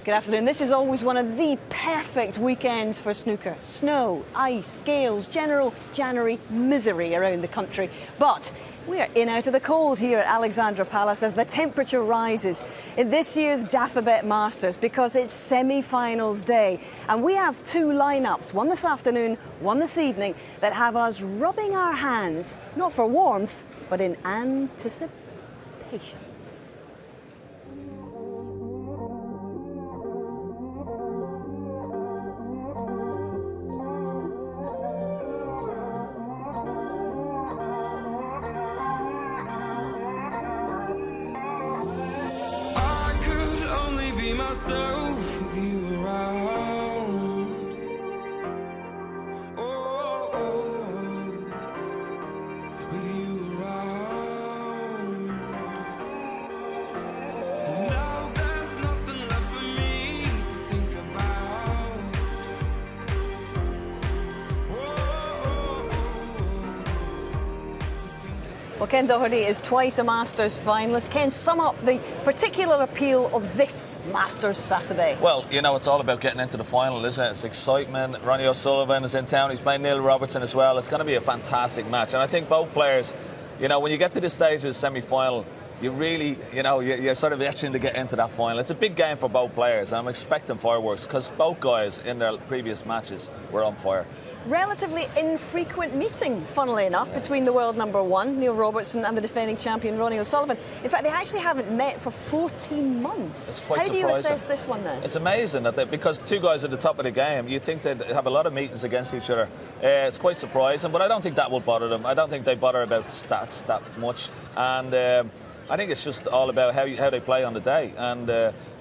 Good afternoon. This is always one of the perfect weekends for snooker. Snow, ice, gales, general January misery around the country. But we're in out of the cold here at Alexandra Palace as the temperature rises in this year's Dafabet Masters because it's semi-finals day. And we have two lineups, one this afternoon, one this evening, that have us rubbing our hands, not for warmth, but in anticipation. Myself with you around. With you around. And now there's nothing left for me to think about. Well, Ken Doherty is twice a Masters finalist. Ken, sum up the particular appeal of this Masters Saturday. Well, you know, it's all about getting into the final, isn't it? It's excitement. Ronnie O'Sullivan is in town. He's playing Neil Robertson as well. It's going to be a fantastic match. And I think both players, you know, when you get to this stage of the semi-final, you really, you know, you're sort of itching to get into that final. It's a big game for both players, and I'm expecting fireworks because both guys in their previous matches were on fire. Relatively infrequent meeting, funnily enough, between the world number one, Neil Robertson, and the defending champion, Ronnie O'Sullivan. In fact, they actually haven't met for 14 months. It's quite How surprising. do you assess this one then? It's amazing that because two guys at the top of the game, you think they'd have a lot of meetings against each other. It's quite surprising, but I don't think that will bother them. I don't think they bother about stats that much. And I think it's just all about how they play on the day. And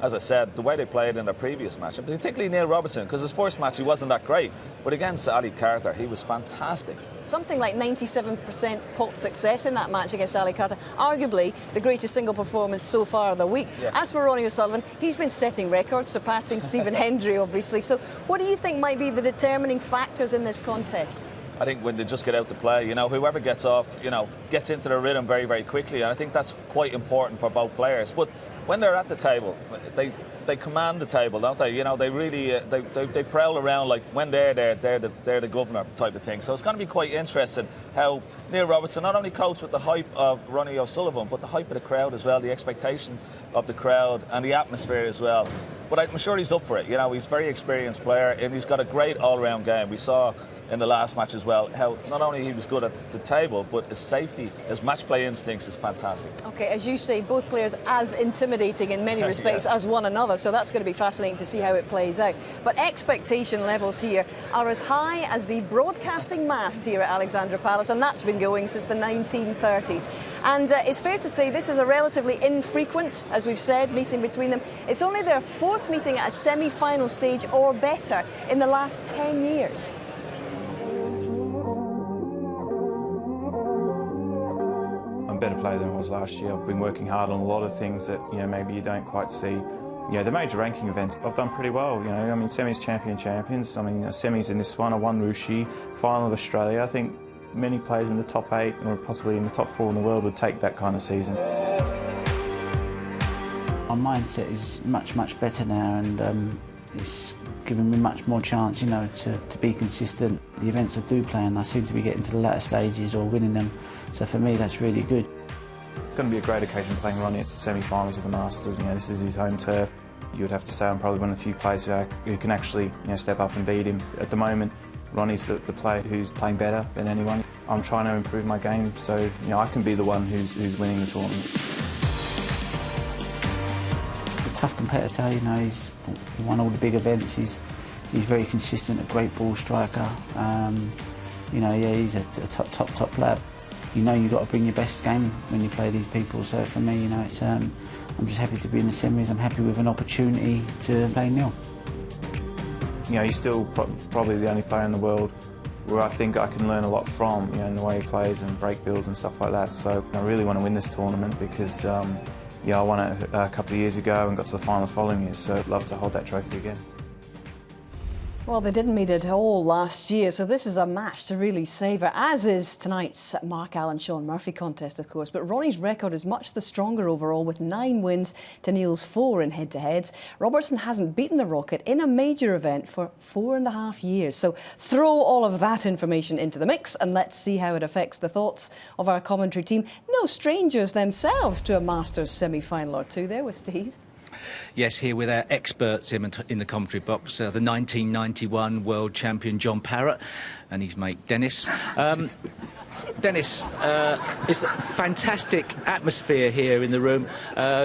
as I said, the way they played in their previous match, and particularly Neil Robertson, because his first match he wasn't that great, but against Ali Carter he was fantastic. Something like 97% pot success in that match against Ali Carter. Arguably the greatest single performance so far of the week. Yeah. As for Ronnie O'Sullivan, he's been setting records, surpassing Stephen Hendry obviously. So what do you think might be the determining factors in this contest? I think when they just get out to play, you know, whoever gets off, you know, gets into the rhythm very, very quickly. And I think that's quite important for both players. But when they're at the table, they command the table, don't they? You know, they really they prowl around like when they're there, they're the governor type of thing. So it's going to be quite interesting how Neil Robertson not only copes with the hype of Ronnie O'Sullivan, but the hype of the crowd as well, the expectation of the crowd and the atmosphere as well. But I'm sure he's up for it. You know, he's a very experienced player and he's got a great all-round game. We saw in the last match as well how not only he was good at the table, but his safety, his match play instincts is fantastic. Okay, as you say, both players as intimidating in many respects yeah. as one another, so that's going to be fascinating to see how it plays out. But expectation levels here are as high as the broadcasting mast here at Alexandra Palace, and that's been going since the 1930s. And it's fair to say this is a relatively infrequent, as we've said, meeting between them. It's only their fourth meeting at a semi-final stage or better in the last 10 years. I'm a better player than I was last year. I've been working hard on a lot of things that, you know, maybe you don't quite see. You know, the major ranking events, I've done pretty well, you know. I mean, semis champions. I mean, semis in this one, I won Rushi, final of Australia. I think many players in the top 8 or possibly in the top 4 in the world would take that kind of season. My mindset is much better now, and it's given me much more chance, you know, to be consistent. The events I do play in, I seem to be getting to the latter stages or winning them, so for me that's really good. It's going to be a great occasion playing Ronnie. It's the semi-finals of the Masters. You know, this is his home turf. You would have to say I'm probably one of the few players who can actually, you know, step up and beat him. At the moment, Ronnie's the player who's playing better than anyone. I'm trying to improve my game so, you know, I can be the one who's winning the tournament. Tough competitor, you know, he's won all the big events, he's very consistent, a great ball striker, you know, yeah, he's a top player. You know you've got to bring your best game when you play these people, so for me, you know, it's I'm just happy to be in the semis. I'm happy with an opportunity to play Neil. you know, he's still probably the only player in the world where I think I can learn a lot from, you know, in the way he plays and break builds and stuff like that. So I really want to win this tournament because, yeah, I won it a couple of years ago and got to the final the following year, so I'd love to hold that trophy again. Well, they didn't meet at all last year, so this is a match to really savour, as is tonight's Mark Allen-Sean Murphy contest, of course. But Ronnie's record is much the stronger overall, with 9 wins to Neil's 4 in head-to-heads. Robertson hasn't beaten the Rocket in a major event for 4.5 years. So throw all of that information into the mix and let's see how it affects the thoughts of our commentary team. No strangers themselves to a Masters semi-final or two there with Steve. Yes, here with our experts in the commentary box, the 1991 world champion John Parrott and his mate Dennis. Dennis, it's a fantastic atmosphere here in the room,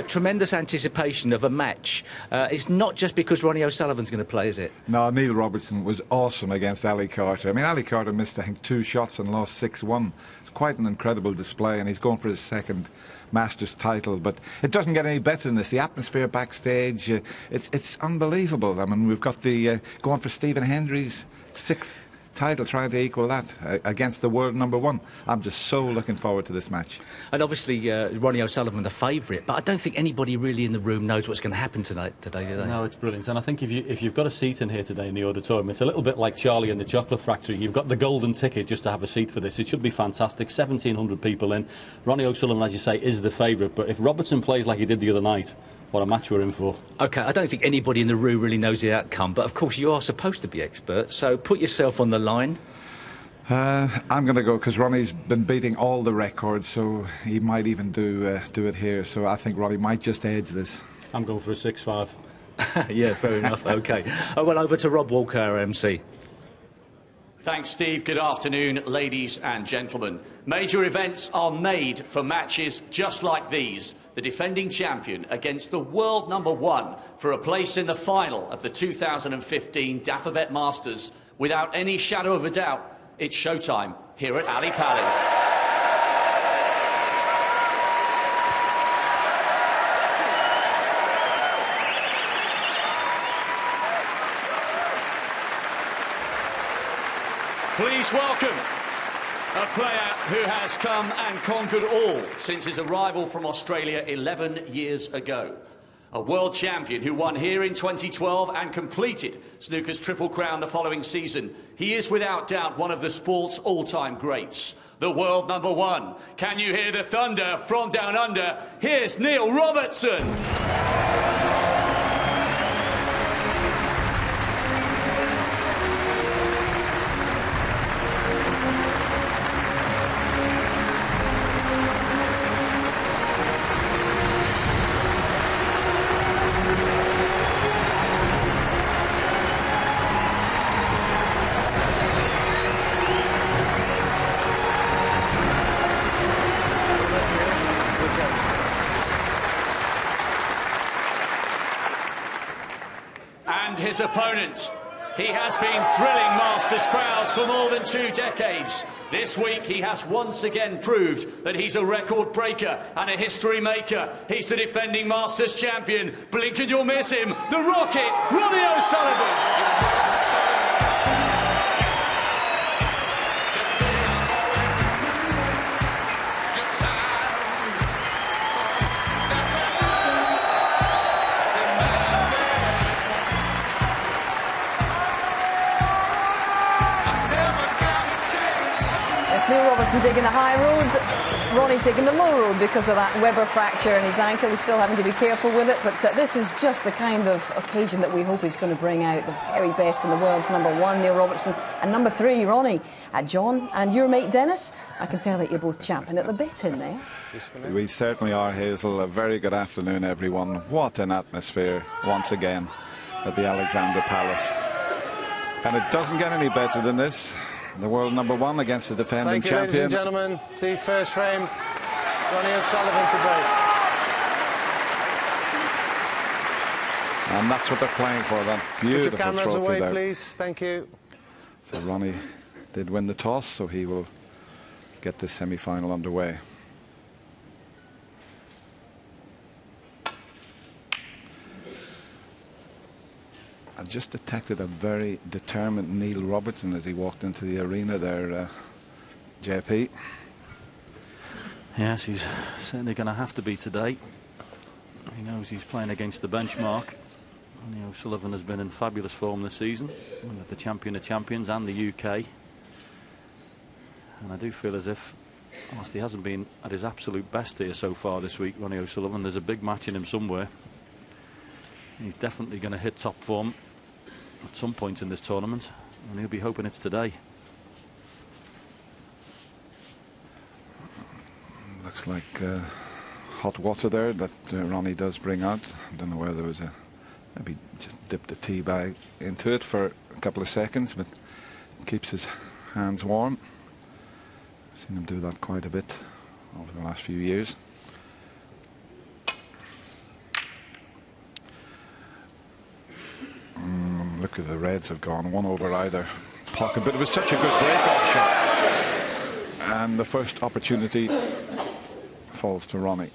tremendous anticipation of a match. It's not just because Ronnie O'Sullivan's going to play, is it? No, Neil Robertson was awesome against Ali Carter. I mean, Ali Carter missed, I think, 2 shots and lost 6-1. It's quite an incredible display, and he's going for his 2nd Masters title, but it doesn't get any better than this. The atmosphere backstage, it's unbelievable. I mean, we've got the going for Stephen Hendry's 6th title, trying to equal that against the world #1. I'm just so looking forward to this match. And obviously Ronnie O'Sullivan the favourite, but I don't think anybody really in the room knows what's going to happen today, do they? No, it's brilliant. And I think if you've got a seat in here today in the auditorium, it's a little bit like Charlie and the Chocolate Factory. You've got the golden ticket just to have a seat for this. It should be fantastic. 1,700 people in. Ronnie O'Sullivan, as you say, is the favourite, but if Robertson plays like he did the other night, what a match we're in for. OK, I don't think anybody in the room really knows the outcome, but of course you are supposed to be experts, so put yourself on the line. I'm going to go because Ronnie's been beating all the records, so he might even do it here. So I think Ronnie might just edge this. I'm going for a 6-5. Yeah, fair enough. OK. I went over to Rob Walker, our MC. Thanks, Steve. Good afternoon, ladies and gentlemen. Major events are made for matches just like these. The defending champion against the world #1 for a place in the final of the 2015 Dafabet Masters. Without any shadow of a doubt, it's showtime here at Ali Palace. Please welcome a player who has come and conquered all since his arrival from Australia 11 years ago. A world champion who won here in 2012 and completed snooker's Triple Crown the following season. He is without doubt one of the sport's all-time greats. The world #1. Can you hear the thunder from down under? Here's Neil Robertson. His opponent. He has been thrilling Masters crowds for more than 2 decades. This week he has once again proved that he's a record breaker and a history maker. He's the defending Masters champion. Blink and you'll miss him. The Rocket, Ronnie O'Sullivan. Neil Robertson taking the high road, Ronnie taking the low road because of that Weber fracture in his ankle. He's still having to be careful with it, but this is just the kind of occasion that we hope he's going to bring out the very best in the world's #1, Neil Robertson, and #3, Ronnie. John, and your mate Dennis, I can tell that you're both champing at the bit in there. We certainly are, Hazel. A very good afternoon, everyone. What an atmosphere once again at the Alexandra Palace. And it doesn't get any better than this. The world #1 against the defending champion. Ladies and gentlemen, the first frame, Ronnie O'Sullivan to break. And that's what they're playing for, that beautiful Put your cameras trophy away, there. please. Thank you. So Ronnie did win the toss, so he will get this semi-final underway. And just detected a very determined Neil Robertson as he walked into the arena there, JP. Yes, he's certainly going to have to be today. He knows he's playing against the benchmark. Ronnie O'Sullivan has been in fabulous form this season, one of the champion of champions and the UK. And I do feel as if, whilst he hasn't been at his absolute best here so far this week, Ronnie O'Sullivan, there's a big match in him somewhere. He's definitely going to hit top form at some point in this tournament, and he'll be hoping it's today. Looks like hot water there that Ronnie does bring out. I don't know whether there was maybe just dipped a tea bag into it for a couple of seconds, but keeps his hands warm. I've seen him do that quite a bit over the last few years. Look at the reds have gone one over either pocket, but it was such a good break-off shot. And the first opportunity falls to Ronnie.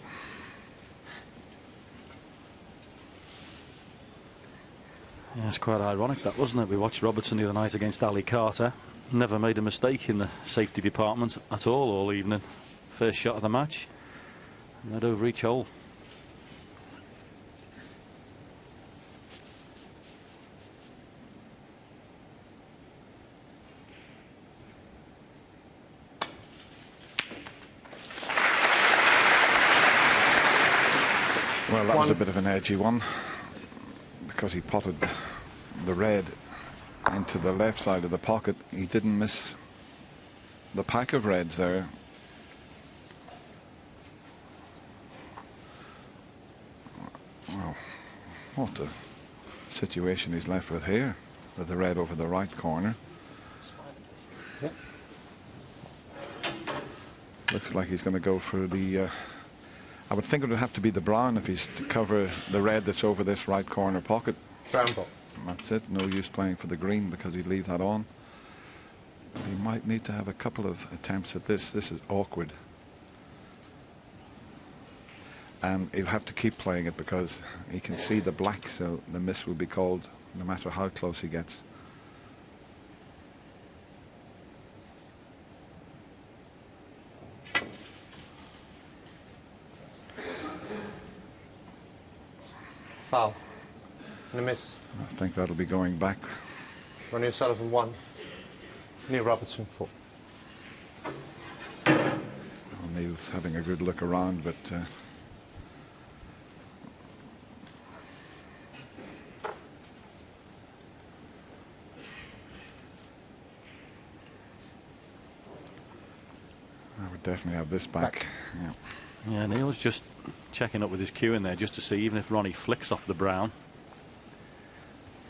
Yeah, it's quite ironic that, wasn't it? We watched Robertson the other night against Ali Carter. Never made a mistake in the safety department at all evening. First shot of the match. Led over each hole. Well, that was a bit of an edgy one because he potted the red into the left side of the pocket. He didn't miss the pack of reds there. Well, what a situation he's left with here, with the red over the right corner. Yep. Looks like he's going to go for the I would think it would have to be the brown if he's to cover the red that's over this right corner pocket. Brown ball. That's it. No use playing for the green because he'd leave that on. But he might need to have a couple of attempts at this. This is awkward. And he'll have to keep playing it because he can see the black, so the miss will be called no matter how close he gets. Foul. And a miss. I think that'll be going back. Ronnie O'Sullivan 1. Neil Robertson 4. Well, Neil's having a good look around, but I would definitely have this back. Yeah. Yeah, Neil's just checking up with his cue in there just to see even if Ronnie flicks off the brown.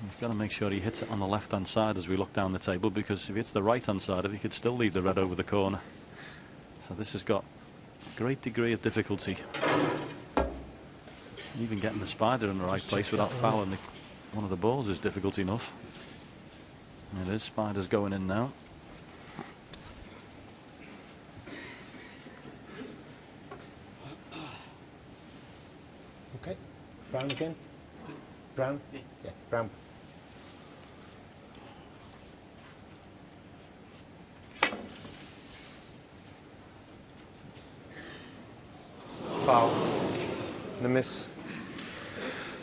He's got to make sure he hits it on the left-hand side as we look down the table, because if he hits the right-hand side of it, he could still leave the red over the corner. So this has got a great degree of difficulty. Even getting the spider in the right place without fouling one of the balls is difficult enough. It is. Spider's going in now. Okay. Brown again. Brown? Yeah, brown. Foul. And a miss.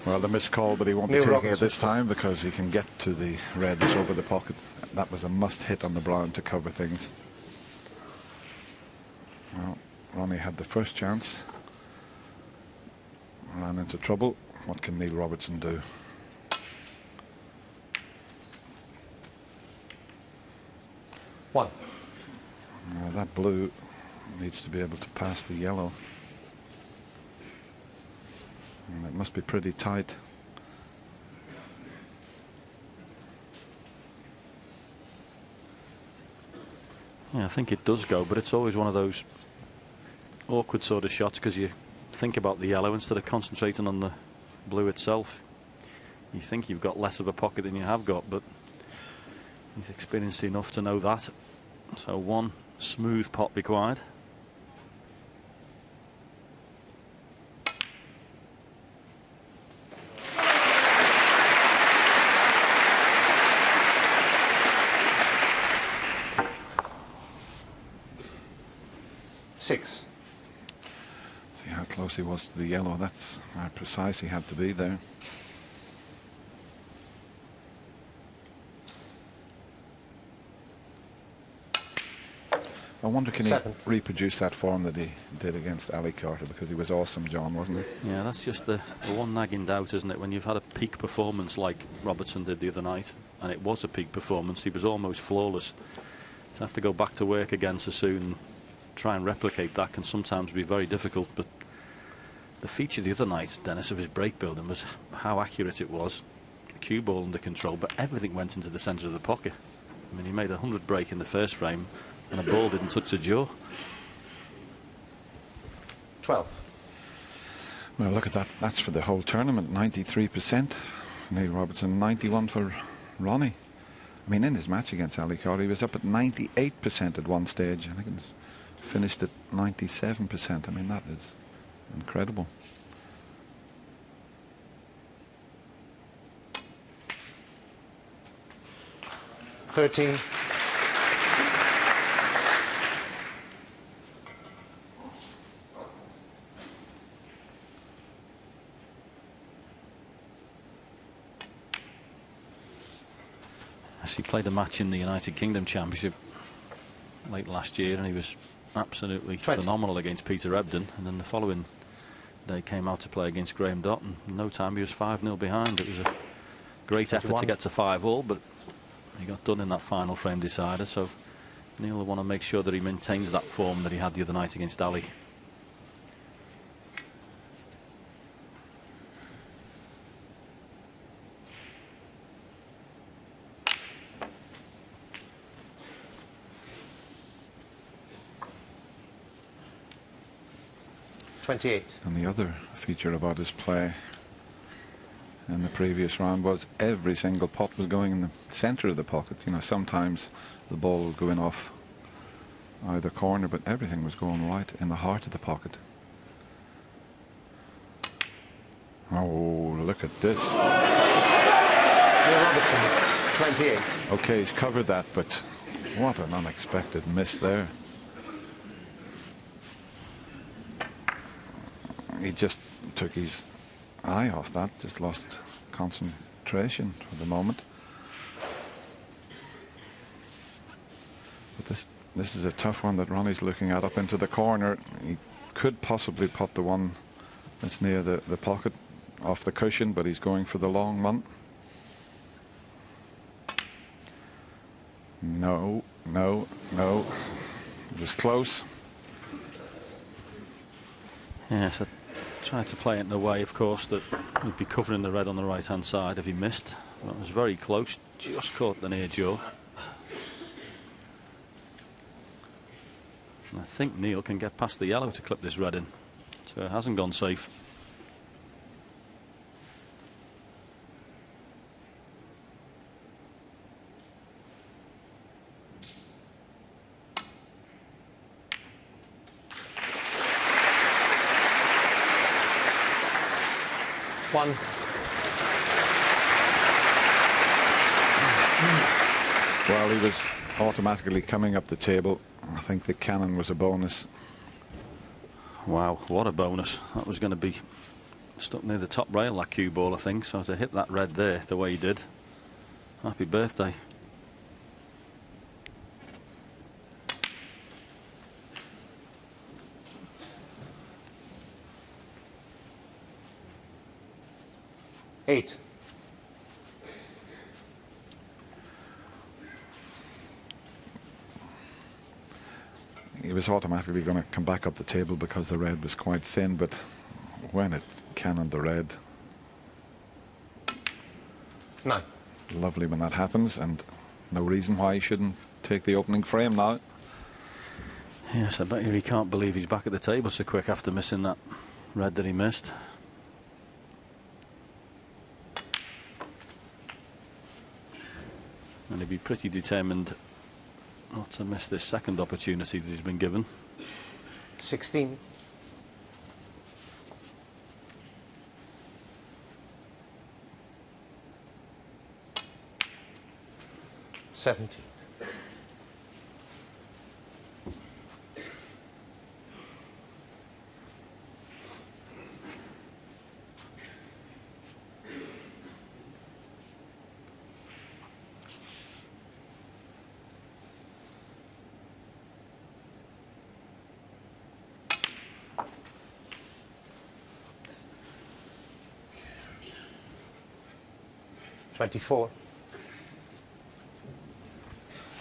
Well, the missed call, but he won't be taking it this time because he can get to the red that's over the pocket. That was a must hit on the brown to cover things. Well, Ronnie had the first chance. Ran into trouble. What can Neil Robertson do? One. Now that blue needs to be able to pass the yellow. And it must be pretty tight. Yeah, I think it does go, but it's always one of those awkward sort of shots because you think about the yellow instead of concentrating on the blue itself. You think you've got less of a pocket than you have got, but he's experienced enough to know that. So one smooth pot required. 6. See how close he was to the yellow. That's how precise he had to be there. I wonder, can 7. he reproduce that form that he did against Ali Carter, because he was awesome, John, wasn't he? Yeah, that's just the one nagging doubt, isn't it? When you've had a peak performance like Robertson did the other night, and it was a peak performance, he was almost flawless. To have to go back to work again so soon, try and replicate that can sometimes be very difficult. But the feature the other night, Dennis, of his break building was how accurate it was. The cue ball under control, but everything went into the centre of the pocket. I mean, he made a 100 break in the first frame, and the ball didn't touch the jaw. 12. Well, look at that. That's for the whole tournament. 93%. Neil Robertson, 91 for Ronnie. I mean, in his match against Ali Carter, he was up at 98% at one stage. I think it was finished at 97%. I mean, that is incredible. $13. He played a match in the United Kingdom Championship late last year, and he was absolutely 20. phenomenal against Peter Ebden. And then the following day came out to play against Graham Dott, and in no time he was 5-0 behind. It was a great effort 21. to get to 5-all, but he got done in that final frame decider. So Neil will want to make sure that he maintains that form that he had the other night against Ali. $28. And the other feature about his play in the previous round was every single pot was going in the centre of the pocket. You know, sometimes the ball would go in off either corner, but everything was going right in the heart of the pocket. Oh, look at this. Neil Robertson, 28. Okay, he's covered that, but what an unexpected miss there. He just took his eye off that, just lost concentration for the moment. But this is a tough one that Ronnie's looking at up into the corner. He could possibly put the one that's near the pocket off the cushion, but he's going for the long one. No, no, no. It was close. Yes, I tried to play it in a way, of course, that would be covering the red on the right-hand side if he missed. That was very close, just caught the near jaw. And I think Neil can get past the yellow to clip this red in, so it hasn't gone safe. One. Well, he was automatically coming up the table. I think the cannon was a bonus. Wow, what a bonus. That was going to be stuck near the top rail, that cue ball, I think. So to hit that red there the way he did, happy birthday. $8. He was automatically going to come back up the table because the red was quite thin, but when it cannoned the red, 9. lovely when that happens, and no reason why he shouldn't take the opening frame now. Yes, I bet you he can't believe he's back at the table so quick after missing that red that he missed. And he'd be pretty determined not to miss this second opportunity that he's been given. 16. $17. 24.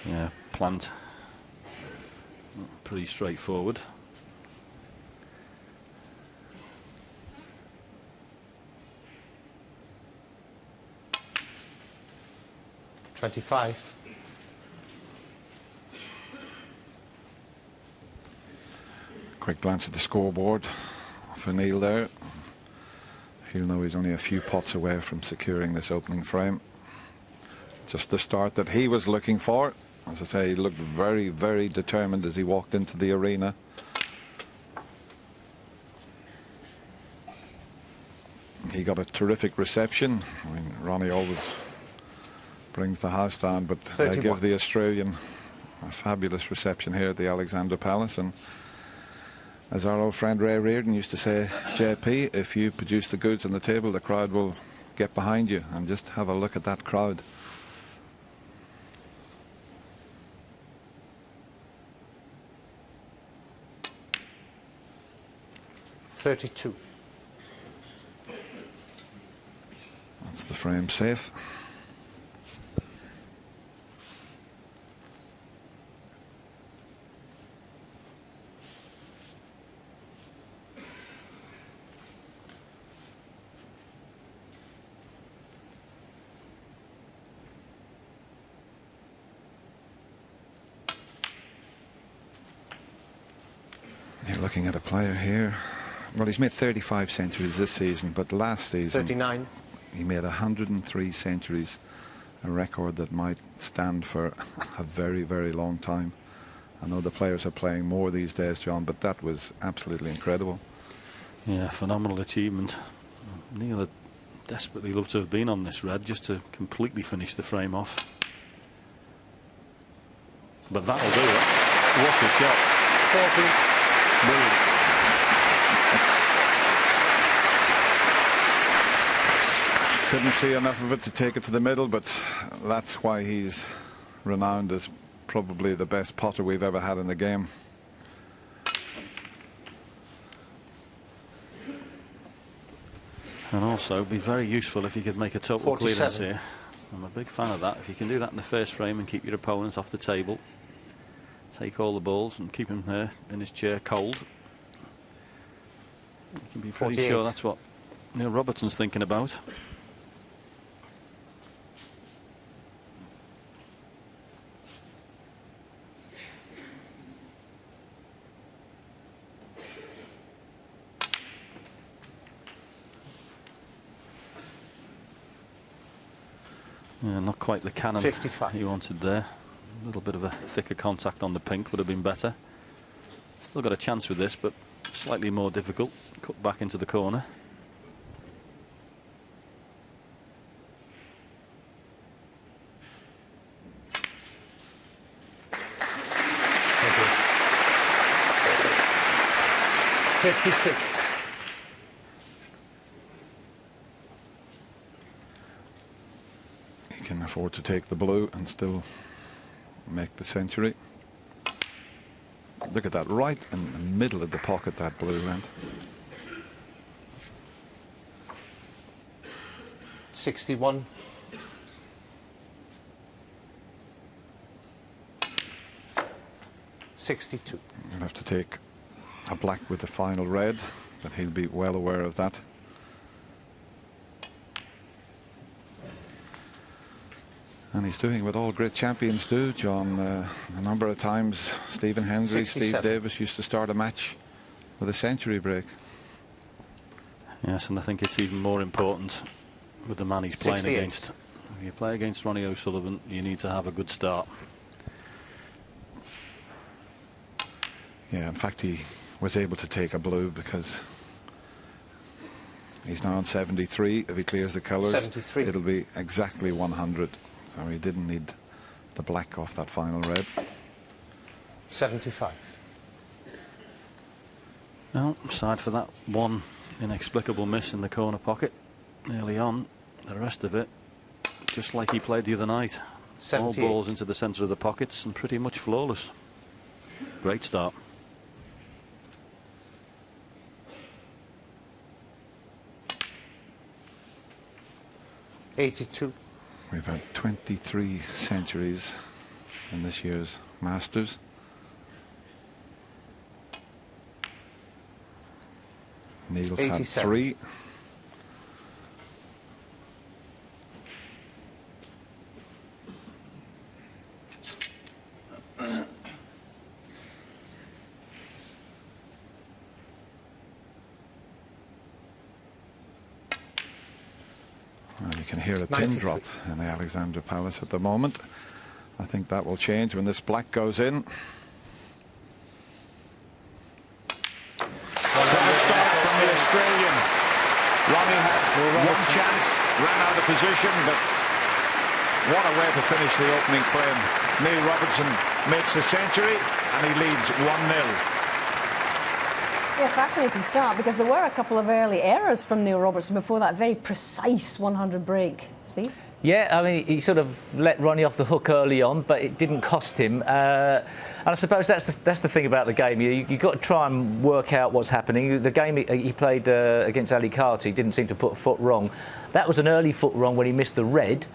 Yeah, plant. Pretty straightforward. $25. Quick glance at the scoreboard for Neil there. He'll know he's only a few pots away from securing this opening frame. Just the start that he was looking for. As I say, he looked very, very determined as he walked into the arena. He got a terrific reception. I mean, Ronnie always brings the house down, but they give the Australian a fabulous reception here at the Alexandra Palace. And as our old friend Ray Reardon used to say, JP, if you produce the goods on the table, the crowd will get behind you. And just have a look at that crowd. $32. That's the frame safe. You're looking at a player here. Well, he's made 35 centuries this season, but last season 39. He made 103 centuries, a record that might stand for a very, very long time. I know the players are playing more these days, John, but that was absolutely incredible. Yeah, phenomenal achievement. Neil would desperately love to have been on this red just to completely finish the frame off. But that'll do it. What a shot. 40. Brilliant. Couldn't see enough of it to take it to the middle, but that's why he's renowned as probably the best potter we've ever had in the game. And also be very useful if you could make a total 47. clearance here. I'm a big fan of that. If you can do that in the first frame and keep your opponent off the table, take all the balls and keep him there in his chair cold, you can be pretty 48. sure that's what Neil Robertson's thinking about. Yeah, not quite the cannon 55. he wanted there. A little bit of a thicker contact on the pink would have been better. Still got a chance with this, but slightly more difficult. Cut back into the corner. $56. He can afford to take the blue and still make the century. Look at that, right in the middle of the pocket that blue went. 61. $62. You'll have to take a black with the final red, but he'll be well aware of that. And he's doing what all great champions do, John. A number of times Stephen Hendry, 67. Steve Davis used to start a match with a century break. Yes, and I think it's even more important with the man he's playing 68. against. If you play against Ronnie O'Sullivan, you need to have a good start. Yeah, in fact, he was able to take a blue because he's now on 73. If he clears the colours, 73. it'll be exactly 100. So he didn't need the black off that final red. 75. Well, aside for that one inexplicable miss in the corner pocket early on, the rest of it, just like he played the other night. 78. All balls into the centre of the pockets and pretty much flawless. Great start. $82. We've had 23 centuries in this year's Masters. Neil's had 87. 3. Well, you can hear a pin 93. drop in the Alexandra Palace at the moment. I think that will change when this black goes in. Start from the Australian. Ronnie had one chance, ran out of position, but what a way to finish the opening frame. Neil Robertson makes a century and he leads 1-0. Yeah, fascinating start, because there were a couple of early errors from Neil Robertson before that very precise 100 break. Steve? Yeah, I mean, he sort of let Ronnie off the hook early on, but it didn't cost him. And I suppose that's the thing about the game. You've got to try and work out what's happening. The game he played against Ali Carter, he didn't seem to put a foot wrong. That was an early foot wrong when he missed the red.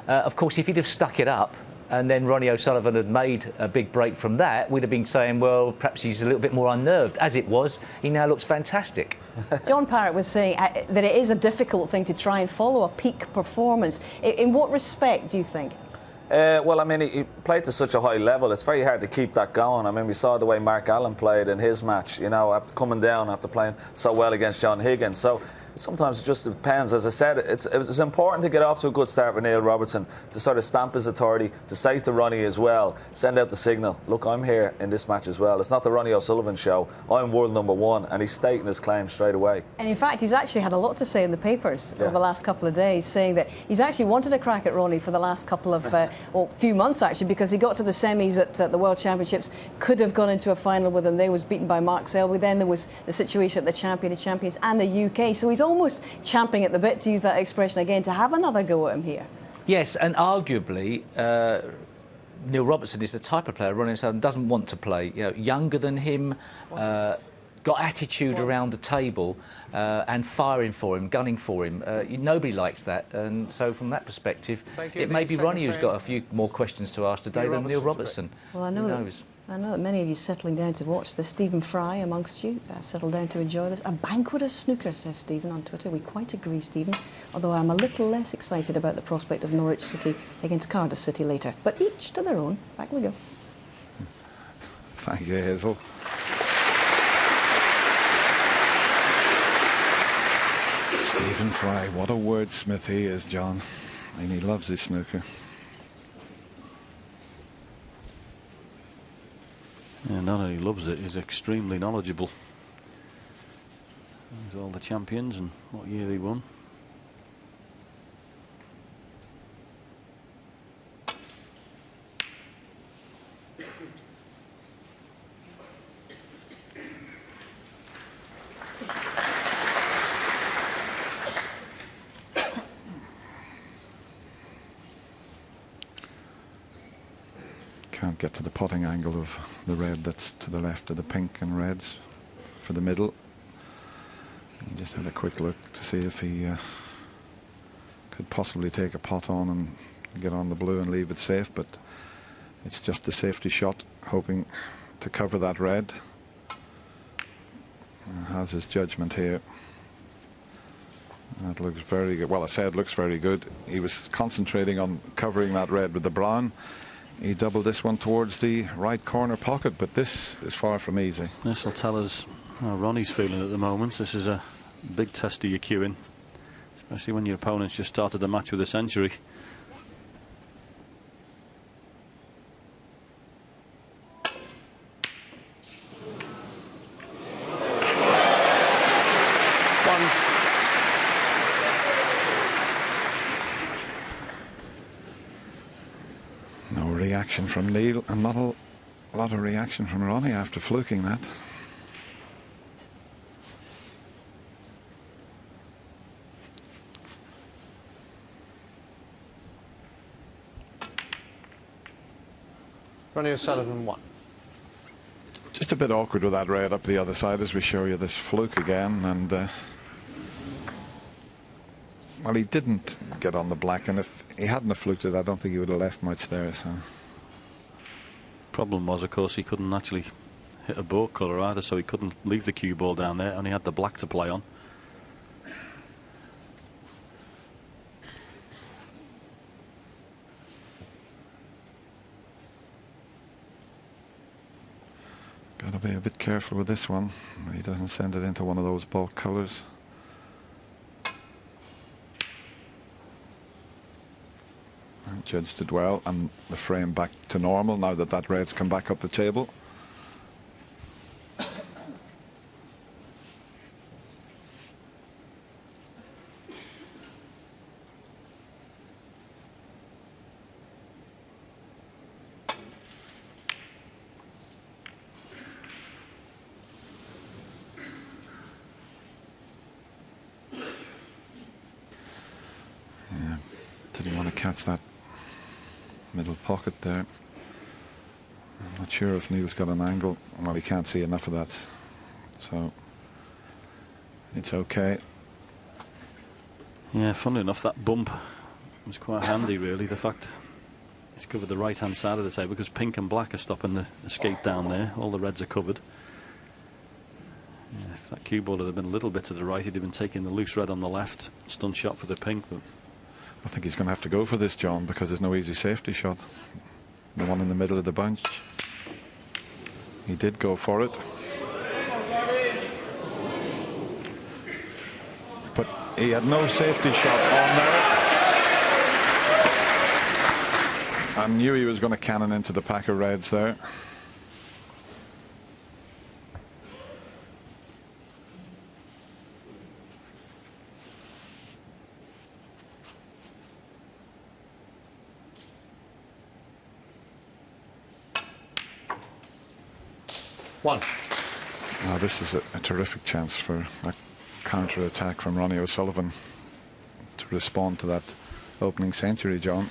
Of course, if he'd have stuck it up, and then Ronnie O'Sullivan had made a big break from that, we'd have been saying, well, perhaps he's a little bit more unnerved. As it was, he now looks fantastic. John Parrott was saying that it is a difficult thing to try and follow a peak performance. In what respect, do you think? Well, I mean, he played to such a high level. It's very hard to keep that going. I mean, we saw the way Mark Allen played in his match, you know, after coming down, after playing so well against John Higgins. So sometimes it just depends. As I said, it's important to get off to a good start with Neil Robertson, to sort of stamp his authority, to say to Ronnie as well, send out the signal, look, I'm here in this match as well. It's not the Ronnie O'Sullivan show. I'm world #1, and he's stating his claim straight away. And in fact, he's actually had a lot to say in the papers over the last couple of days, saying that he's actually wanted a crack at Ronnie for the last couple of, few months actually, because he got to the semis at the World Championships, could have gone into a final with him. They was beaten by Mark Selby. Then there was the situation at the Champion of Champions and the UK. So he's almost champing at the bit, to use that expression again, to have another go at him here. Yes, and arguably, Neil Robertson is the type of player Ronnie O'Sullivan doesn't want to play. You know, younger than him, got attitude around the table, and firing for him, gunning for him. Nobody likes that, and so from that perspective, it may be Ronnie who's got a few more questions to ask today than Neil Robertson. Well, I know that many of you settling down to watch this. Stephen Fry amongst you settled down to enjoy this. A banquet of snooker, says Stephen on Twitter. We quite agree, Stephen, although I'm a little less excited about the prospect of Norwich City against Cardiff City later. But each to their own. Back we go. Thank you, Hazel. Stephen Fry, what a wordsmith he is, John. And he loves his snooker. Yeah, not only loves it, he's extremely knowledgeable. There's all the champions and what year they won. Can't get to the potting angle of the red that's to the left of the pink and reds for the middle. He just had a quick look to see if he could possibly take a pot on and get on the blue and leave it safe, but it's just a safety shot, hoping to cover that red. Has his judgment here. That looks very good. Well, I said looks very good. He was concentrating on covering that red with the brown. He doubled this one towards the right corner pocket, but this is far from easy. This will tell us how Ronnie's feeling at the moment. This is a big test of your cueing, especially when your opponent's just started the match with a century. Reaction from Neil, and not a lot of reaction from Ronnie after fluking that. Ronnie O'Sullivan won. Just a bit awkward with that red up the other side as we show you this fluke again, and Well, he didn't get on the black, and if he hadn't have fluked it, I don't think he would have left much there. So, problem was, of course, he couldn't actually hit a boat colour either, so he couldn't leave the cue ball down there, and he had the black to play on. Got to be a bit careful with this one. He doesn't send it into one of those bolt colours. Judged it well, and the frame back to normal now that that red's come back up the table. Yeah, didn't want to catch that middle pocket there. I'm not sure if Neil's got an angle. Well, he can't see enough of that, so it's okay. Yeah, funnily enough, that bump was quite handy, really. The fact it's covered the right-hand side of the table, because pink and black are stopping the escape down there. All the reds are covered. Yeah, if that cue ball had been a little bit to the right, he'd have been taking the loose red on the left. Stunt shot for the pink, but I think he's going to have to go for this, John, because there's no easy safety shot. The one in the middle of the bunch. He did go for it. But he had no safety shot on there. I knew he was going to cannon into the pack of reds there. One. Now this is a terrific chance for a counter-attack from Ronnie O'Sullivan to respond to that opening century, John.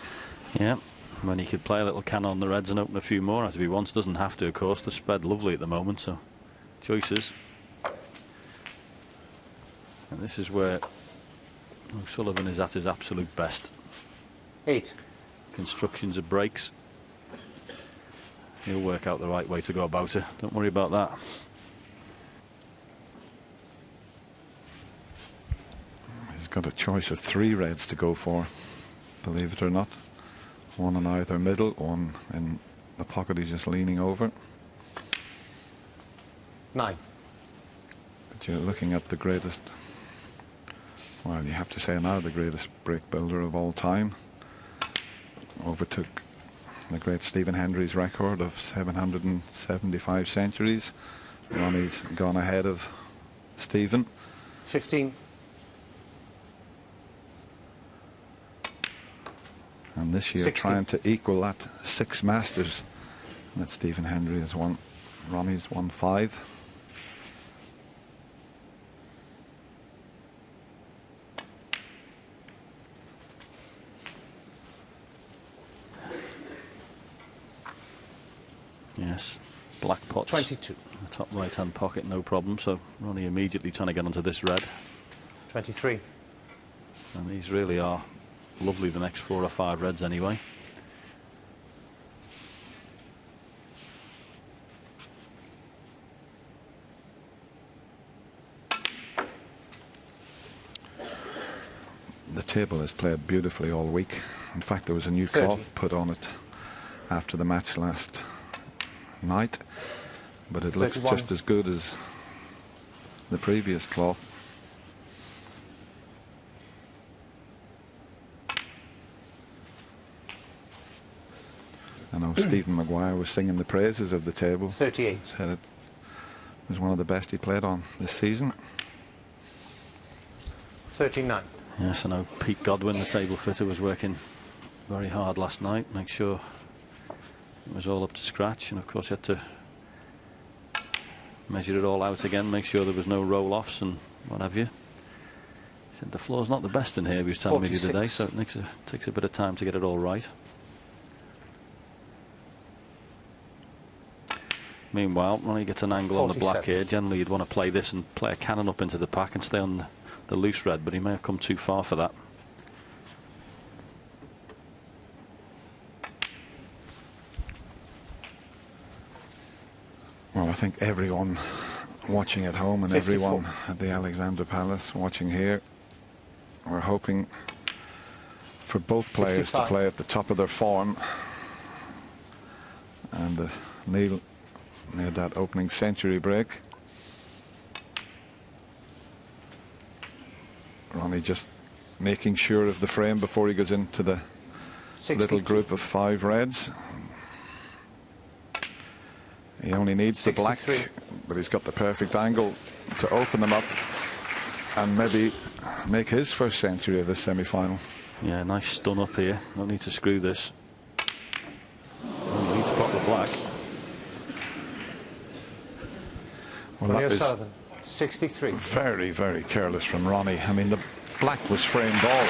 yeah, when he could play a little can on the reds and open a few more as he wants. Doesn't have to, of course. The spread lovely at the moment, so choices. And this is where O'Sullivan is at his absolute best. 8. Constructions of breaks. He'll work out the right way to go about it. Don't worry about that. He's got a choice of 3 reds to go for, believe it or not. One in either middle, one in the pocket he's just leaning over. 9. But you're looking at the greatest, well, you have to say now, the greatest break builder of all time. Overtook the great Stephen Hendry's record of 775 centuries. Ronnie's gone ahead of Stephen. 15. And this year 16. trying to equal that 6 Masters that Stephen Hendry has won. Ronnie's won 5. Yes, black pots. 22. The top right-hand pocket, no problem. So Ronnie immediately trying to get onto this red. 23. And these really are lovely, the next 4 or 5 reds anyway. The table has played beautifully all week. In fact, there was a new 30. cloth put on it after the match last night, but it looks 31. just as good as the previous cloth. I know Stephen Maguire was singing the praises of the table. 38. Said it was one of the best he played on this season. 39. Yes, I know Pete Godwin, the table fitter, was working very hard last night. Make sure it was all up to scratch, and of course he had to measure it all out again, make sure there was no roll-offs and what have you. He said the floor's not the best in here, he was telling me the other day, so it takes a bit of time to get it all right. Meanwhile, Ronnie gets an angle on the black here. Generally you'd want to play this and play a cannon up into the pack and stay on the loose red, but he may have come too far for that. Well, I think everyone watching at home and 54. everyone at the Alexandra Palace watching here, we're hoping for both players 55. to play at the top of their form. And Neil made that opening century break. Ronnie just making sure of the frame before he goes into the 62. little group of 5 reds. He only needs the black, 63. but he's got the perfect angle to open them up and maybe make his first century of this semi-final. Yeah, nice stun up here. Don't need to screw this. Don't need to pop the black. Well, Ronnie that is O'Sullivan, 63. very, very careless from Ronnie. I mean, the black was framed all.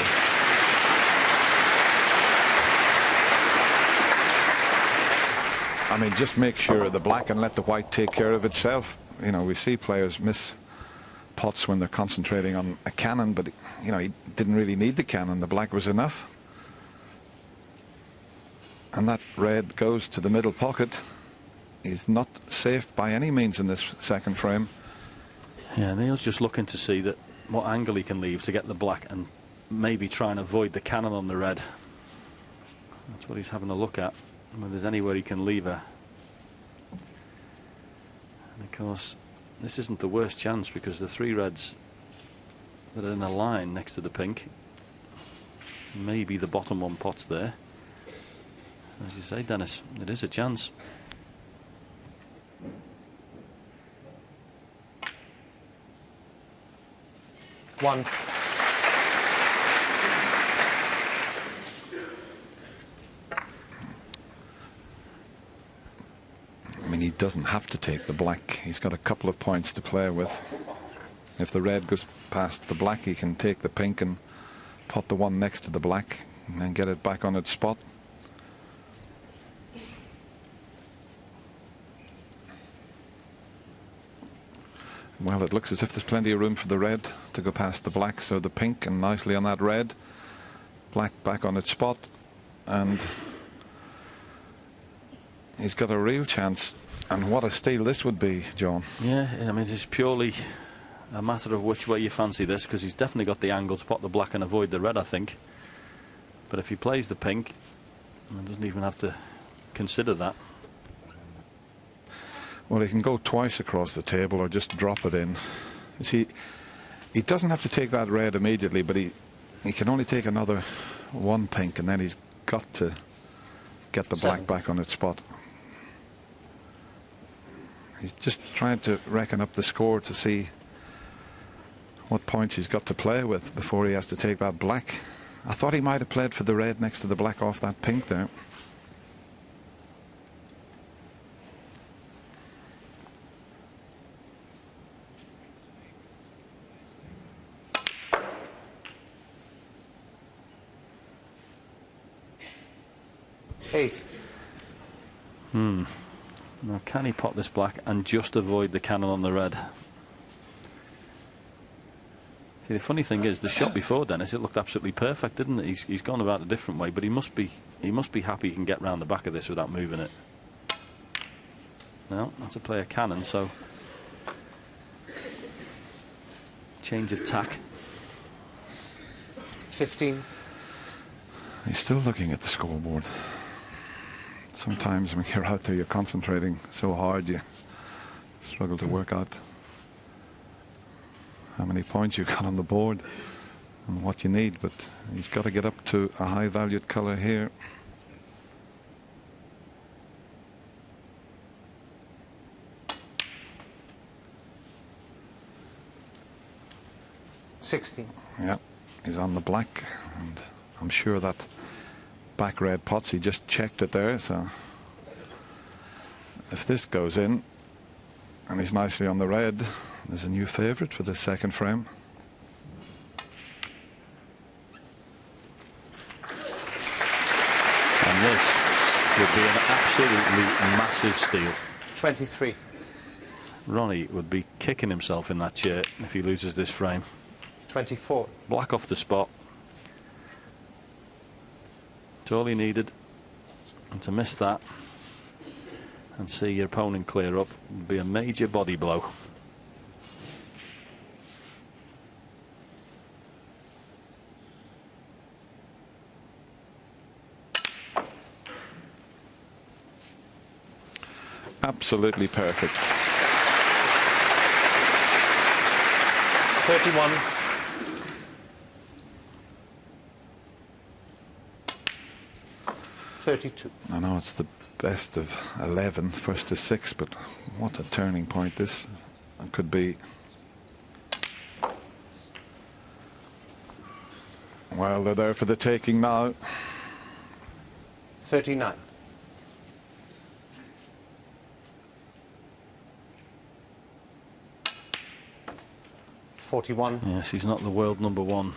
I mean, just make sure of the black and let the white take care of itself. You know, we see players miss pots when they're concentrating on a cannon, but, you know, he didn't really need the cannon. The black was enough. And that red goes to the middle pocket. He's not safe by any means in this second frame. Yeah, Neil's just looking to see that what angle he can leave to get the black and maybe try and avoid the cannon on the red. That's what he's having a look at. Whether there's anywhere he can leave her. And of course, this isn't the worst chance because the 3 reds that are in a line next to the pink, maybe the bottom one pot's there. As you say, Dennis, it is a chance. One. I mean, he doesn't have to take the black. He's got a couple of points to play with. If the red goes past the black, he can take the pink and pot the one next to the black and then get it back on its spot. Well, it looks as if there's plenty of room for the red to go past the black, so the pink and nicely on that red. Black back on its spot, and he's got a real chance. And what a steal this would be, John. Yeah, I mean, it's purely a matter of which way you fancy this, because he's definitely got the angle to pot the black and avoid the red, I think. But if he plays the pink, he doesn't even have to consider that. Well, he can go twice across the table or just drop it in. You see, he doesn't have to take that red immediately, but he can only take another 1 pink, and then he's got to get the 7. black back on its spot. He's just trying to reckon up the score to see what points he's got to play with before he has to take that black. I thought he might have played for the red next to the black off that pink there. Eight. Now, can he pot this black and just avoid the cannon on the red? See, the funny thing is, the shot before, Dennis, it looked absolutely perfect, didn't it? He's gone about a different way, but he must be happy he can get round the back of this without moving it. No, that's a player cannon, so change of tack. 15. He's still looking at the scoreboard. Sometimes when you're out there, you're concentrating so hard you struggle to work out how many points you've got on the board and what you need, but he's got to get up to a high valued colour here. Yeah, he's on the black, and I'm sure that back red pots, he just checked it there, so if this goes in and he's nicely on the red, there's a new favourite for this second frame. And this would be an absolutely massive steal. 23. Ronnie would be kicking himself in that chair if he loses this frame. 24. Black off the spot. It's all he needed. And to miss that and see your opponent clear up would be a major body blow. Absolutely perfect. 31. I know it's the best of 11, first to 6, but what a turning point this could be. Well, they're there for the taking now. 39. Yes, he's not the world #1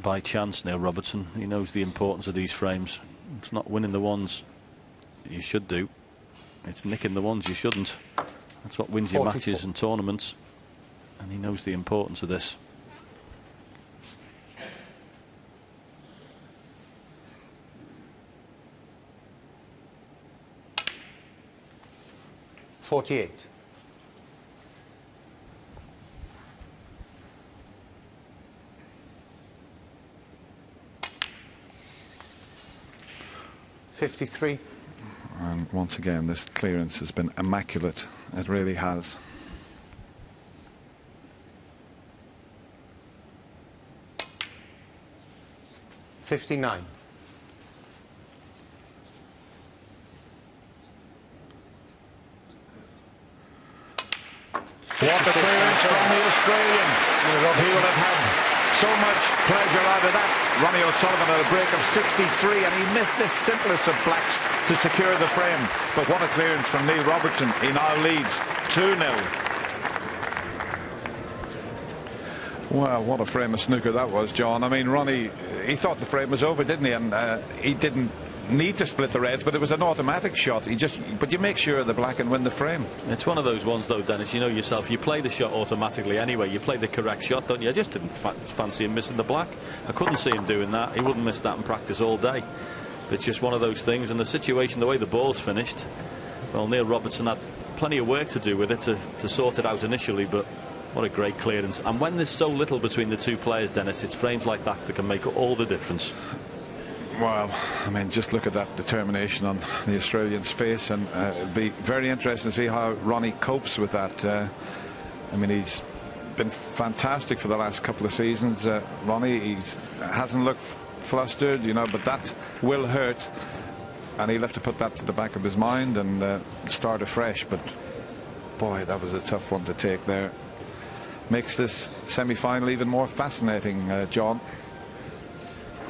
by chance, Neil Robertson. He knows the importance of these frames. It's not winning the ones you should do, it's nicking the ones you shouldn't. That's what wins your matches and tournaments, and he knows the importance of this. .48. 53. And once again, this clearance has been immaculate. It really has. .59. What a clearance from the Australian. He will have had so much pleasure out of that. Ronnie O'Sullivan at a break of 63, and he missed the simplest of blacks to secure the frame. But what a clearance from Neil Robertson. He now leads 2-0. Well, what a frame of snooker that was, John. I mean, Ronnie, he thought the frame was over, didn't he? And he didn't need to split the reds, but it was an automatic shot. But you make sure the black and win the frame. It's one of those ones, though, Dennis, you know yourself, you play the shot automatically anyway. You play the correct shot, don't you? I just didn't fancy him missing the black. I couldn't see him doing that. He wouldn't miss that in practice all day. But it's just one of those things, and the situation, the way the ball's finished, well, Neil Robertson had plenty of work to do with it to sort it out initially, but what a great clearance. And when there's so little between the two players, Dennis, it's frames like that that can make all the difference. Well, I mean, just look at that determination on the Australian's face, and it'll be very interesting to see how Ronnie copes with that. I mean, he's been fantastic for the last couple of seasons. Ronnie, he hasn't looked flustered, you know, but that will hurt, and he'll have to put that to the back of his mind and start afresh. But boy, that was a tough one to take there. Makes this semi-final even more fascinating, John.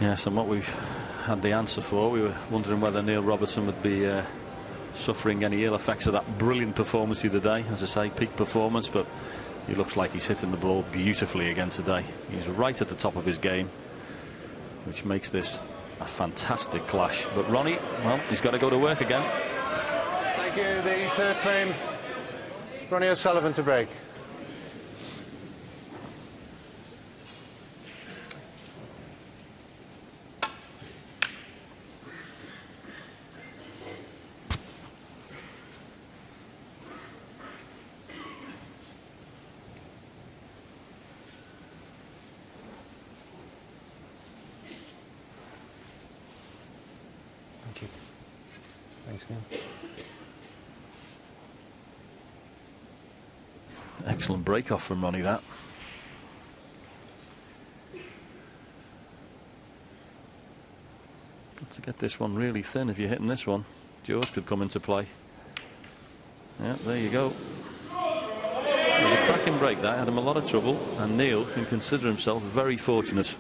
Yes, and what we've had the answer for, we were wondering whether Neil Robertson would be suffering any ill effects of that brilliant performance the other day. As I say, peak performance, but he looks like he's hitting the ball beautifully again today. He's right at the top of his game, which makes this a fantastic clash. But Ronnie, well, he's got to go to work again. Thank you. The third frame, Ronnie O'Sullivan to break. Thanks, Neil. Excellent break off from Ronnie, that. Got to get this one really thin if you're hitting this one. Jaws could come into play. Yeah, there you go. It was a cracking break that, had him a lot of trouble, and Neil can consider himself very fortunate.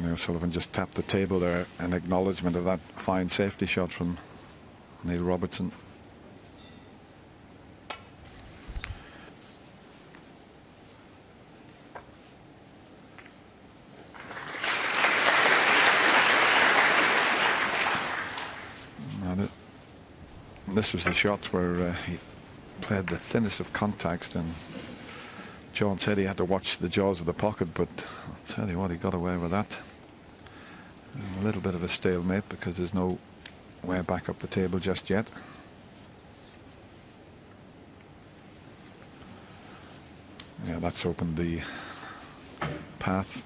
Ronnie O'Sullivan just tapped the table there in acknowledgement of that fine safety shot from Neil Robertson. This was the shot where he played the thinnest of contacts, and John said he had to watch the jaws of the pocket, but I'll tell you what, he got away with that. A little bit of a stalemate because there's no way back up the table just yet. Yeah, that's opened the path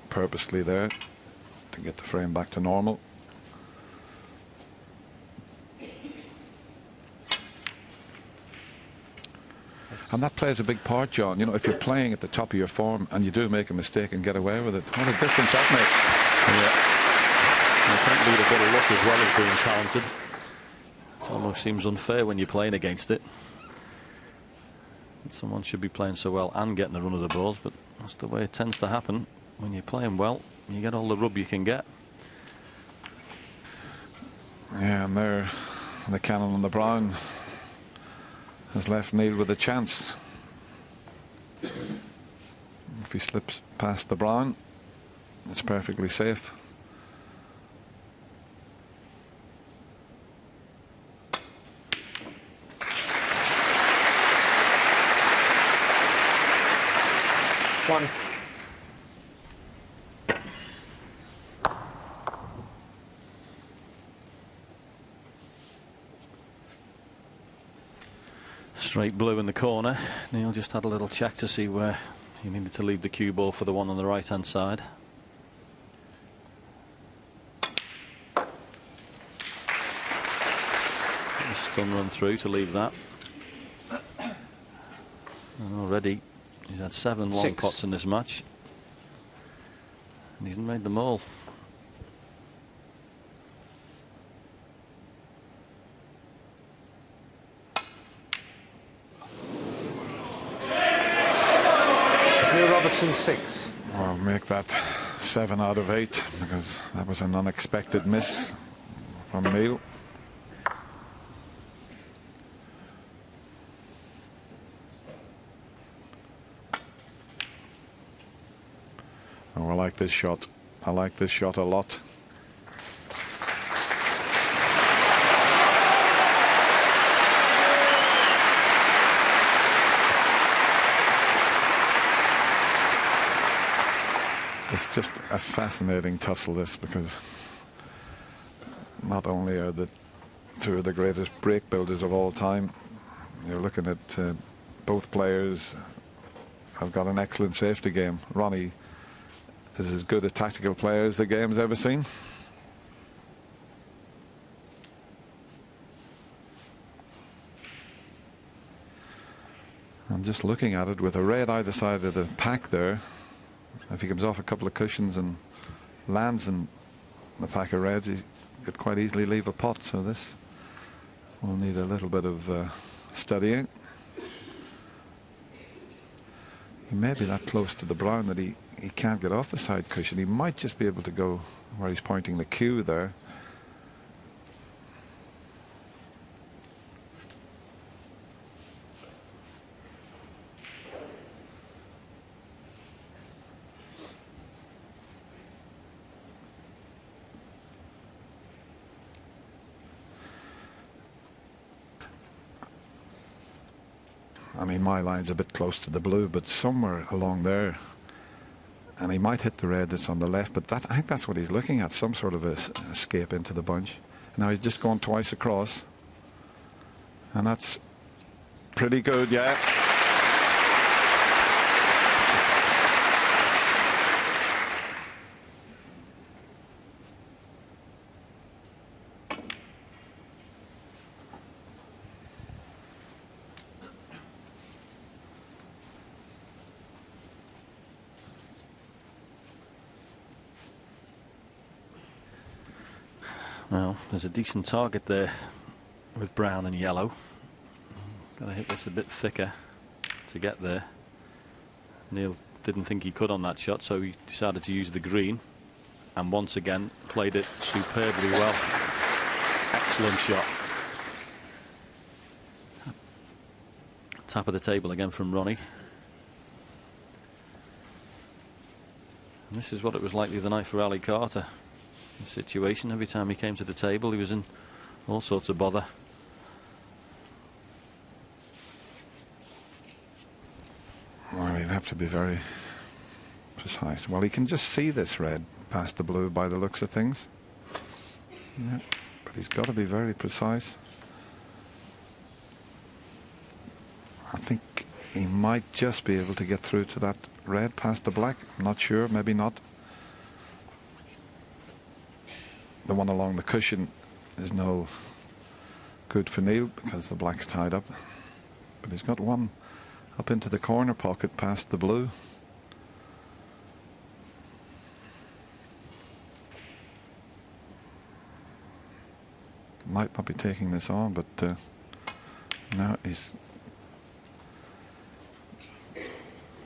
purposely there to get the frame back to normal. And that plays a big part, John. You know, if you're playing at the top of your form and you do make a mistake and get away with it, what a difference that makes. Yeah. You can't need a bit of luck as well as being talented. It almost seems unfair when you're playing against it. Someone should be playing so well and getting the run of the balls, but that's the way it tends to happen. When you're playing well, you get all the rub you can get. Yeah, and there, the cannon on the brown has left Neil with a chance. If he slips past the brown, it's perfectly safe. One. Straight blue in the corner. Neil just had a little check to see where he needed to leave the cue ball for the one on the right hand side. A stun run through to leave that. And already he's had 7 long pots in this match, and he's made them all. Robertson 6. Well, make that 7 out of 8 because that was an unexpected miss from Neil. Oh, I like this shot. I like this shot a lot. It's just a fascinating tussle, this, because not only are the two of the greatest break builders of all time, you're looking at both players have got an excellent safety game. Ronnie is as good a tactical player as the game's ever seen. And just looking at it with a red either side of the pack there, if he comes off a couple of cushions and lands in the pack of reds, he could quite easily leave a pot. So this will need a little bit of studying. He may be that close to the brown that he can't get off the side cushion. He might just be able to go where he's pointing the cue there. I mean, my line's a bit close to the blue, but somewhere along there, and he might hit the red that's on the left, but that, I think that's what he's looking at, some sort of a escape into the bunch. Now he's just gone twice across, and that's pretty good, yeah. Well, there's a decent target there with brown and yellow. Got to hit this a bit thicker to get there. Neil didn't think he could on that shot, so he decided to use the green. and once again played it superbly well. Excellent shot. Top of the table again from Ronnie. And this is what it was like the other night for Ali Carter. The situation, every time he came to the table, he was in all sorts of bother. Well, he'll have to be very precise. Well, he can just see this red past the blue by the looks of things. Yeah, but he's got to be very precise. I think he might just be able to get through to that red past the black. I'm not sure, maybe not. The one along the cushion is no good for Neil because the black's tied up. But he's got one up into the corner pocket past the blue. Might not be taking this on, but now he's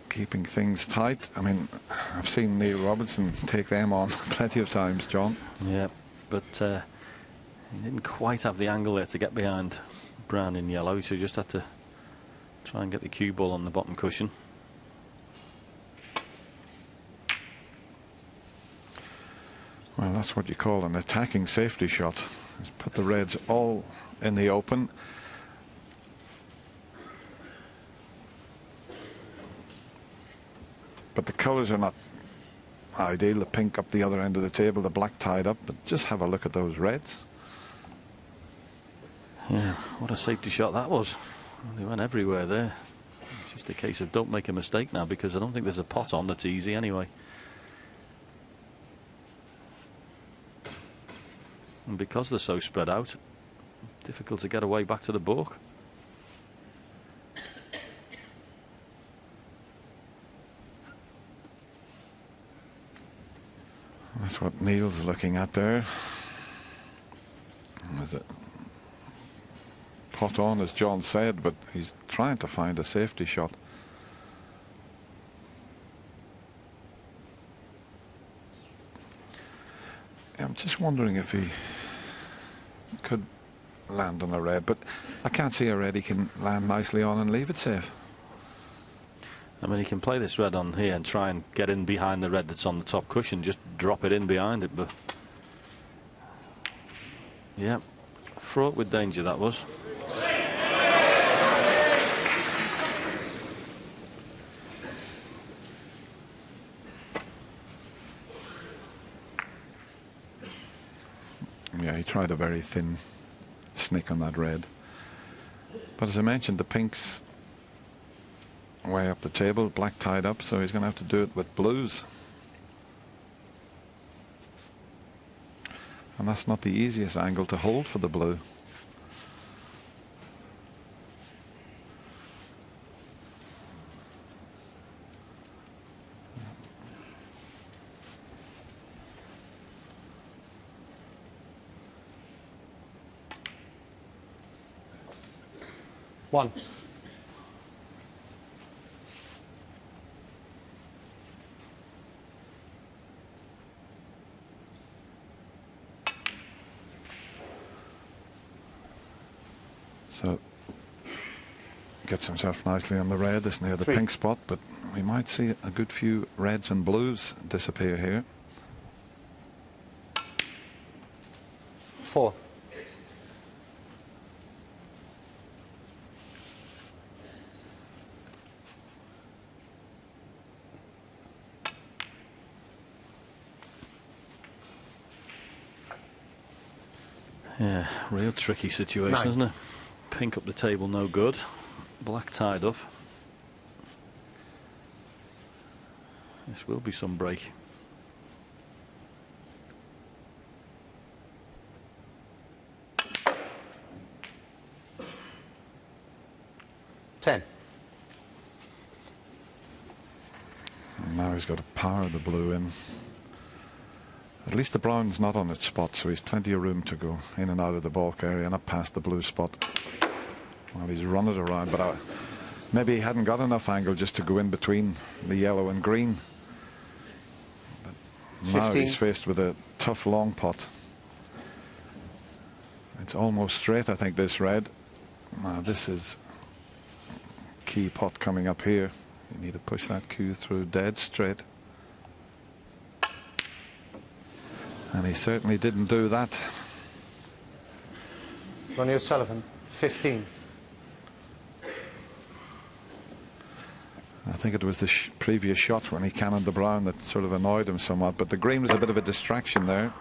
keeping things tight. I mean, I've seen Neil Robertson take them on plenty of times, John. Yeah, but he didn't quite have the angle there to get behind brown and yellow, so he just had to try and get the cue ball on the bottom cushion. Well, that's what you call an attacking safety shot. Just put the reds all in the open. But the colours are not ideal. The pink up the other end of the table, the black tied up. But just have a look at those reds. Yeah, what a safety shot that was. They went everywhere there. It's just a case of don't make a mistake now, because I don't think there's a pot on that's easy anyway. And because they're so spread out, difficult to get away back to the book. That's what Neil's looking at there. Is it pot on, as John said, but he's trying to find a safety shot. I'm just wondering if he could land on a red, but I can't see a red he can land nicely on and leave it safe. I mean, he can play this red on here and try and get in behind the red that's on the top cushion, just drop it in behind it, but yeah, fraught with danger that was. Yeah, he tried a very thin snick on that red. But as I mentioned, the pink's way up the table, black tied up, so he's going to have to do it with blues. And that's not the easiest angle to hold for the blue. One. So gets himself nicely on the red. This near the Three. pink spot, but we might see a good few reds and blues disappear here. 4. Yeah, real tricky situation, 9. isn't it? Pink up the table, no good. Black tied up. This will be some break. Ten. And now he's got to power the blue in. At least the brown's not on its spot, so he's plenty of room to go in and out of the bulk area and up past the blue spot. Well, he's run it around, but maybe he hadn't got enough angle just to go in between the yellow and green. But Now 15. he's faced with a tough long pot. It's almost straight, I think, this red. Now this is key pot coming up here. You need to push that cue through dead straight. And he certainly didn't do that. Ronnie O'Sullivan, 15. I think it was the previous shot when he cannoned the brown that sort of annoyed him somewhat, but the green was a bit of a distraction there.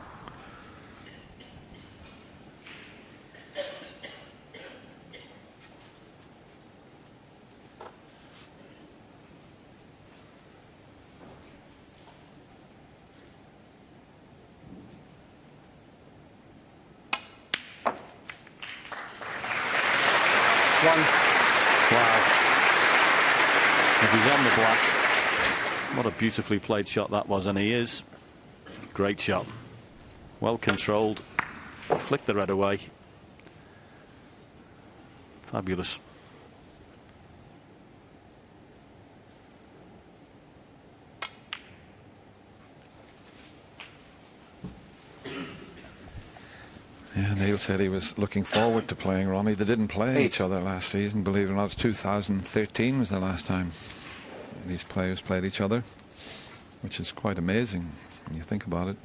What a beautifully played shot that was, and he is. Great shot. Well controlled. Flicked the red away. Fabulous. Yeah, Neil said he was looking forward to playing Ronnie. They didn't play each other last season, believe it or not. 2013 was the last time these players played each other, which is quite amazing when you think about it.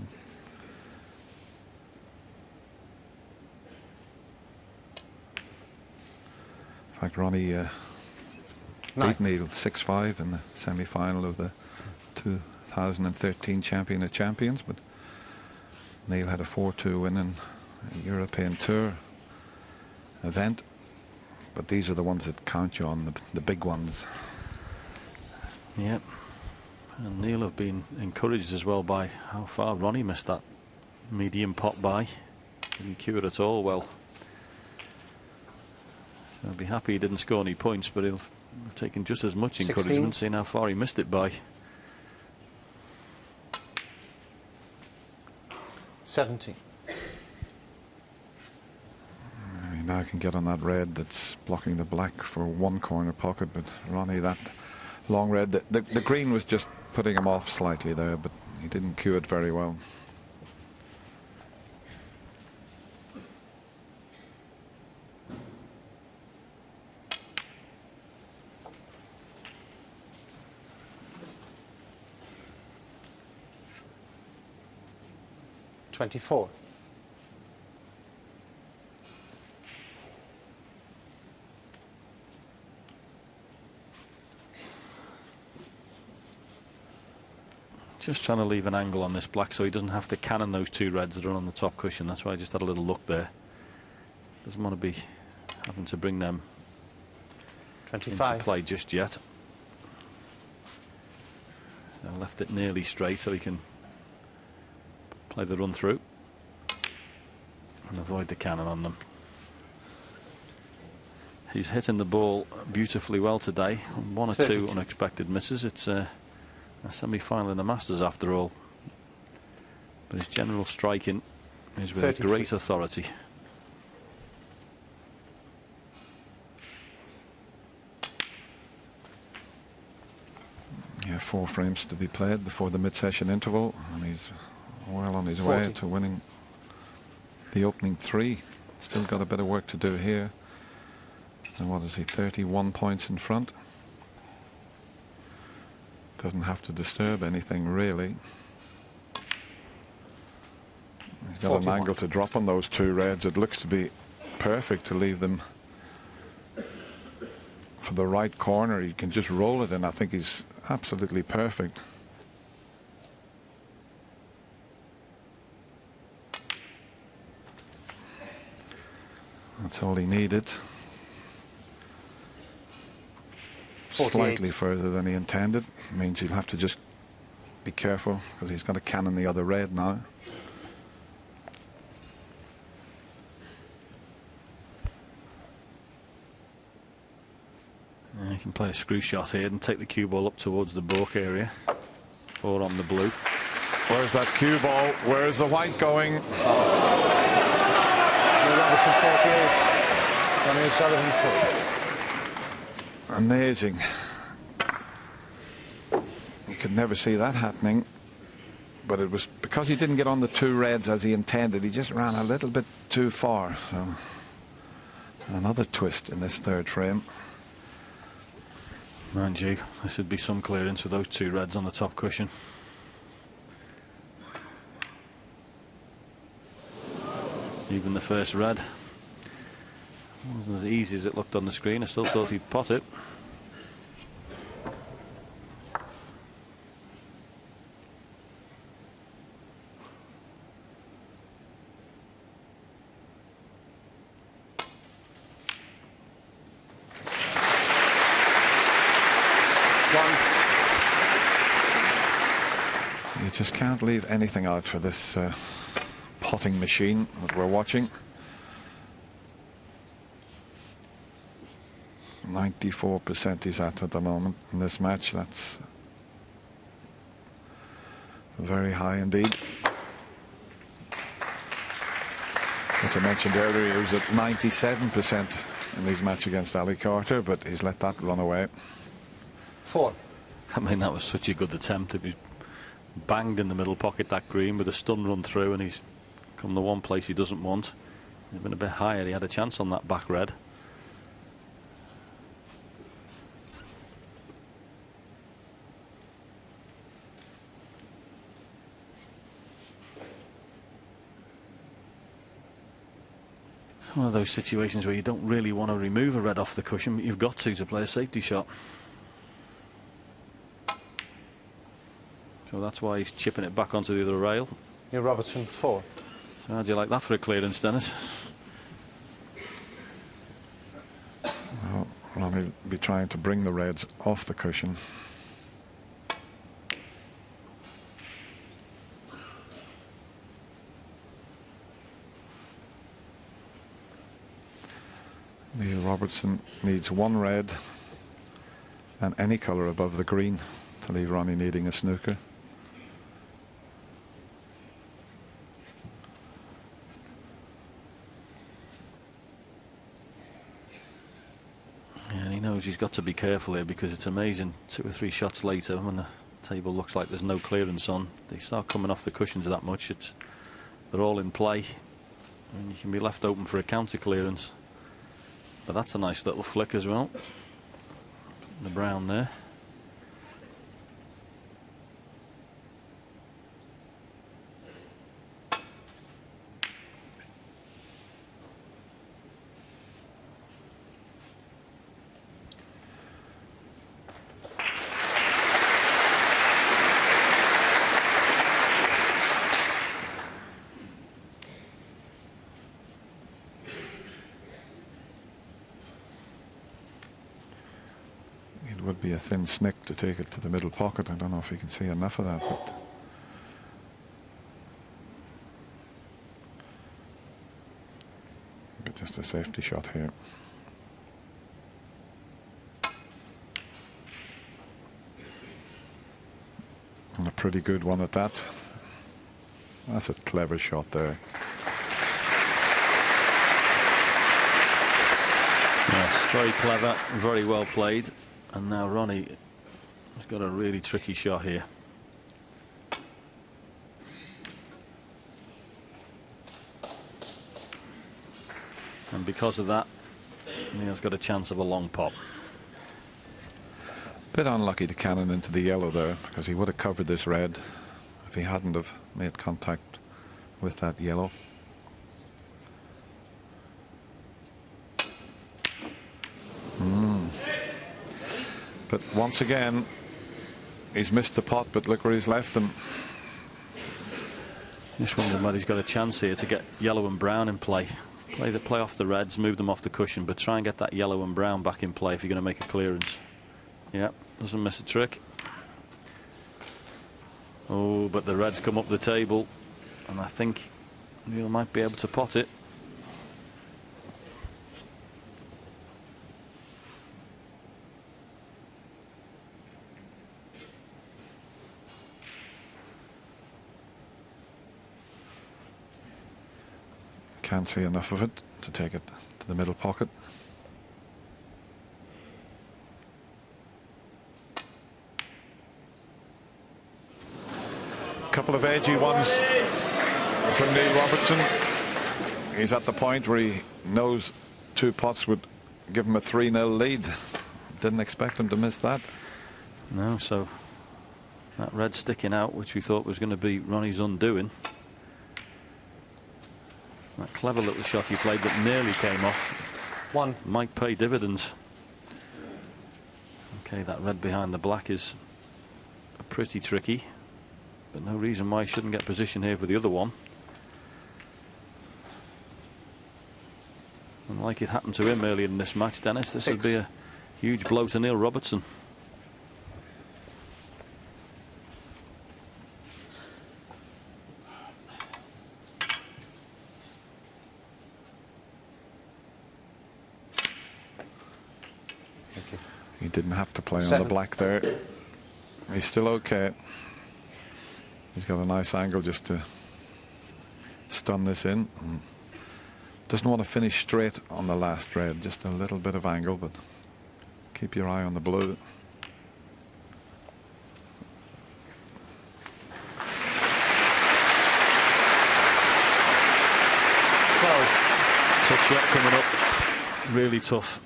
In fact, Ronnie beat Neil 6-5 in the semi-final of the 2013 Champion of Champions, but Neil had a 4-2 win in a European Tour event. But these are the ones that count you on, the big ones. Yep. And Neil have been encouraged as well by how far Ronnie missed that medium pot by. Didn't cue it at all well. So I'll be happy he didn't score any points, but he'll have taken just as much 16. encouragement seeing how far he missed it by. 17. He now can get on that red that's blocking the black for one corner pocket, but Ronnie, that long red, the green was just putting him off slightly there, but he didn't cue it very well. $24. Just trying to leave an angle on this black so he doesn't have to cannon those two reds that are on the top cushion. That's why I just had a little look there. Doesn't want to be having to bring them 25. into play just yet. So I left it nearly straight so he can play the run through and avoid the cannon on them. He's hitting the ball beautifully well today. One or 32. two unexpected misses. It's a semi-final in the Masters after all, but his general striking is with 33. great authority. Yeah, 4 frames to be played before the mid-session interval, and he's well on his way 40. to winning the opening 3. Still got a bit of work to do here. And what is he, 31 points in front? Doesn't have to disturb anything really. He's got 41. an angle to drop on those two reds. It looks to be perfect to leave them for the right corner. You can just roll it in. I think he's absolutely perfect. That's all he needed. 48. Slightly further than he intended. Means he'll have to just be careful because he's got to cannon the other red now. And he can play a screw shot here and take the cue ball up towards the baulk area or on the blue. Where's that cue ball? Where's the white going? Robertson 48. Ronnie O'Sullivan 4. Amazing. You could never see that happening. but it was because he didn't get on the 2 reds as he intended. He just ran a little bit too far. So another twist in this 3rd frame. Mind you, there should be some clearance with those 2 reds on the top cushion. Even the first red wasn't as easy as it looked on the screen. I still thought he'd pot it. You just can't leave anything out for this potting machine that we're watching. 94% he's at the moment in this match. That's very high indeed. As I mentioned earlier, he was at 97% in his match against Ali Carter, but he's let that run away. 4. I mean, that was such a good attempt. It was banged in the middle pocket, that green, with a stun run through, and he's come the one place he doesn't want. He'd been a bit higher, he had a chance on that back red. One of those situations where you don't really want to remove a red off the cushion, but you've got to play a safety shot. So that's why he's chipping it back onto the other rail. Neil Robertson, 4. So how do you like that for a clearance, Dennis? Well, Ronnie will be trying to bring the reds off the cushion. Neil Robertson needs 1 red and any colour above the green to leave Ronnie needing a snooker. And he knows he's got to be careful here, because it's amazing, 2 or 3 shots later, when the table looks like there's no clearance on, they start coming off the cushions that much. They're all in play, and you can be left open for a counter clearance. But that's a nice little flick as well. The brown there. Would be a thin snick to take it to the middle pocket. I don't know if you can see enough of that, but just a safety shot here. And a pretty good one at that. That's a clever shot there. Yes, very clever, very well played. And now Ronnie has got a really tricky shot here. And because of that, Neil's got a chance of a long pop. Bit unlucky to cannon into the yellow there, because he would have covered this red if he hadn't have made contact with that yellow. But once again, he's missed the pot, but look where he's left them. Just wondering whether he's got a chance here to get yellow and brown in play. Play off the reds, move them off the cushion, but try and get that yellow and brown back in play if you're going to make a clearance. Yeah, doesn't miss a trick. Oh, but the reds come up the table, and I think Neil might be able to pot it. Can't see enough of it to take it to the middle pocket. couple of edgy ones from Neil Robertson. He's at the point where he knows 2 pots would give him a 3-0 lead. Didn't expect him to miss that. No, so that red sticking out, which we thought was going to be Ronnie's undoing. That clever little shot he played that nearly came off. One. Might pay dividends. Okay, that red behind the black is pretty tricky, but no reason why he shouldn't get position here for the other one. And like it happened to him earlier in this match, Dennis, this would be a huge blow to Neil Robertson. He didn't have to play on the black there. He's still okay. He's got a nice angle just to stun this in. Doesn't want to finish straight on the last red, just a little bit of angle, but keep your eye on the blue. Tough shot coming up, really tough.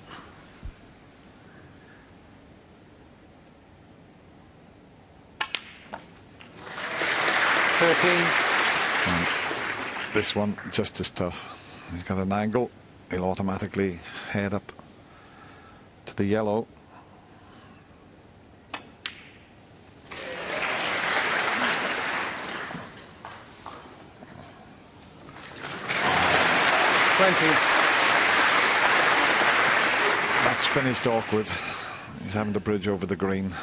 And this one just as tough. He's got an angle. He'll automatically head up to the yellow. That's finished awkward. He's having to bridge over the green.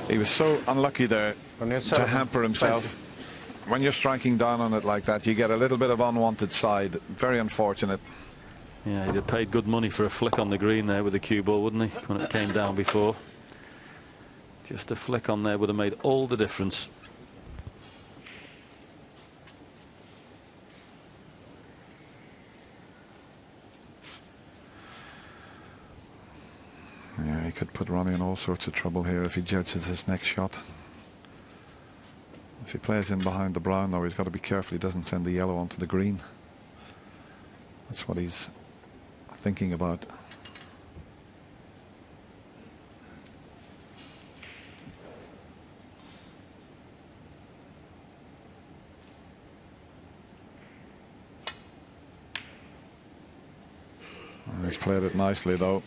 He was so unlucky there to hamper himself. 20. When you're striking down on it like that, you get a little bit of unwanted side. Very unfortunate. Yeah, he'd have paid good money for a flick on the green there with the cue ball, wouldn't he, when it came down before? Just a flick on there would have made all the difference. Yeah, he could put Ronnie in all sorts of trouble here if he judges his next shot. If he plays in behind the brown, though, he's got to be careful he doesn't send the yellow onto the green. That's what he's thinking about. And he's played it nicely, though.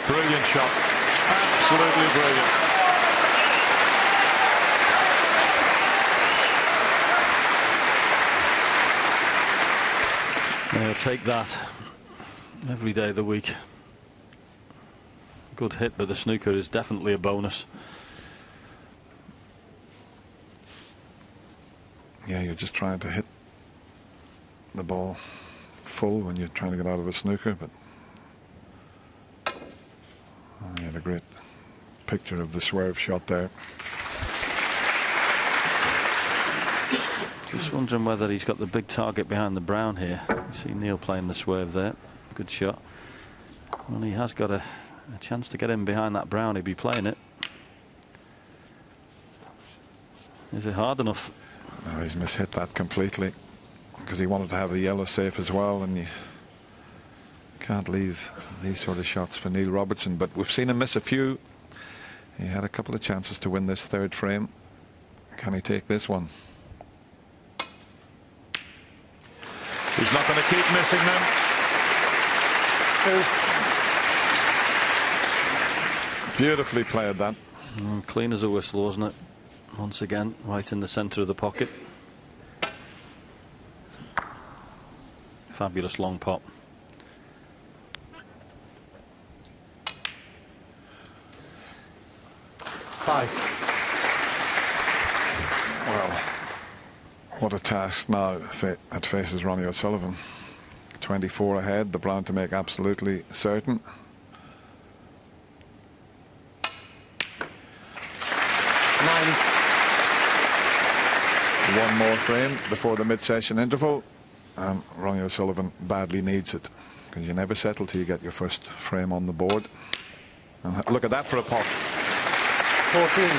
Brilliant shot. Absolutely brilliant. Yeah, take that every day of the week. Good hit, but the snooker is definitely a bonus. Yeah, you're just trying to hit the ball full when you're trying to get out of a snooker, but he had a great picture of the swerve shot there. Just wondering whether he's got the big target behind the brown here. You see Neil playing the swerve there. Good shot. Well, he has got a chance to get in behind that brown. He'd be playing it. Is it hard enough? No, he's mishit that completely because he wanted to have the yellow safe as well, and you can't leave these sort of shots for Neil Robertson. But we've seen him miss a few. He had a couple of chances to win this third frame. Can he take this one? He's not going to keep missing them. Two. Beautifully played that. Clean as a whistle, wasn't it? Once again, right in the centre of the pocket. Fabulous long pot. Five. Well, what a task now that faces Ronnie O'Sullivan. 24 ahead, the brown to make absolutely certain. One more frame before the mid-session interval. And Ronnie O'Sullivan badly needs it, because you never settle till you get your first frame on the board. And look at that for a pot. 14.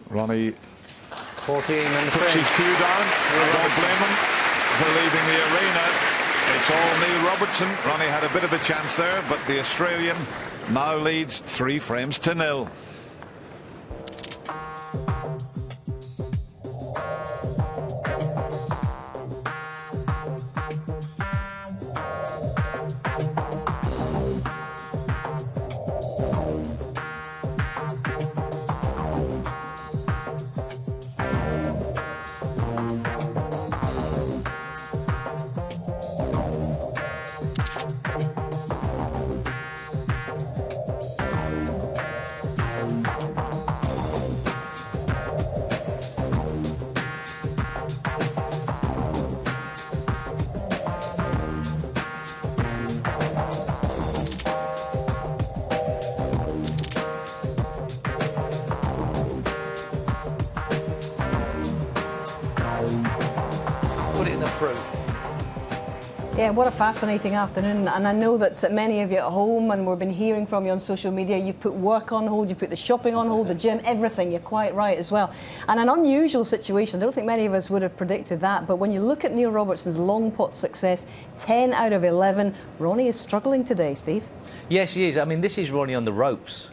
Ronnie 14 and the puts frame. his cue down. Don't blame him for leaving the arena. It's all Neil Robertson. Ronnie had a bit of a chance there, but the Australian now leads 3 frames to 0. Put it in the fruit. Yeah, what a fascinating afternoon. And I know that many of you at home, and we've been hearing from you on social media, you've put work on hold, you've put the shopping on hold, the gym, everything. You're quite right as well. And an unusual situation. I don't think many of us would have predicted that. But when you look at Neil Robertson's long pot success, 10 out of 11, Ronnie is struggling today, Steve. Yes, he is. I mean, this is Ronnie on the ropes.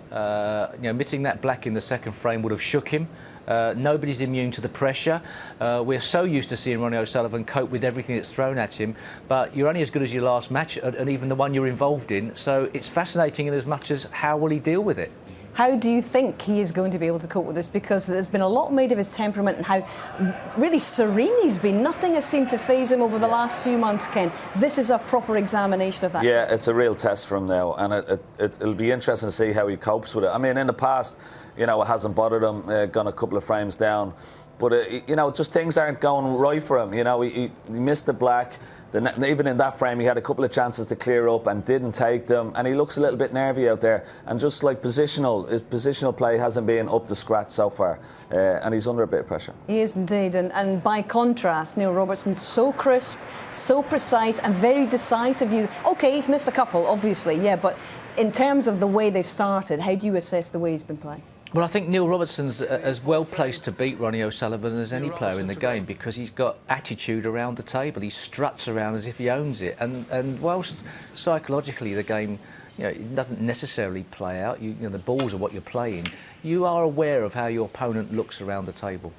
Missing that black in the second frame would have shook him. Nobody's immune to the pressure. We're so used to seeing Ronnie O'Sullivan cope with everything that's thrown at him, but you're only as good as your last match, and even the one you're involved in. So it's fascinating in as much as how will he deal with it. How do you think he is going to be able to cope with this? Because there's been a lot made of his temperament and how really serene he's been. Nothing has seemed to faze him over the last few months, Ken. This is a proper examination of that. Yeah, it's a real test for him now, and it'll be interesting to see how he copes with it. I mean, in the past, it hasn't bothered him, gone a couple of frames down. But, just things aren't going right for him. He missed the black. Even in that frame, he had a couple of chances to clear up and didn't take them. And he looks a little bit nervy out there. And just like his positional play hasn't been up to scratch so far. And he's under a bit of pressure. He is indeed. And by contrast, Neil Robertson's so crisp, so precise and very decisive. OK, he's missed a couple, obviously, yeah. But in terms of the way they've started, how do you assess the way he's been playing? Well, I think Neil Robertson's as well placed to beat Ronnie O'Sullivan as any player in the game, because he's got attitude around the table. He struts around as if he owns it. And whilst psychologically the game, it doesn't necessarily play out, the balls are what you're playing, you are aware of how your opponent looks around the table.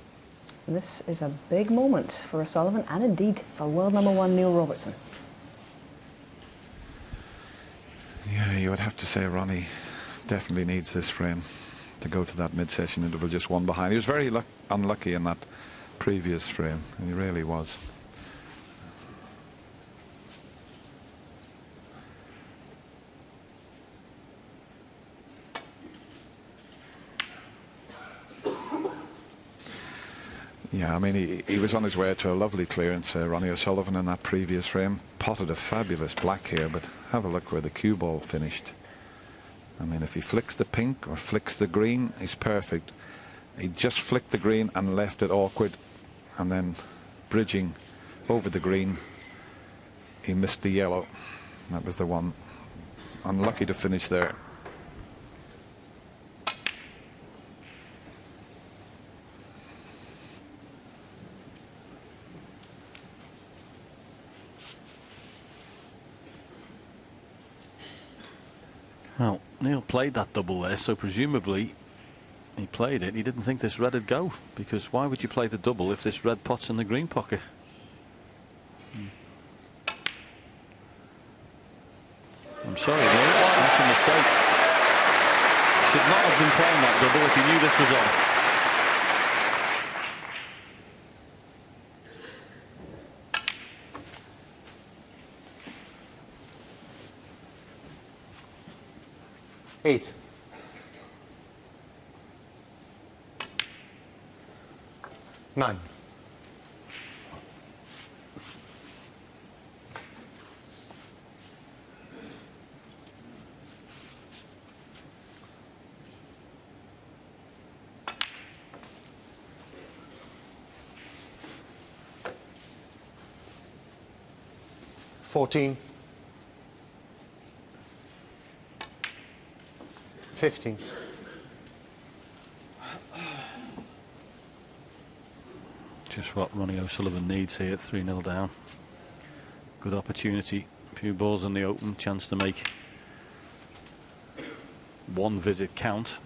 And this is a big moment for O'Sullivan and indeed for world #1 Neil Robertson. Yeah, you would have to say Ronnie definitely needs this frame to go to that mid-session interval just one behind. He was very unlucky in that previous frame. He really was. Yeah, I mean, he was on his way to a lovely clearance, Ronnie O'Sullivan, in that previous frame. Potted a fabulous black here, but have a look where the cue ball finished. I mean, if he flicks the pink or flicks the green, he's perfect. He just flicked the green and left it awkward, and then bridging over the green, he missed the yellow. That was the one. Unlucky to finish there. Well, Neil played that double there, so presumably he played it. He didn't think this red would go, because why would you play the double if this red pot's in the green pocket? I'm sorry, Neil, that's a mistake. Should not have been playing that double if he knew this was on. Eight. Nine. 14. 15. Just what Ronnie O'Sullivan needs here, 3-0 down. Good opportunity, a few balls in the open, chance to make one visit count.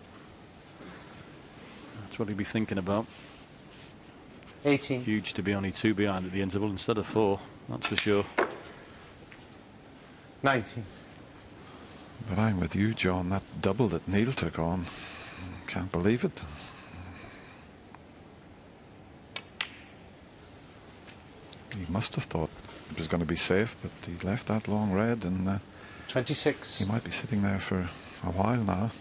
That's what he'd be thinking about. 18. Huge to be only 2 behind at the interval instead of 4, that's for sure. 19. But I'm with you, John. That double that Neil took on, can't believe it. He must have thought it was going to be safe, but he left that long red, and 26. he might be sitting there for a while now.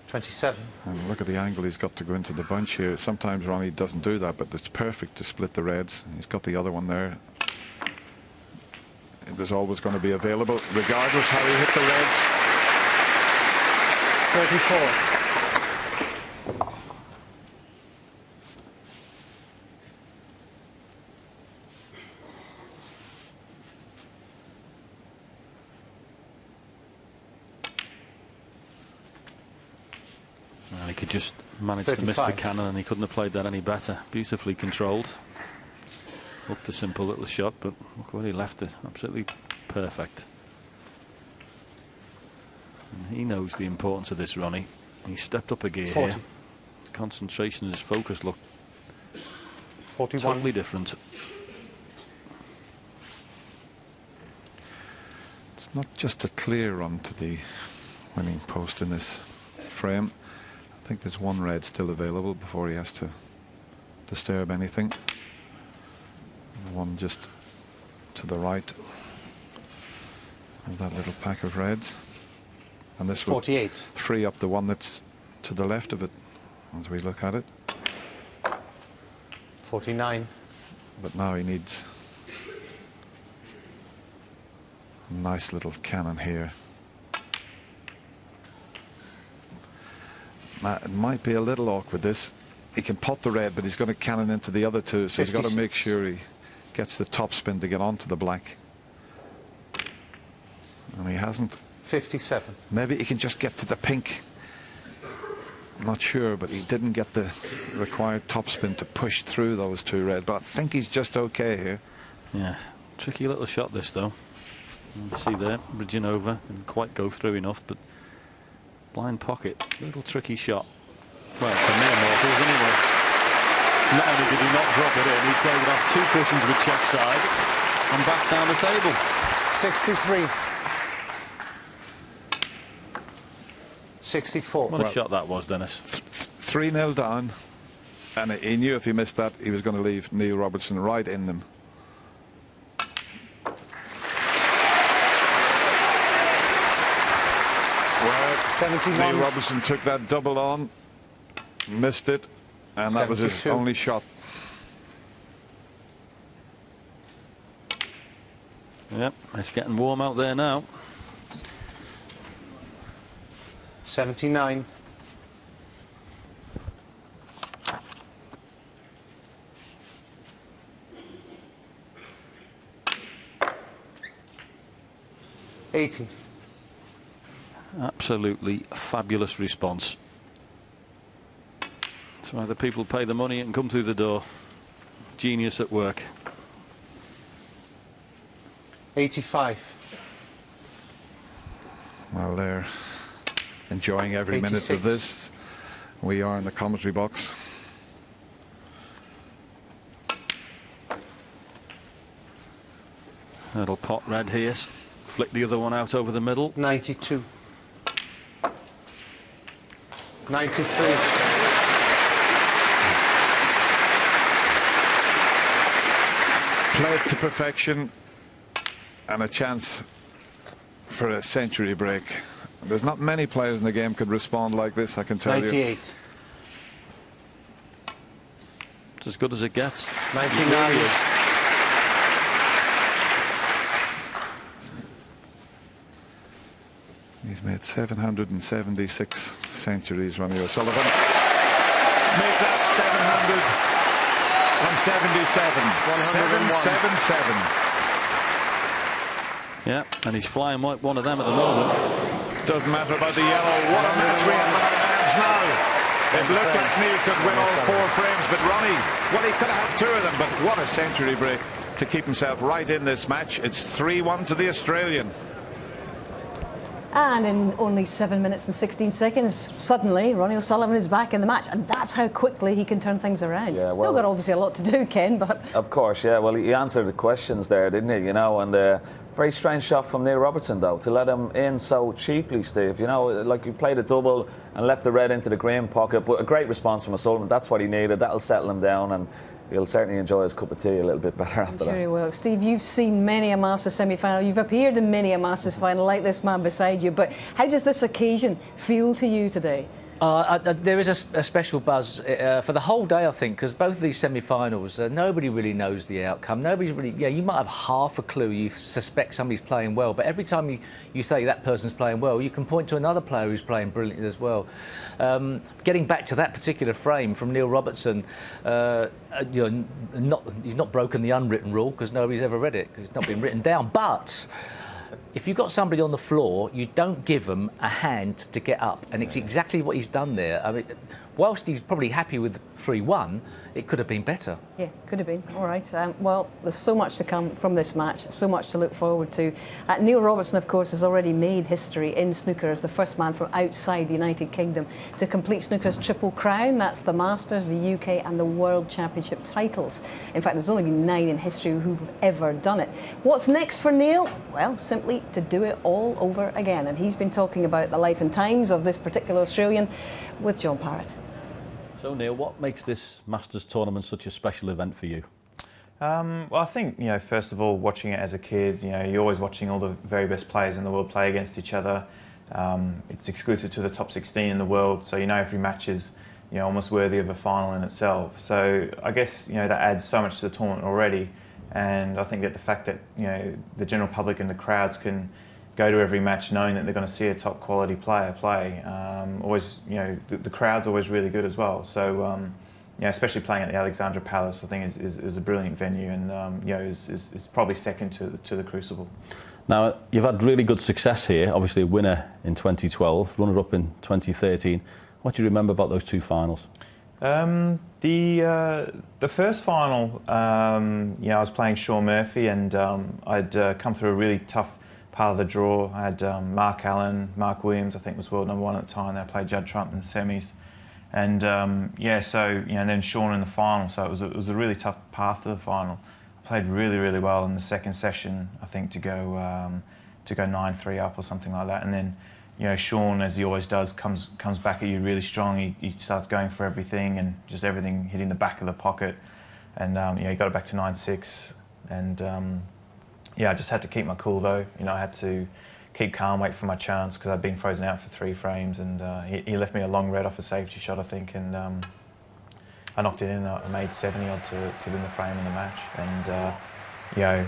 27. And look at the angle he's got to go into the bunch here. Sometimes Ronnie doesn't do that, but it's perfect to split the reds. He's got the other one there. It was always going to be available, regardless how he hit the reds. 34. And he could just manage to miss the 35. cannon, and he couldn't have played that any better. Beautifully controlled. Looked a simple little shot, but look where he left it. Absolutely perfect. And he knows the importance of this, Ronnie. He stepped up a gear 40. here. His concentration and his focus look 41. totally different. It's not just a clear run to the winning post in this frame. I think there's one red still available before he has to disturb anything. One just to the right of that little pack of reds. And this will 48. free up the one that's to the left of it as we look at it. 49. But now he needs a nice little cannon here. Now, it might be a little awkward, this. He can pot the red, but he's going to cannon into the other two, so 56. he's got to make sure he gets the top spin to get onto the black. And he hasn't. 57. Maybe he can just get to the pink. I'm not sure, but he didn't get the required topspin to push through those two red. But I think he's just okay here. Yeah, tricky little shot this though. You can see there, bridging over, didn't quite go through enough, but blind pocket, little tricky shot. Well, for mere mortals anyway. Not only did he not drop it in, he's played off 2 cushions with check side and back down the table. 63. 64. What a shot that was, Dennis. 3-0 down, and he knew if he missed that, he was going to leave Neil Robertson right in them. Well, 71. Neil Robertson took that double on, missed it, and that was his 72. only shot. Yep, it's getting warm out there now. 79. 80. Absolutely fabulous response. That's why the people pay the money and come through the door. Genius at work. 85. Well, they're enjoying every minute 86. of this. We are in the commentary box. Little pot red here. Flick the other one out over the middle. 92. 93. Played to perfection and a chance for a century break. There's not many players in the game could respond like this, I can tell 98. you. It's as good as it gets. 99. He's made 776 centuries, Ronnie O'Sullivan. Make that and 77. 777. Yeah, and he's flying like one of them at the moment. Doesn't matter about the yellow. What a match we have in our hands now. It looked like Neil could win all 4 frames, but Ronnie, well, he could have had 2 of them, but what a century break to keep himself right in this match. It's 3-1 to the Australian. And in only 7 minutes and 16 seconds, suddenly Ronnie O'Sullivan is back in the match, and that's how quickly he can turn things around. Yeah, Still got obviously a lot to do, Ken, but... Of course, yeah. Well, he answered the questions there, didn't he? You know, and very strange shot from Neil Robertson, though, to let him in so cheaply, Steve. You know, like he played a double and left the red into the green pocket, but a great response from O'Sullivan. That's what he needed. That'll settle him down, and he'll certainly enjoy his cup of tea a little bit better after that. Sure he will. Steve, you've seen many a Masters semi-final. You've appeared in many a Masters final like this man beside you, but how does this occasion feel to you today? There is a special buzz for the whole day, I think, because both of these semi-finals, nobody really knows the outcome. Nobody's really, you might have half a clue. You suspect somebody's playing well, but every time you say that person's playing well, you can point to another player who's playing brilliantly as well. Getting back to that particular frame from Neil Robertson, he's not broken the unwritten rule because nobody's ever read it because it's not been written down, but if you've got somebody on the floor, you don't give them a hand to get up, and it's exactly what he's done there. I mean, whilst he's probably happy with 3-1, it could have been better. Yeah, could have been. All right. Well, there's so much to come from this match, so much to look forward to. Neil Robertson, of course, has already made history in snooker as the first man from outside the United Kingdom to complete snooker's triple crown. That's the Masters, the UK and the World Championship titles. In fact, there's only been 9 in history who've ever done it. What's next for Neil? Well, simply to do it all over again. And he's been talking about the life and times of this particular Australian with John Parrott. So, Neil, what makes this Masters tournament such a special event for you? Well, I think, first of all, watching it as a kid, you're always watching all the very best players in the world play against each other. It's exclusive to the top 16 in the world, so every match is almost worthy of a final in itself. So I guess that adds so much to the tournament already, and I think that the fact that the general public and the crowds can go to every match knowing that they're going to see a top quality player play. Always, the crowd's always really good as well. So, especially playing at the Alexandra Palace, I think is a brilliant venue, and is probably second to the Crucible. Now, you've had really good success here. Obviously, a winner in 2012, runner-up in 2013. What do you remember about those 2 finals? The first final, I was playing Sean Murphy, and I'd come through a really tough part of the draw. I had Mark Allen, Mark Williams, I think was world #1 at the time. They played Judd Trump in the semis, and and then Sean in the final. So it was a really tough path to the final. I played really well in the second session, I think, to go 9-3 up or something like that. And then Sean, as he always does, comes back at you really strong. He starts going for everything, and just everything hitting the back of the pocket. And he got it back to 9-6, and I just had to keep my cool though. I had to keep calm, wait for my chance, because I'd been frozen out for 3 frames, and he left me a long red off a safety shot, I think, and I knocked it in. I made 70 odd to win the frame in the match, and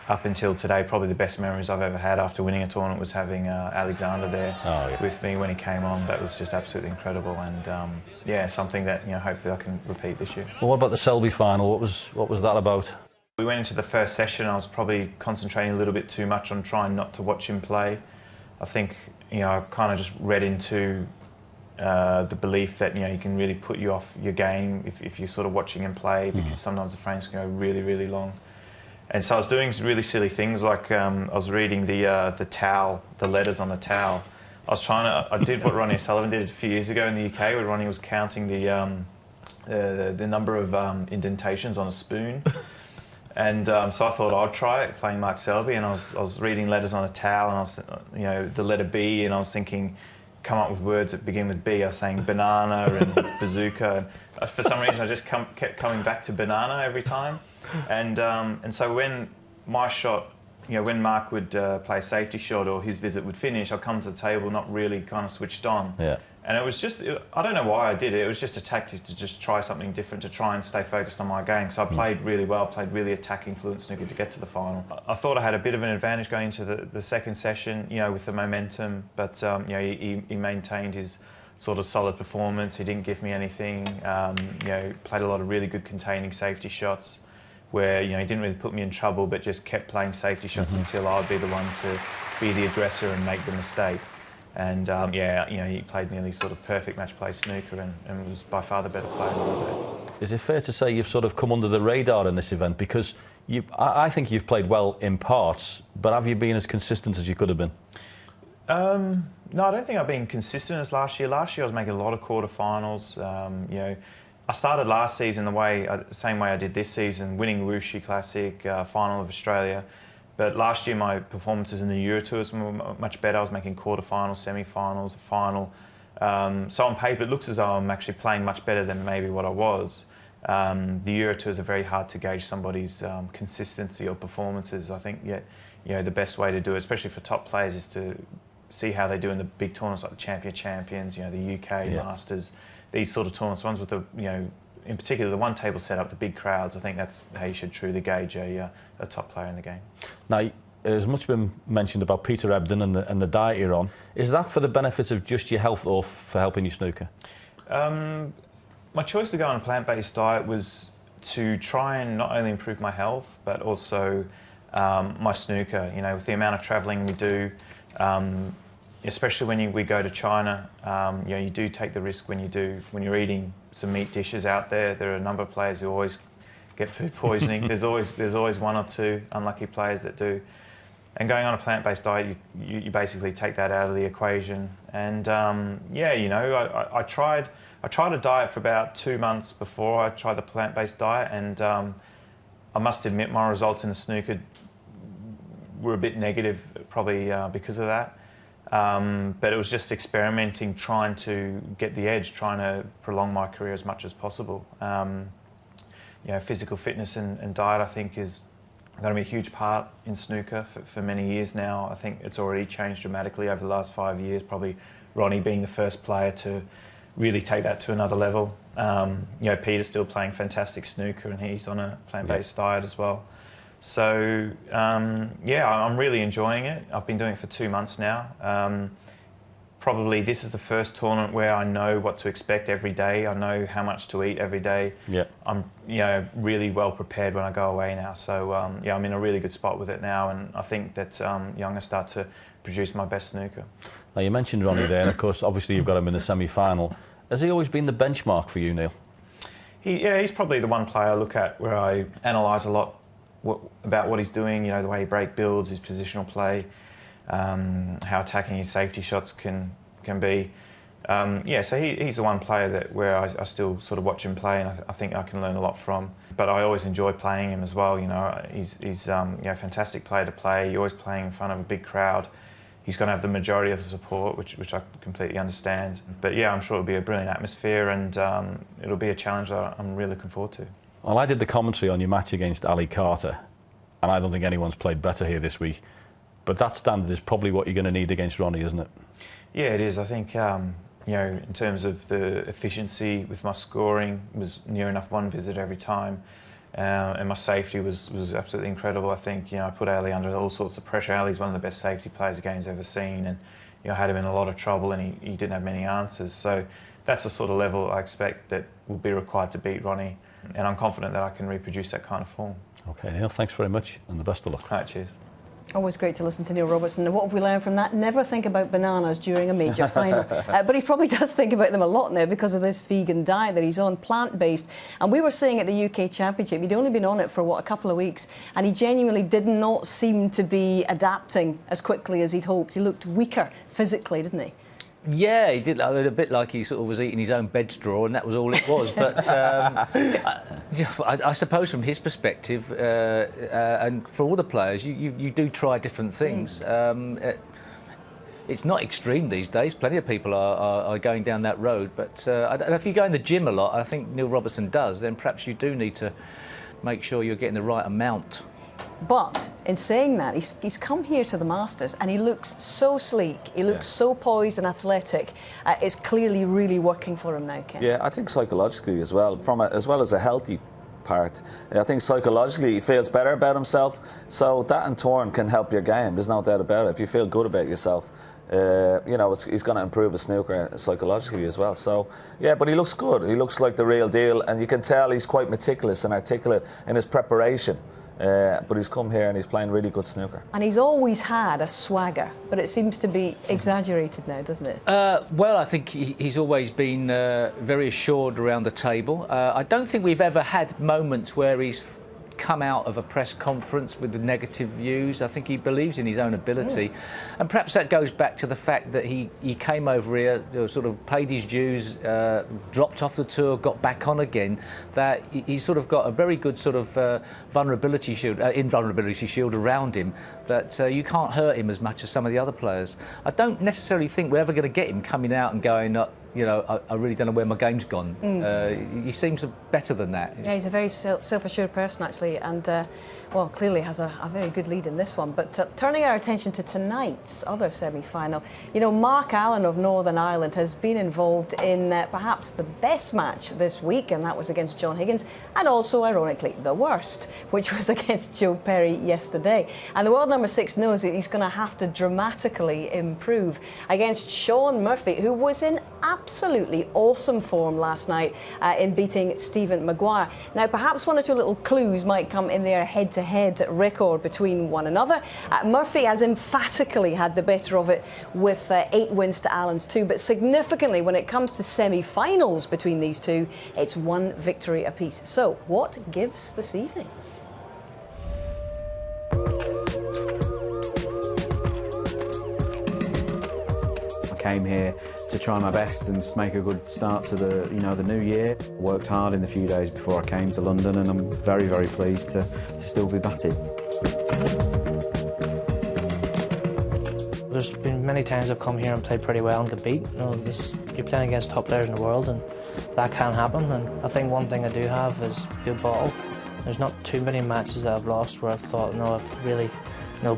up until today, probably the best memories I've ever had after winning a tournament was having Alexander there with me when he came on. That was just absolutely incredible, and something that hopefully I can repeat this year. Well, what about the Selby final? What was that about? We went into the first session. I was probably concentrating a little bit too much on trying not to watch him play. I think I kind of just read into the belief that he can really put you off your game if you're sort of watching him play, because sometimes the frames can go really long. And so I was doing really silly things, like I was reading the towel, the letters on the towel. I did what Ronnie O'Sullivan did a few years ago in the UK, where Ronnie was counting the number of indentations on a spoon. And so I thought I'd try it, playing Mark Selby, and I was reading letters on a towel, and I was, the letter B, and I was thinking, come up with words that begin with B. I was saying banana and bazooka. And for some reason, I just kept coming back to banana every time. And so when my shot, when Mark would play a safety shot or his visit would finish, I'd come to the table not really kind of switched on. Yeah. And it was just, I don't know why I did it. It was just a tactic to just try something different, to try and stay focused on my game. So I played really well, played really attacking fluent snooker to get to the final. I thought I had a bit of an advantage going into the second session, with the momentum, but he maintained his sort of solid performance. He didn't give me anything. You know, played a lot of really good containing safety shots, where you know he didn't really put me in trouble, but just kept playing safety shots until I'd be the one to be the aggressor and make the mistake. And yeah, you know, he played nearly sort of perfect match play snooker and was by far the better player on the day. Is it fair to say you've sort of come under the radar in this event? Because I think you've played well in parts, but have you been as consistent as you could have been? No, I don't think I've been consistent as last year. Last year I was making a lot of quarterfinals. You know, I started last season the same way I did this season, winning Wuxi Classic, final of Australia. But last year my performances in the Euro Tours were much better. I was making quarterfinals, semi-finals, final. So on paper it looks as though I'm actually playing much better than maybe what I was. The Euro Tours are very hard to gauge somebody's consistency or performances. I think you know, the best way to do it, especially for top players, is to see how they do in the big tournaments like the Champions, you know, the UK Masters, these sort of tournaments, ones with the, you know, in particular the one table setup, the big crowds. I think that's how you should truly gauge a top player in the game. Now, there's much been mentioned about Peter Ebdon and the diet you're on. Is that for the benefit of just your health or for helping you snooker? My choice to go on a plant-based diet was to try and not only improve my health, but also my snooker. You know, with the amount of travelling we do, especially when we go to China, you know, you do take the risk when you're eating some meat dishes out there. There are a number of players who always get food poisoning. there's always one or two unlucky players that do. And going on a plant-based diet, you basically take that out of the equation. And yeah, you know, I tried a diet for about 2 months before I tried the plant-based diet, and I must admit my results in the snooker were a bit negative, probably because of that. But it was just experimenting, trying to get the edge, trying to prolong my career as much as possible. You know, physical fitness and diet, I think, is going to be a huge part in snooker for many years now. I think it's already changed dramatically over the last 5 years, probably Ronnie being the first player to really take that to another level. You know, Peter's still playing fantastic snooker and he's on a plant-based diet as well. So, yeah, I'm really enjoying it. I've been doing it for 2 months now. Probably this is the first tournament where I know what to expect every day. I know how much to eat every day. Yeah. I'm, you know, really well prepared when I go away now. So, yeah, I'm in a really good spot with it now, and I think that I'm going to start to produce my best snooker. Now, you mentioned Ronnie there, and of course, obviously you've got him in the semi-final. Has he always been the benchmark for you, Neil? Yeah, he's probably the one player I look at where I analyse a lot about what he's doing, you know, the way he break builds, his positional play, how attacking his safety shots can be. Yeah, so he's the one player where I still sort of watch him play, and I think I can learn a lot from. But I always enjoy playing him as well. You know, he's you know, a fantastic player to play. You're always playing in front of a big crowd. He's going to have the majority of the support, which I completely understand. But yeah, I'm sure it'll be a brilliant atmosphere, and it'll be a challenge that I'm really looking forward to. Well, I did the commentary on your match against Ali Carter, and I don't think anyone's played better here this week. But that standard is probably what you're going to need against Ronnie, isn't it? Yeah, it is. I think, you know, in terms of the efficiency with my scoring, it was near enough one visit every time. And my safety was absolutely incredible. I think, you know, I put Ali under all sorts of pressure. Ali's one of the best safety players the game's ever seen, and you know, I had him in a lot of trouble, and he didn't have many answers. So that's the sort of level I expect that will be required to beat Ronnie, and I'm confident that I can reproduce that kind of form. Okay, Neil, thanks very much, and the best of luck. All right, cheers. Always great to listen to Neil Robertson. And what have we learned from that? Never think about bananas during a major final. But he probably does think about them a lot now because of this vegan diet that he's on, plant-based. And we were saying at the UK Championship, he'd only been on it for, what, a couple of weeks, and he genuinely did not seem to be adapting as quickly as he'd hoped. He looked weaker physically, didn't he? Yeah, he did a bit like he sort of was eating his own bed straw, and that was all it was. But I suppose from his perspective, and for all the players, you do try different things. It's not extreme these days. Plenty of people are going down that road. But I don't know, if you go in the gym a lot, I think Neil Robertson does, then perhaps you do need to make sure you're getting the right amount. But in saying that, he's come here to the Masters and he looks so sleek, he looks so poised and athletic. It's clearly really working for him now, Ken. Yeah, I think psychologically as well, as well as a healthy part. I think psychologically he feels better about himself, so that in turn can help your game. There's no doubt about it. If you feel good about yourself, you know, he's going to improve his snooker psychologically as well. So, yeah, but he looks good. He looks like the real deal, and you can tell he's quite meticulous and articulate in his preparation. But he's come here and he's playing really good snooker. And he's always had a swagger, but it seems to be exaggerated now, doesn't it? Well, I think he's always been very assured around the table. I don't think we've ever had moments where he's come out of a press conference with the negative views. I think he believes in his own ability, and perhaps that goes back to the fact that he came over here, sort of paid his dues, dropped off the tour, got back on again. That he's sort of got a very good sort of invulnerability shield around him, that you can't hurt him as much as some of the other players. I don't necessarily think we're ever going to get him coming out and going, you know, I really don't know where my game's gone. He seems better than that. Yeah, he's a very self-assured person, actually, and, well, clearly has a very good lead in this one. But turning our attention to tonight's other semi-final, you know, Mark Allen of Northern Ireland has been involved in perhaps the best match this week, and that was against John Higgins, and also, ironically, the worst, which was against Joe Perry yesterday. And the world number 6 knows that he's going to have to dramatically improve against Sean Murphy, who was in absolutely awesome form last night in beating Stephen Maguire. Now, perhaps one or two little clues might come in their head-to-head record between one another. Murphy has emphatically had the better of it with 8 wins to Allen's 2, but significantly, when it comes to semi-finals between these two, it's 1 victory apiece. So, what gives this evening? I came here to try my best and make a good start to the new year. Worked hard in the few days before I came to London, and I'm very, very pleased to still be batting. There's been many times I've come here and played pretty well and get beat. You know, you're playing against top players in the world, and that can happen. And I think one thing I do have is good bottle. There's not too many matches that I've lost where I've thought, no, I've really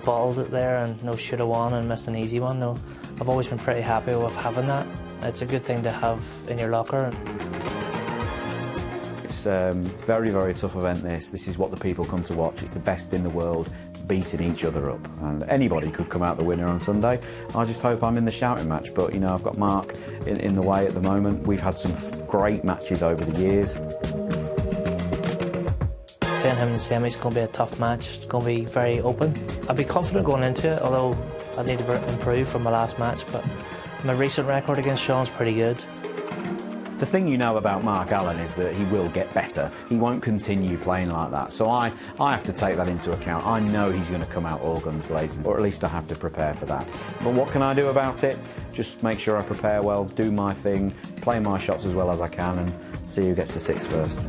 bottled it there and should have won and missed an easy one. No, I've always been pretty happy with having that. It's a good thing to have in your locker. It's a very, very tough event, this. This is what the people come to watch. It's the best in the world beating each other up. And anybody could come out the winner on Sunday. I just hope I'm in the shouting match. But, you know, I've got Mark in the way at the moment. We've had some great matches over the years. Playing him in the semis is going to be a tough match. It's going to be very open. I'd be confident going into it, although I need to improve from my last match. But my recent record against Sean's pretty good. The thing you know about Mark Allen is that he will get better. He won't continue playing like that. So I have to take that into account. I know he's going to come out all guns blazing, or at least I have to prepare for that. But what can I do about it? Just make sure I prepare well, do my thing, play my shots as well as I can, and see who gets to 6 first.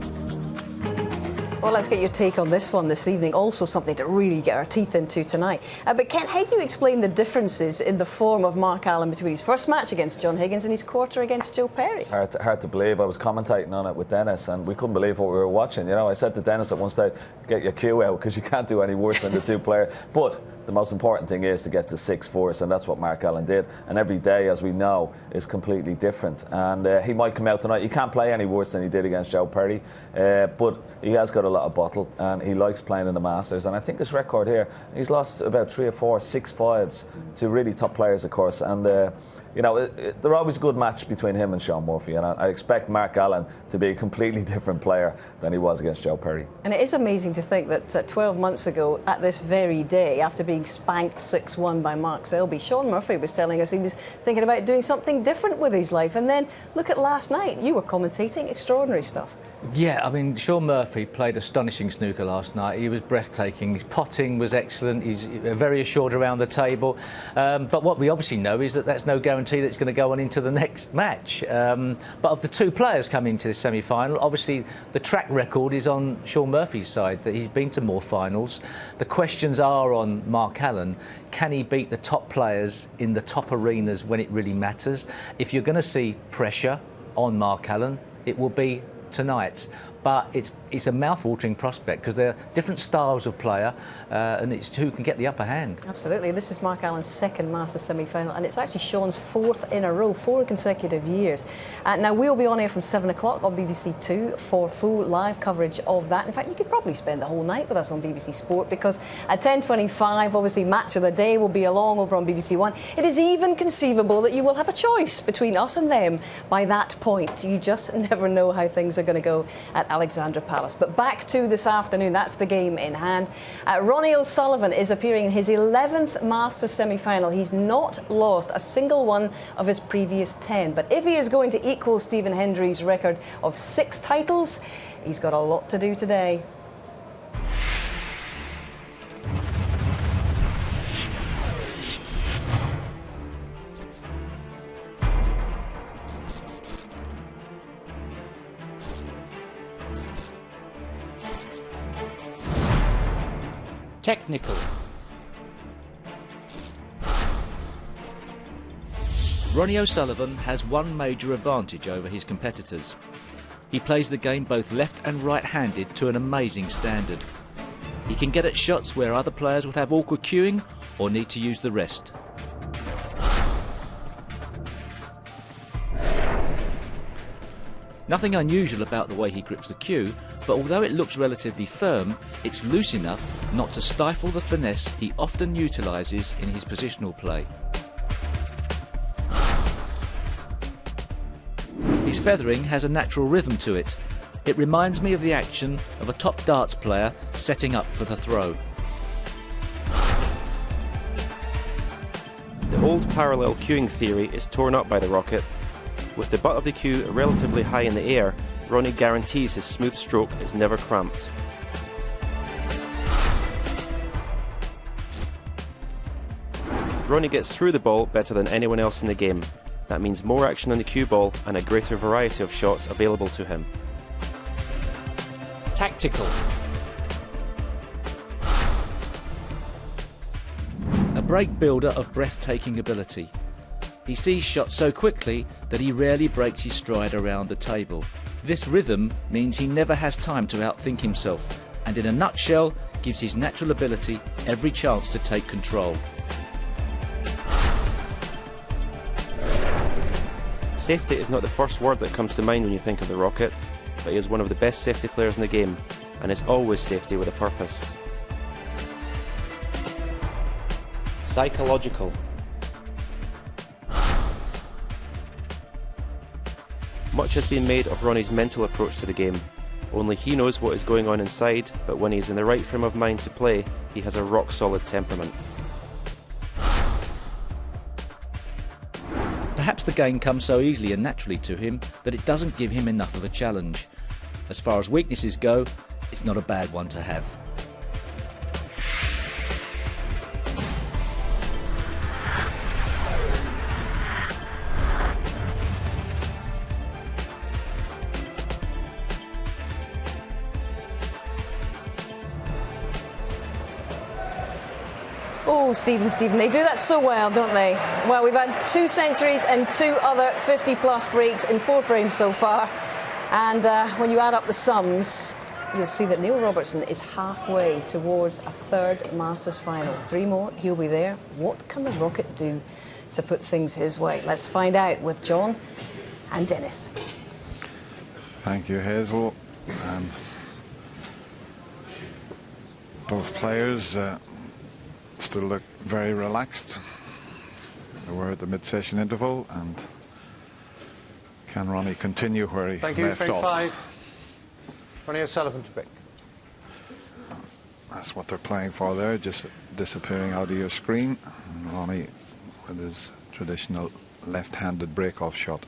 Well, let's get your take on this one this evening. Also something to really get our teeth into tonight. But Ken, how do you explain the differences in the form of Mark Allen between his first match against John Higgins and his quarter against Joe Perry? It's hard to believe. I was commentating on it with Dennis, and we couldn't believe what we were watching. You know, I said to Dennis at one stage, get your cue out, because you can't do any worse than the 2 players. But the most important thing is to get to 6 first, and that's what Mark Allen did. And every day, as we know, is completely different. And he might come out tonight. He can't play any worse than he did against Joe Perry, but he has got a lot of bottle, and he likes playing in the Masters. And I think his record here, he's lost about 3 or 4 6-5s to really top players, of course. And you know, they're always a good match between him and Sean Murphy, and I expect Mark Allen to be a completely different player than he was against Joe Perry. And it is amazing to think that 12 months ago, at this very day, after being spanked 6-1 by Mark Selby, Sean Murphy was telling us he was thinking about doing something different with his life. And then look at last night. You were commentating. Extraordinary stuff. Yeah, I mean, Sean Murphy played astonishing snooker last night. He was breathtaking. His potting was excellent. He's very assured around the table. But what we obviously know is that that's no guarantee that it's going to go on into the next match. But of the 2 players coming into this semi-final, obviously the track record is on Sean Murphy's side, that he's been to more finals. The questions are on Mark Allen. Can he beat the top players in the top arenas when it really matters? If you're going to see pressure on Mark Allen, it will be tonight. but it's a mouth-watering prospect because they're different styles of player, and it's who can get the upper hand. Absolutely. This is Mark Allen's second Masters semi-final, and it's actually Sean's fourth in a row, 4 consecutive years. Now, we'll be on air from 7 o'clock on BBC Two for full live coverage of that. In fact, you could probably spend the whole night with us on BBC Sport, because at 10:25, obviously, Match of the Day will be along over on BBC One. It is even conceivable that you will have a choice between us and them by that point. You just never know how things are going to go at Alexandra Palace. But back to this afternoon, that's the game in hand. Ronnie O'Sullivan is appearing in his 11th Masters semi-final. He's not lost a single one of his previous 10. But if he is going to equal Stephen Hendry's record of 6 titles, he's got a lot to do today. Technical. Ronnie O'Sullivan has one major advantage over his competitors. He plays the game both left and right-handed to an amazing standard. He can get at shots where other players would have awkward cueing or need to use the rest. Nothing unusual about the way he grips the cue, but although it looks relatively firm, it's loose enough not to stifle the finesse he often utilises in his positional play. His feathering has a natural rhythm to it. It reminds me of the action of a top darts player setting up for the throw. The old parallel cueing theory is torn up by the rocket. With the butt of the cue relatively high in the air, Ronnie guarantees his smooth stroke is never cramped. Ronnie gets through the ball better than anyone else in the game. That means more action on the cue ball and a greater variety of shots available to him. Tactical. A break builder of breathtaking ability. He sees shots so quickly that he rarely breaks his stride around the table. This rhythm means he never has time to outthink himself, and in a nutshell, gives his natural ability every chance to take control. Safety is not the first word that comes to mind when you think of the Rocket, but he is one of the best safety players in the game, and it's always safety with a purpose. Psychological. Much has been made of Ronnie's mental approach to the game. Only he knows what is going on inside, but when he's in the right frame of mind to play, he has a rock-solid temperament. Perhaps the game comes so easily and naturally to him that it doesn't give him enough of a challenge. As far as weaknesses go, it's not a bad one to have. Oh, Stephen, they do that so well, don't they? Well, we've had 2 centuries and 2 other 50-plus breaks in 4 frames so far. And when you add up the sums, you'll see that Neil Robertson is halfway towards a 3rd Masters final. 3 more, he'll be there. What can the Rocket do to put things his way? Let's find out with John and Dennis. Thank you, Hazel. And both players still look very relaxed. They were at the mid-session interval, and can Ronnie continue where he Thank you. left Frame off? 5. Ronnie O'Sullivan to pick. That's what they're playing for there, just disappearing out of your screen. And Ronnie with his traditional left-handed break-off shot.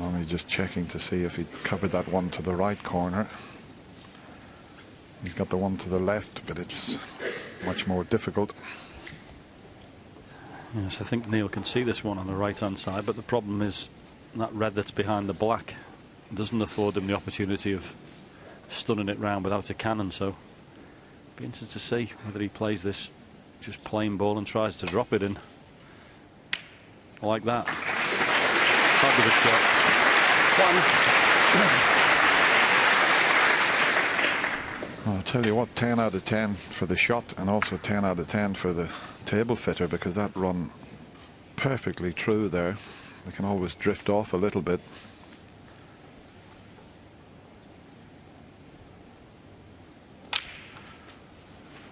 Ronnie just checking to see if he covered that one to the right corner. He's got the one to the left, but it's much more difficult. Yes, I think Neil can see this one on the right-hand side, but the problem is that red that's behind the black doesn't afford him the opportunity of stunning it round without a cannon, so Be interested to see whether he plays this just plain ball and tries to drop it in like that. Fabulous shot. I'll tell you what, 10 out of 10 for the shot, and also 10 out of 10 for the table fitter, because that run perfectly true there. They can always drift off a little bit.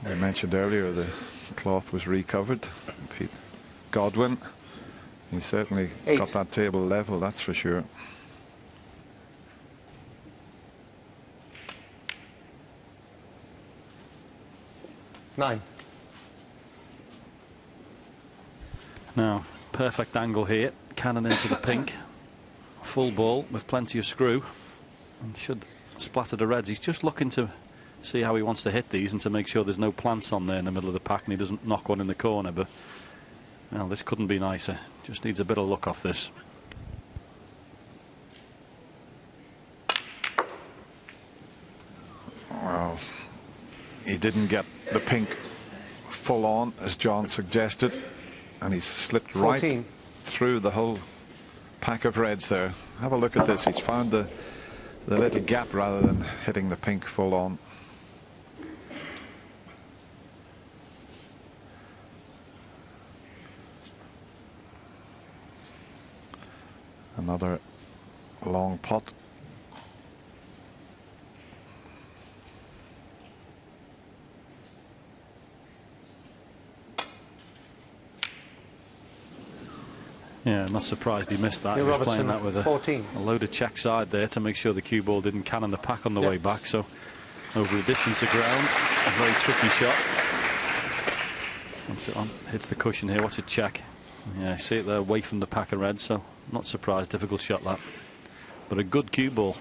I mentioned earlier the cloth was recovered. Pete Godwin, he certainly got that table level, that's for sure. Nine. Now, perfect angle here. Cannon into the pink. Full ball with plenty of screw. And should splatter the reds. He's just looking to see how he wants to hit these and to make sure there's no plants on there in the middle of the pack and he doesn't knock one in the corner. But, well, this couldn't be nicer. Just needs a bit of luck off this. Well, he didn't get the pink full on, as John suggested, and he slipped 14. right through the whole pack of reds there. Have a look at this. He's found the little gap rather than hitting the pink full on. Another long pot. Yeah, not surprised he missed that. He was Robertson, playing that with 14. a load of check side there to make sure the cue ball didn't cannon the pack on the way back. So over a distance of ground, a very tricky shot. Once it on, hits the cushion here. Watch it check. Yeah, see it there away from the pack of reds. So not surprised. Difficult shot that, but a good cue ball.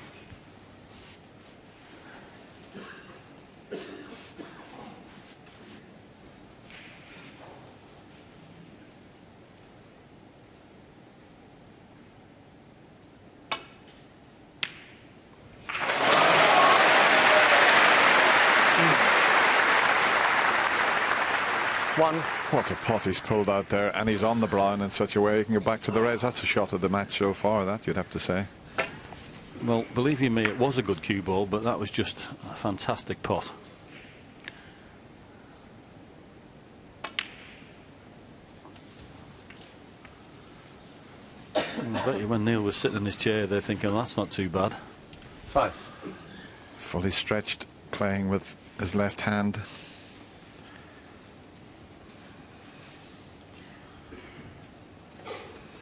One. What a pot he's pulled out there, and he's on the brown in such a way he can go back to the reds. That's a shot of the match so far, that you'd have to say. Well, believe you me, it was a good cue ball, but that was just a fantastic pot. I bet you when Neil was sitting in his chair there thinking, well, that's not too bad. 5. Fully stretched, playing with his left hand.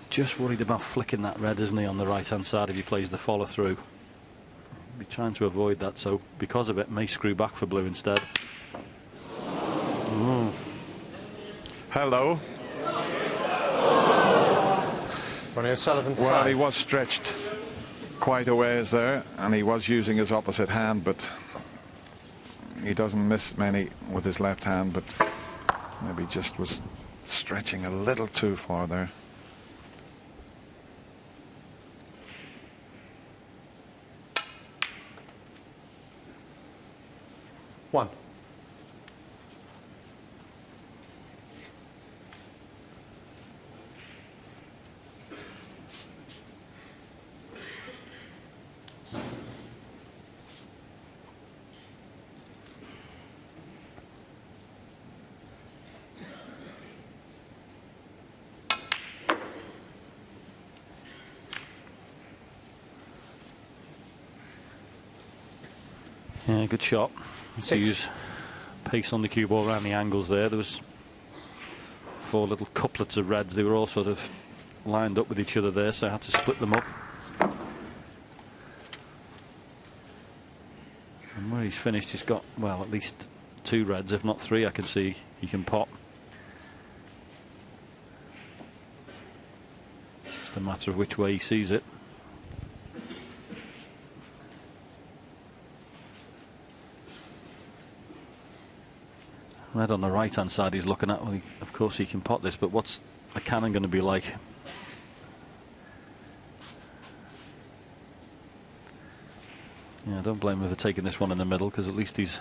Just worried about flicking that red, isn't he, on the right-hand side if he plays the follow-through. Be trying to avoid that, so because of it, may screw back for blue instead. Ooh. Hello. Ronnie O'Sullivan, 5. Well, he was stretched quite a ways there, and he was using his opposite hand, but he doesn't miss many with his left hand, but maybe just was stretching a little too far there. One. Yeah, good shot. 6. Use pace on the cue ball around the angles there. There was 4 little couplets of reds. They were all sort of lined up with each other there, so I had to split them up. And where he's finished, he's got, well, at least 2 reds, if not 3, I can see he can pop. Just a matter of which way he sees it. Red on the right-hand side he's looking at. Well, of course he can pot this, but what's the cannon going to be like? Yeah, don't blame him for taking this one in the middle, because at least he's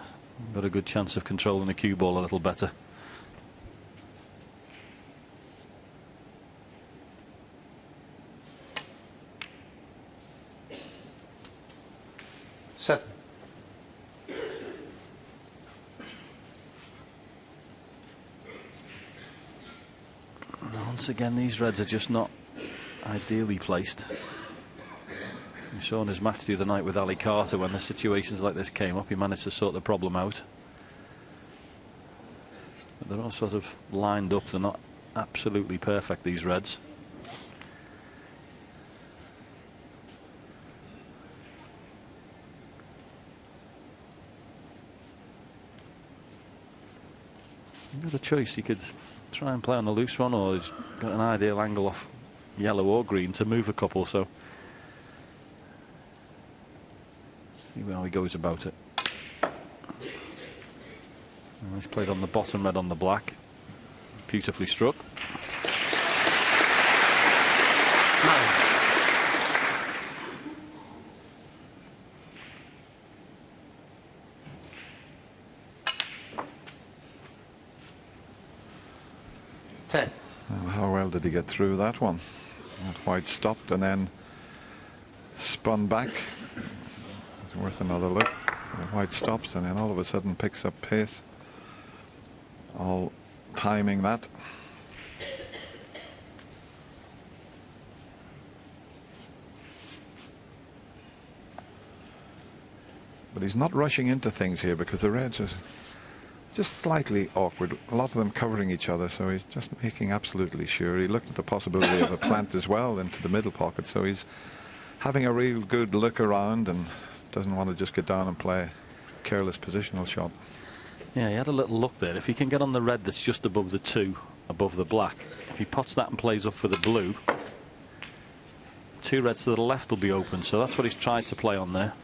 got a good chance of controlling the cue ball a little better. Seven. Once again, these reds are just not ideally placed. We saw in his match the other night with Ali Carter, when the situations like this came up, he managed to sort the problem out. But they're all sort of lined up. They're not absolutely perfect, these reds. You've got a choice. You could try and play on the loose one, or he's got an ideal angle off yellow or green to move a couple, so see how he goes about it. And he's played on the bottom red on the black. Beautifully struck. 9. Well, how well did he get through that one? That white stopped and then spun back. It's worth another look. The white stops and then all of a sudden picks up pace. All timing that. But he's not rushing into things here, because the reds are just slightly awkward, a lot of them covering each other, so he's just making absolutely sure. He looked at the possibility of a plant as well into the middle pocket, so he's having a real good look around and doesn't want to just get down and play a careless positional shot. Yeah, he had a little look there. If he can get on the red that's just above the 2, above the black, if he pots that and plays up for the blue, 2 reds to the left will be open, so that's what he's tried to play on there.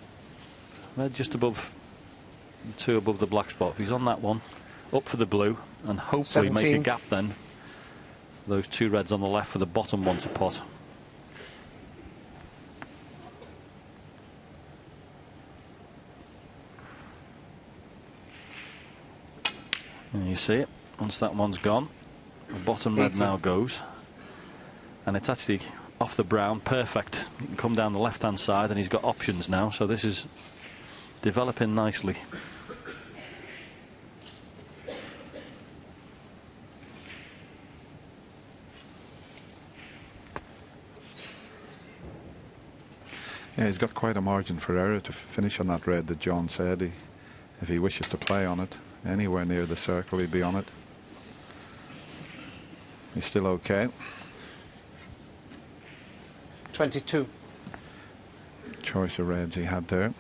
Red just above the 2 above the black spot. If he's on that one, up for the blue, and hopefully 17. make a gap then. Those 2 reds on the left for the bottom one to pot. And you see it, once that one's gone, the bottom red now goes. And it's actually off the brown, perfect. You can come down the left-hand side, and he's got options now, so this is developing nicely. Yeah, he's got quite a margin for error to finish on that red that John said. If he wishes to play on it anywhere near the circle, he'd be on it. He's still okay. 22. Choice of reds he had there.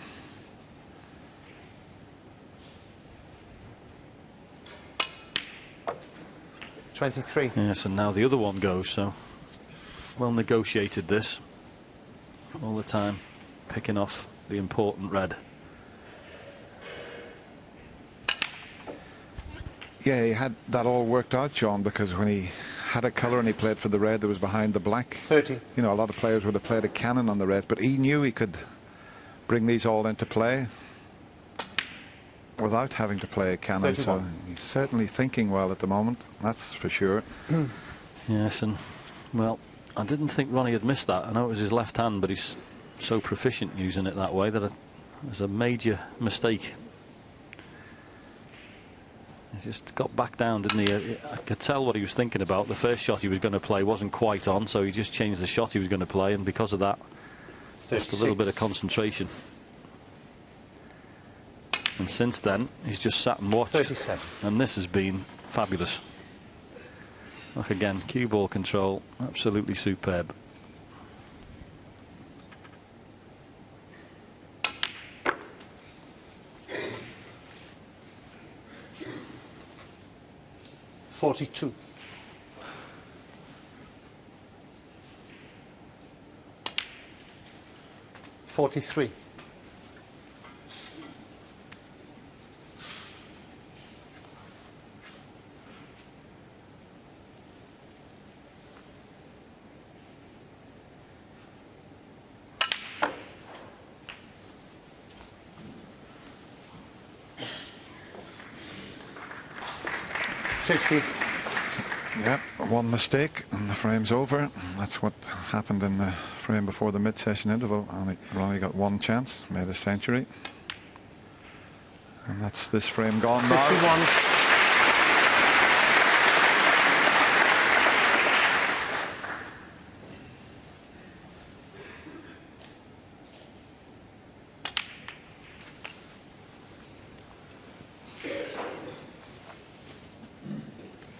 $23. Yes, and now the other one goes, so well negotiated this. All the time picking off the important red. Yeah, he had that all worked out, John, because when he had a colour and he played for the red that was behind the black. 30. You know, a lot of players would have played a cannon on the red, but he knew he could bring these all into play without having to play a cannon. 31. So he's certainly thinking well at the moment, that's for sure. Yes, and well, I didn't think Ronnie had missed that. I know it was his left hand, but he's so proficient using it that way that it was a major mistake. He just got back down, didn't he? I could tell what he was thinking about. The first shot he was going to play wasn't quite on, so he just changed the shot he was going to play, and because of that, just a little bit of concentration. And since then, he's just sat and watched. 37. And this has been fabulous. Look again, cue ball control, absolutely superb. $42. 43. 50. Yep, one mistake and the frame's over. That's what happened in the frame before the mid-session interval. Ronnie got one chance, made a century. And that's this frame gone 51. now.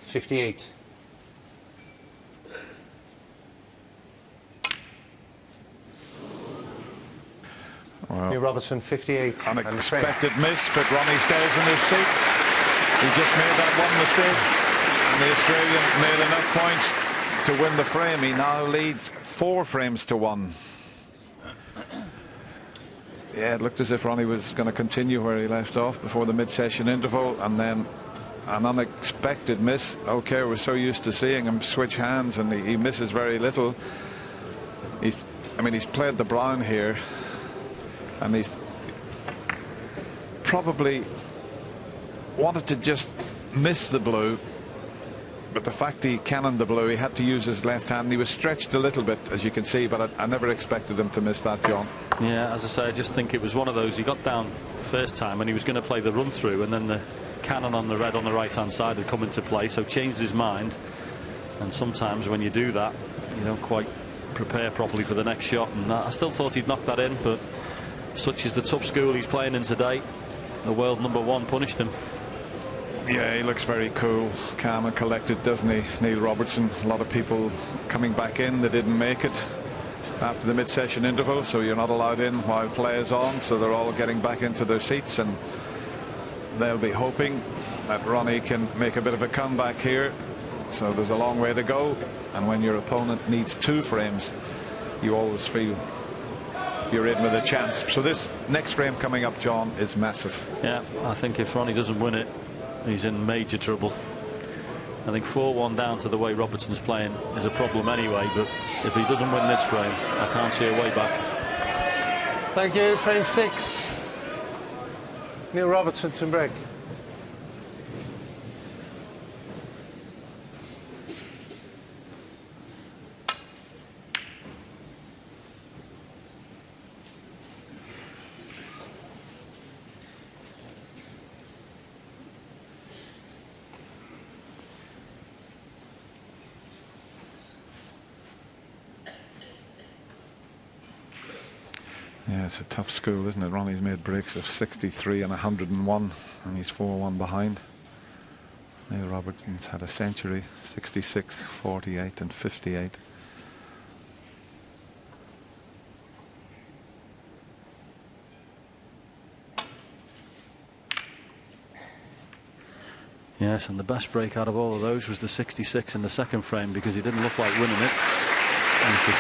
$58. Well, Neil Robertson, 58. unexpected miss, but Ronnie stays in his seat. He just made that one mistake, and the Australian made enough points to win the frame. He now leads 4 frames to 1. Yeah, it looked as if Ronnie was going to continue where he left off before the mid-session interval, and then an unexpected miss. Okay, we're so used to seeing him switch hands, and he misses very little. He's played the brown here, and he's probably wanted to just miss the blue, but the fact he cannoned the blue, he had to use his left hand. He was stretched a little bit, as you can see, but I never expected him to miss that, John. Yeah, as I say, I just think it was one of those. He got down first time and he was going to play the run through, and then the cannon on the red on the right hand side had come into play, so changed his mind. And sometimes when you do that, you don't quite prepare properly for the next shot, and I still thought he'd knock that in, but such is the tough school he's playing in today. The world #1 punished him. Yeah, he looks very cool, calm and collected, doesn't he, Neil Robertson? A lot of people coming back in, they didn't make it after the mid-session interval, so you're not allowed in while play is on, so they're all getting back into their seats, and they'll be hoping that Ronnie can make a bit of a comeback here. So there's a long way to go, and when your opponent needs 2 frames, you always feel you're in with a chance. So this next frame coming up, John, is massive. Yeah, I think if Ronnie doesn't win it, he's in major trouble. I think 4-1 down to the way Robertson's playing is a problem anyway, but if he doesn't win this frame, I can't see a way back. Thank you. Frame 6. Neil Robertson to break. Yeah, it's a tough school, isn't it? Ronnie's made breaks of 63 and 101, and he's 4-1 behind. Neil Robertson's had a century, 66, 48 and 58. Yes, and the best break out of all of those was the 66 in the second frame, because he didn't look like winning it. And to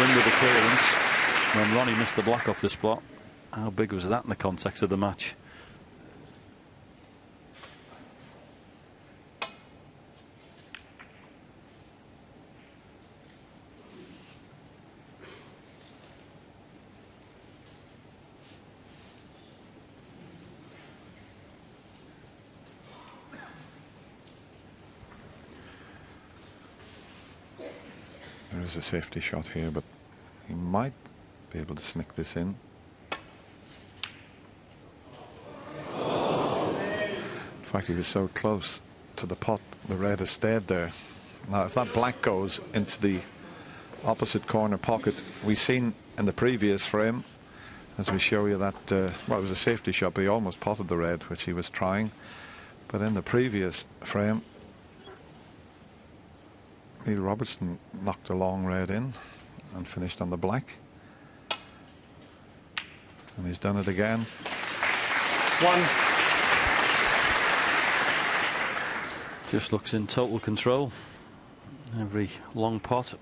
win with the clearance when Ronnie missed the black off the spot, how big was that in the context of the match? There is a safety shot here, but he might be able to sneak this in. In fact, he was so close to the pot, the red has stayed there. Now, if that black goes into the opposite corner pocket, we've seen in the previous frame, as we show you that, well, it was a safety shot, but he almost potted the red, which he was trying. But in the previous frame, Neil Robertson knocked a long red in and finished on the black. And he's done it again. 1. Just looks in total control. Every long pot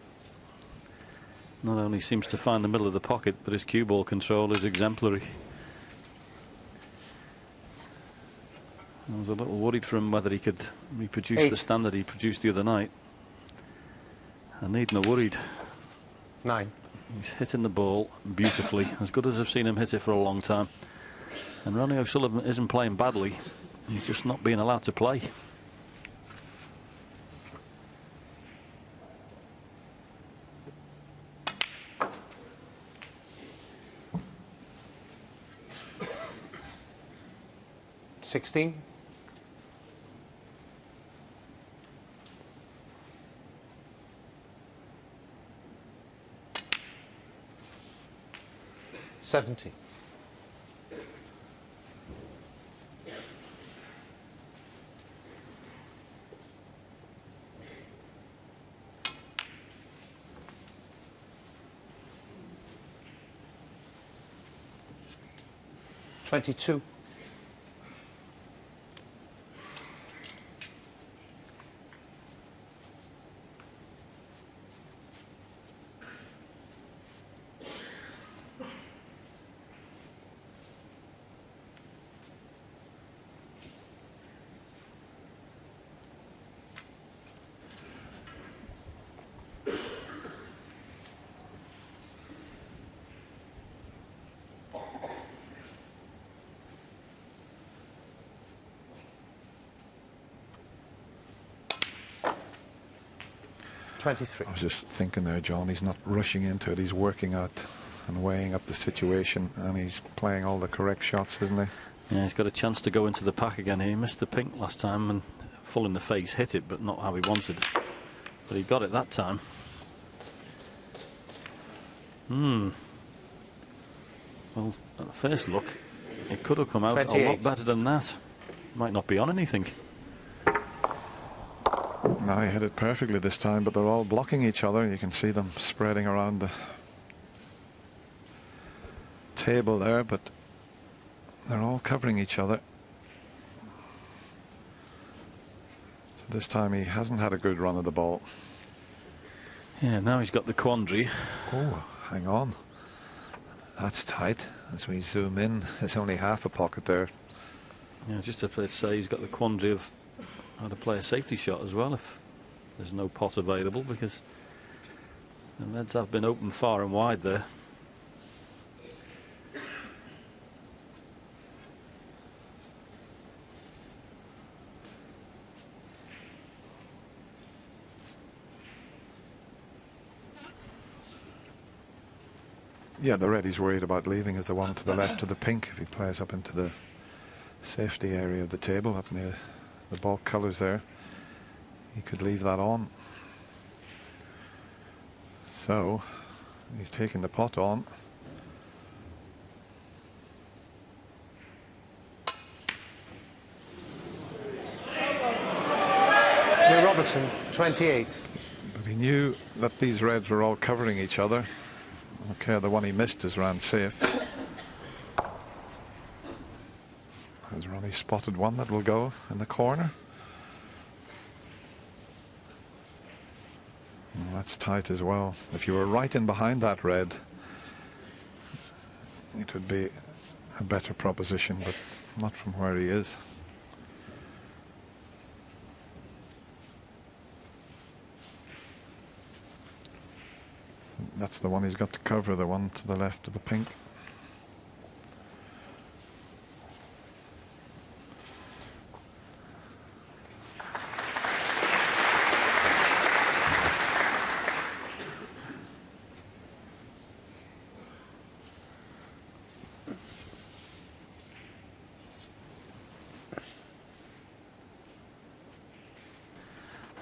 not only seems to find the middle of the pocket, but his cue ball control is exemplary. I was a little worried for him whether he could reproduce the standard he produced the other night. I needn't have worried. 9. He's hitting the ball beautifully, as good as I've seen him hit it for a long time. And Ronnie O'Sullivan isn't playing badly, he's just not being allowed to play. 16. $70. $22. I was just thinking there, John, he's not rushing into it. He's working out and weighing up the situation, and he's playing all the correct shots, isn't he? Yeah, he's got a chance to go into the pack again here. He missed the pink last time and full in the face, hit it, but not how he wanted. But he got it that time. Well, at first look, it could have come out 28. a lot better than that. Might not be on anything. No, he hit it perfectly this time, but they're all blocking each other. You can see them spreading around the table there, but they're all covering each other. So this time he hasn't had a good run of the ball. Yeah, now he's got the quandary. Oh, hang on. That's tight. As we zoom in, there's only half a pocket there. Yeah, just to say he's got the quandary of how to play a safety shot as well if there's no pot available, because the Reds have been open far and wide there. Yeah, the red he's worried about leaving is the one to the left of the pink. If he plays up into the safety area of the table, up near the bulk colours there, he could leave that on. So he's taking the pot on. Robertson, 28. But he knew that these reds were all covering each other. Okay, the one he missed is round safe. Has Ronnie spotted one that will go in the corner? Well, that's tight as well. If you were right in behind that red, it would be a better proposition, but not from where he is. That's the one he's got to cover, the one to the left of the pink.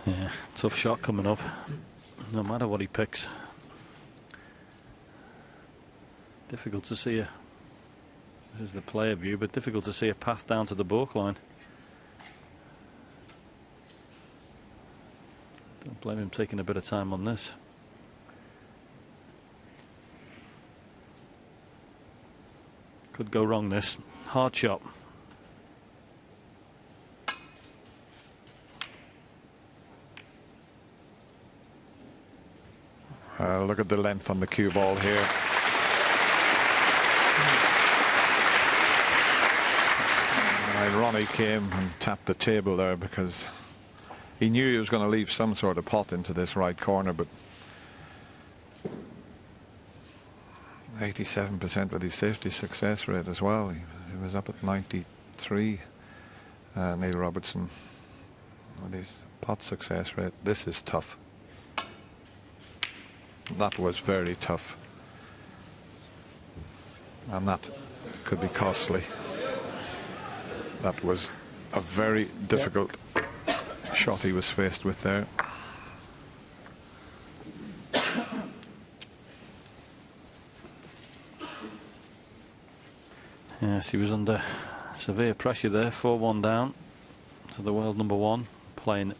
Yeah, tough shot coming up, no matter what he picks. Difficult to see this is the player view, but difficult to see a path down to the baulk line. Don't blame him taking a bit of time on this. Could go wrong this. Hard shot. Look at the length on the cue ball here. Ronnie came and tapped the table there because he knew he was going to leave some sort of pot into this right corner, but 87% with his safety success rate as well. He was up at 93. Neil Robertson with his pot success rate. This is tough. That was very tough, and that could be costly. That was a very difficult shot he was faced with there. Yes, he was under severe pressure there. 4-1 down to the world number 1, playing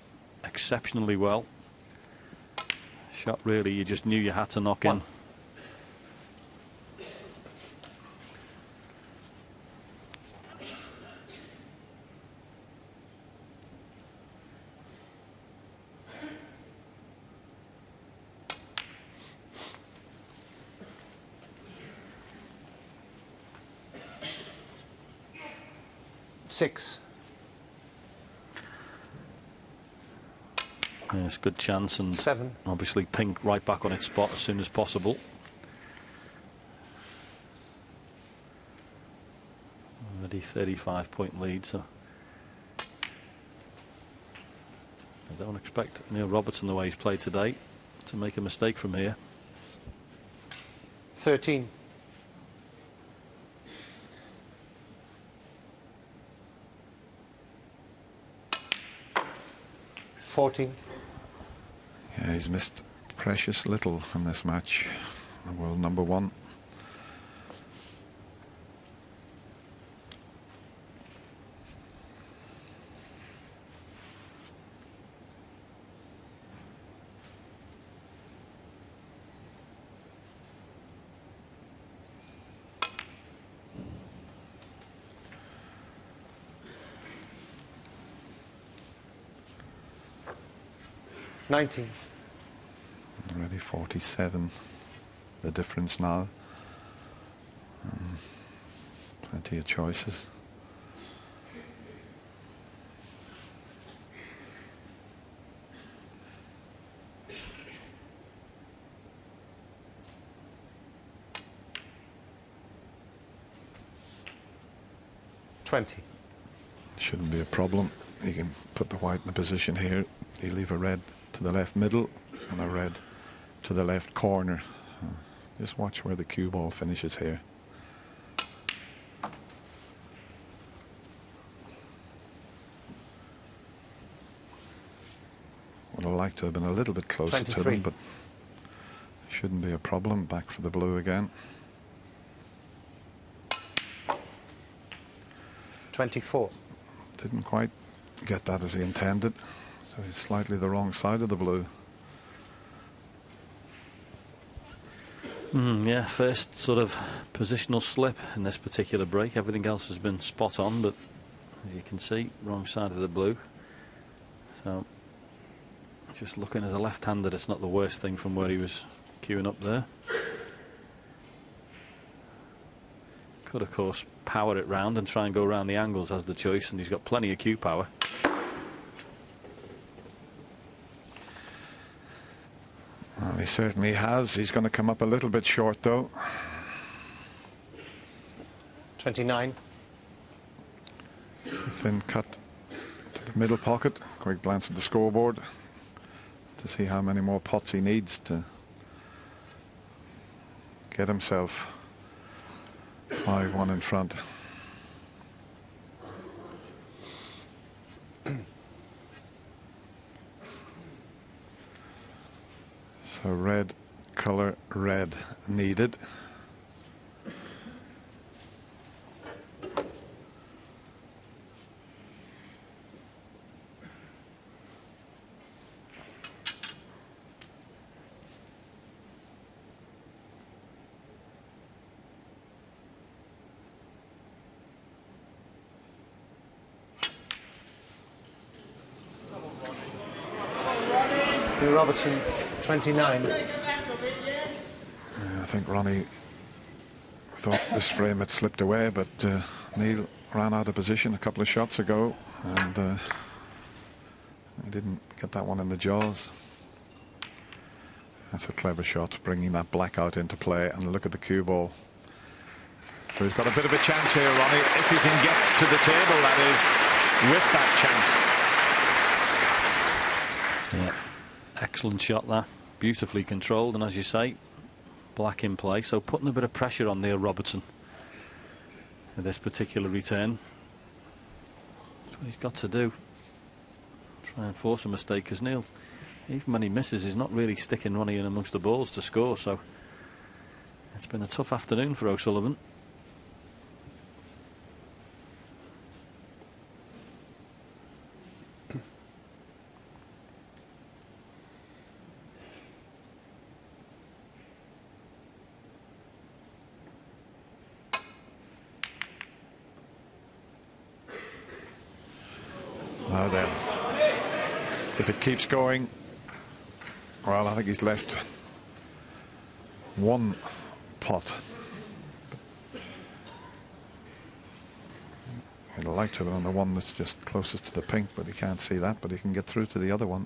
exceptionally well. Shot really you just knew you had to knock in. Yes, good chance, and 7. Obviously pink right back on its spot as soon as possible. Already 35-point lead, so I don't expect Neil Robertson, the way he's played today, to make a mistake from here. 13. 14. Yeah, he's missed precious little from this match. World number 1. Already 47, the difference now. Plenty of choices. Shouldn't be a problem. You can put the white in a position here. You leave a red to the left middle and a red to the left corner. Just watch where the cue ball finishes here. Would have liked to have been a little bit closer 23. to them, but shouldn't be a problem. Back for the blue again. 24. Didn't quite get that as he intended, so he's slightly the wrong side of the blue. Yeah, first sort of positional slip in this particular break. Everything else has been spot on, but as you can see, wrong side of the blue. So just looking as a left-hander, it's not the worst thing from where he was queuing up there. Could, of course, power it round and try and go around the angles as the choice, and he's got plenty of cue power. Well, he certainly has. He's going to come up a little bit short, though. 29. Thin cut to the middle pocket. Quick glance at the scoreboard to see how many more pots he needs to get himself 5-1 in front. So red color, red needed. Robertson, 29. Yeah, I think Ronnie thought this frame had slipped away, but Neil ran out of position a couple of shots ago, and he didn't get that one in the jaws. That's a clever shot, bringing that black out into play, and look at the cue ball. So he's got a bit of a chance here, Ronnie, if he can get to the table, that is, with that chance. Yeah. Excellent shot there, beautifully controlled, and as you say, black in play, so putting a bit of pressure on Neil Robertson at this particular return. what he's got to do. Try and force a mistake, because Neil, even when he misses, he's not really sticking Ronnie in amongst the balls to score. So it's been a tough afternoon for O'Sullivan. Now then, if it keeps going, well, I think he's left one pot. He'd like to have been on the one that's just closest to the pink, but he can't see that, but he can get through to the other one.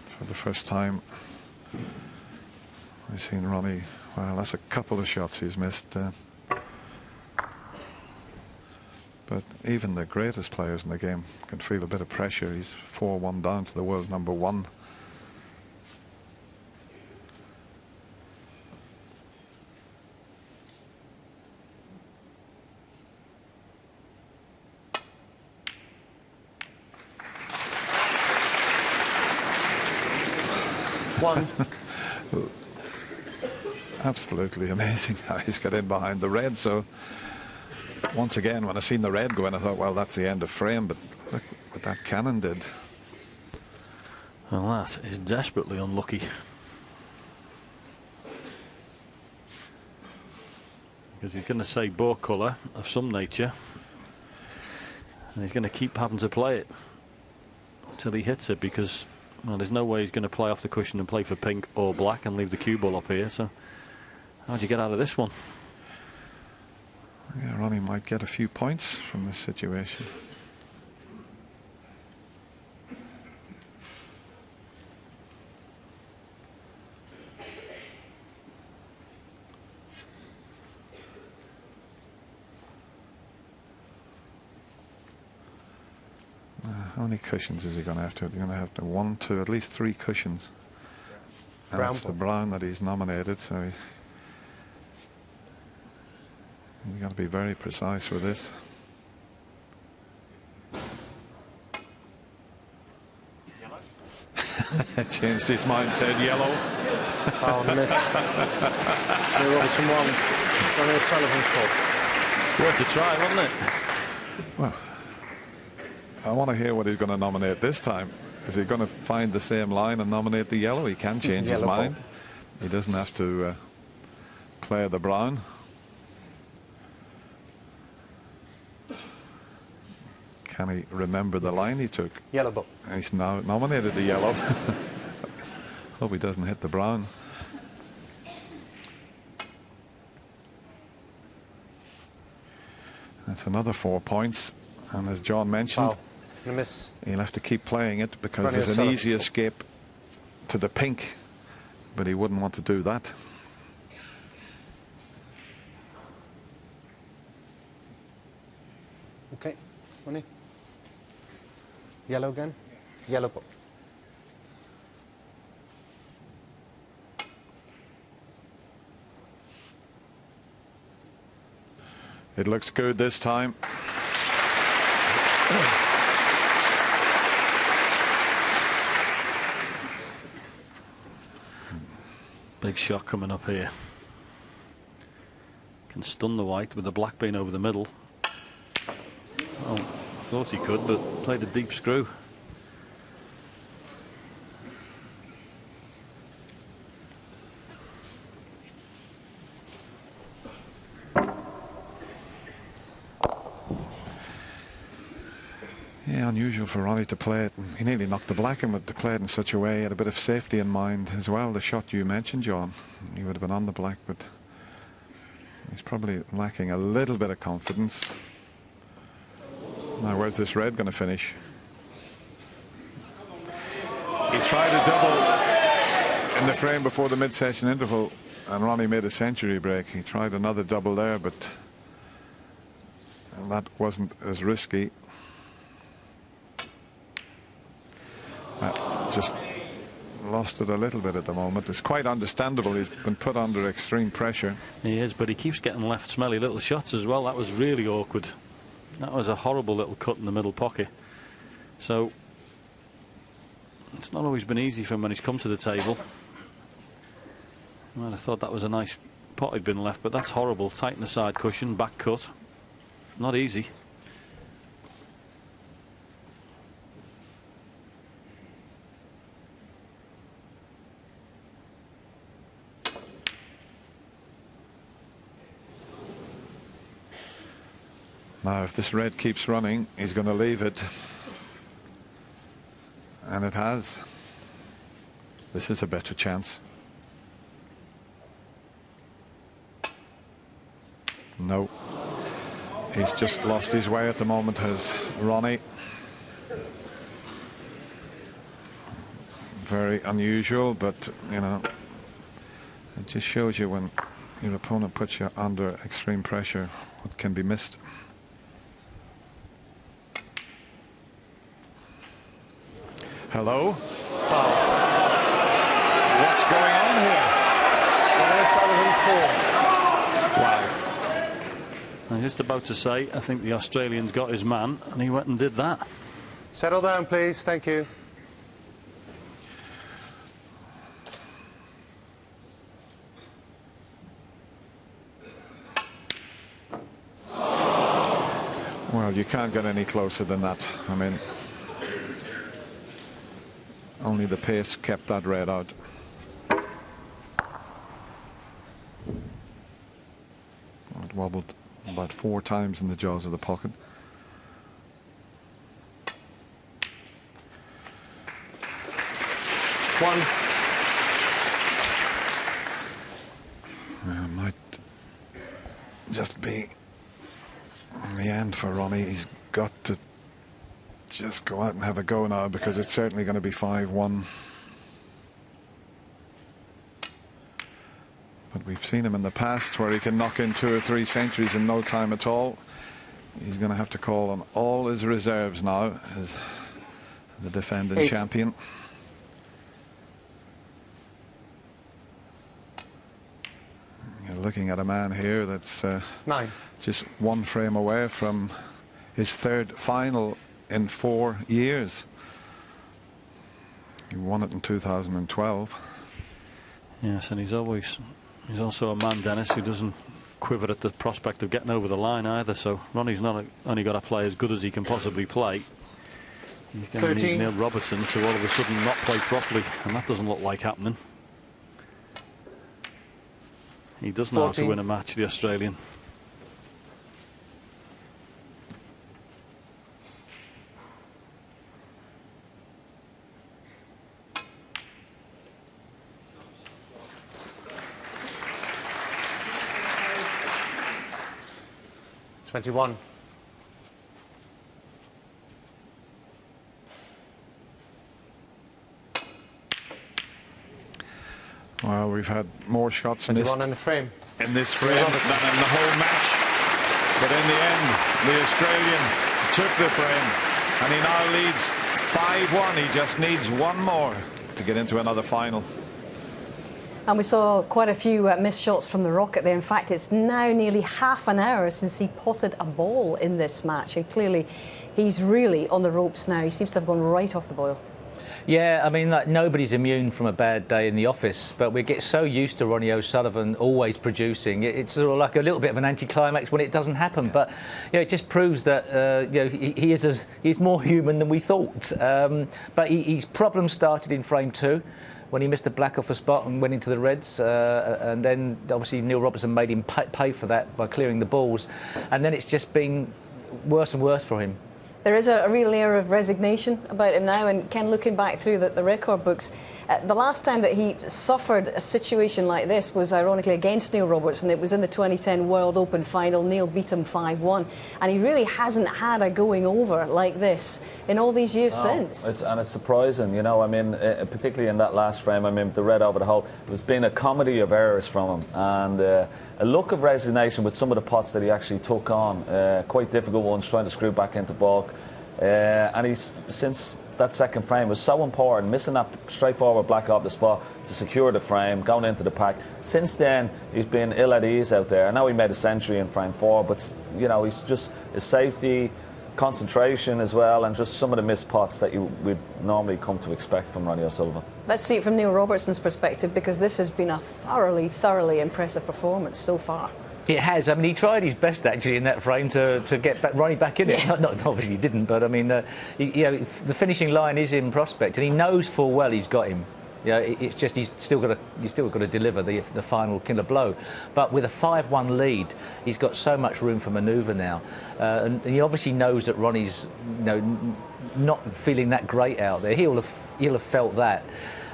For the first time, we've seen Ronnie. Well, that's a couple of shots he's missed. But even the greatest players in the game can feel a bit of pressure. He's 4-1 down to the world number 1. One. Absolutely amazing how he's got in behind the red. So once again, when I seen the red go in, I thought, well, that's the end of frame. But look what that cannon did. Well, that is desperately unlucky. Because he's going to say bore colour of some nature, and he's going to keep having to play it until he hits it, because, well, there's no way he's going to play off the cushion and play for pink or black and leave the cue ball up here. So how do you get out of this one? Yeah, Ronnie might get a few points from this situation. How many cushions is he going to have to? He's going to have to 1, 2, at least 3 cushions. And Brown. that's the brown that he's nominated, so you've got to be very precise with this. Changed his mind, said yellow. Foul miss. Robertson 1. Ronnie O'Sullivan 4. Worth a try, wasn't it? Well, I want to hear what he's going to nominate this time. Is he going to find the same line and nominate the yellow? He can change his mind. He doesn't have to play the brown. Can he remember the line he took? Yellow ball. He's now nominated the yellow. Hope he doesn't hit the brown. That's another 4 points. And as John mentioned, Foul. Miss. he'll have to keep playing it, because Ronnie there's an O'Sullivan. easy escape to the pink, but he wouldn't want to do that. Okay, Ronnie. Yellow again. Yellow ball. It looks good this time. Big shot coming up here. Can stun the white with the black being over the middle. Oh, thought he could, but played a deep screw. Yeah, unusual for Ronnie to play it. He nearly knocked the black in, but to play it in such a way, he had a bit of safety in mind as well. The shot you mentioned, John, he would have been on the black, but he's probably lacking a little bit of confidence. Now, where's this red going to finish? He tried a double in the frame before the mid-session interval, and Ronnie made a century break. He tried another double there, but that wasn't as risky. Just lost it a little bit at the moment. It's quite understandable. He's been put under extreme pressure. He is, but he keeps getting left smelly little shots as well. That was really awkward. That was a horrible little cut in the middle pocket. So it's not always been easy for him when he's come to the table. Well, I thought that was a nice pot he'd been left, but that's horrible. Tighten the side cushion, back cut. Not easy. Now, if this red keeps running, he's going to leave it. And it has. This is a better chance. No. He's just lost his way at the moment, has Ronnie. Very unusual, but, you know, it just shows you when your opponent puts you under extreme pressure, what can be missed. Hello? What's going on here? Wow. I'm just about to say, I think the Australian's got his man, and he went and did that. Settle down, please. Thank you. Well, you can't get any closer than that. I mean, only the pace kept that red out. It wobbled about 4 times in the jaws of the pocket. One. It might just be the end for Ronnie. He's got to just go out and have a go now, because it's certainly going to be 5-1. But we've seen him in the past where he can knock in 2 or 3 centuries in no time at all. He's going to have to call on all his reserves now as the defending champion. You're looking at a man here that's 9. Just 1 frame away from his 3rd final in 4 years. He won it in 2012. Yes, and he's also a man, Dennis, who doesn't quiver at the prospect of getting over the line either. So Ronnie's not only got to play as good as he can possibly play. He's going to need Neil Robertson to all of a sudden not play properly, and that doesn't look like happening. He does know how to win a match, the Australian. $21. Well, we've had more shots missed in the frame. In this frame than in the whole match. But in the end, the Australian took the frame, and he now leads 5-1. He just needs 1 more to get into another final. And we saw quite a few missed shots from the Rocket there. In fact, it's now nearly half an hour since he potted a ball in this match, and clearly he's really on the ropes now. He seems to have gone right off the boil. Yeah, I mean, like, nobody's immune from a bad day in the office, but we get so used to Ronnie O'Sullivan always producing. It's sort of like a little bit of an anticlimax when it doesn't happen. But you know, it just proves that you know, he's more human than we thought. But his problem started in frame 2. When he missed the black off a spot and went into the reds, and then obviously Neil Robertson made him pay for that by clearing the balls, and then it's just been worse and worse for him. There is a real air of resignation about him now, and Ken, looking back through the record books, the last time that he suffered a situation like this was ironically against Neil Robertson. It was in the 2010 World Open final. Neil beat him 5-1, and he really hasn't had a going over like this in all these years since. It's surprising, you know. I mean, particularly in that last frame, I mean, the red over the hole, it was been a comedy of errors from him, and a look of resignation with some of the pots that he actually took on. Quite difficult ones, trying to screw back into bulk. And he's, since that second frame was so important, missing that straightforward black off the spot to secure the frame, going into the pack. Since then, he's been ill at ease out there. I know he made a century in frame 4, but you know, he's just his safety, concentration as well, and just some of the missed pots that we'd normally come to expect from Ronnie O'Sullivan. Let's see it from Neil Robertson's perspective, because this has been a thoroughly impressive performance so far. It has. I mean, he tried his best actually in that frame to get Ronnie back in it. Yeah. Not obviously he didn't, but I mean, you know, the finishing line is in prospect, and he knows full well he's got him. You know, it's just he's still got to deliver the final killer blow. But with a 5-1 lead, he's got so much room for manoeuvre now, and he obviously knows that Ronnie's, you know, not feeling that great out there. He'll have felt that,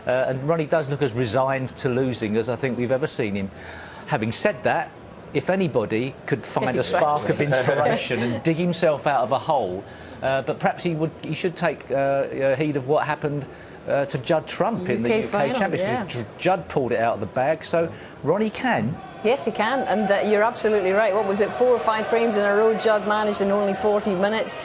and Ronnie does look as resigned to losing as I think we've ever seen him. Having said that, if anybody could find a spark of inspiration and dig himself out of a hole, but perhaps he should take heed of what happened to Judd Trump in the UK Championship. Yeah. Judd pulled it out of the bag, so Ronnie can. Yes, he can, and you're absolutely right. What was it, 4 or 5 frames in a row Judd managed in only 40 minutes?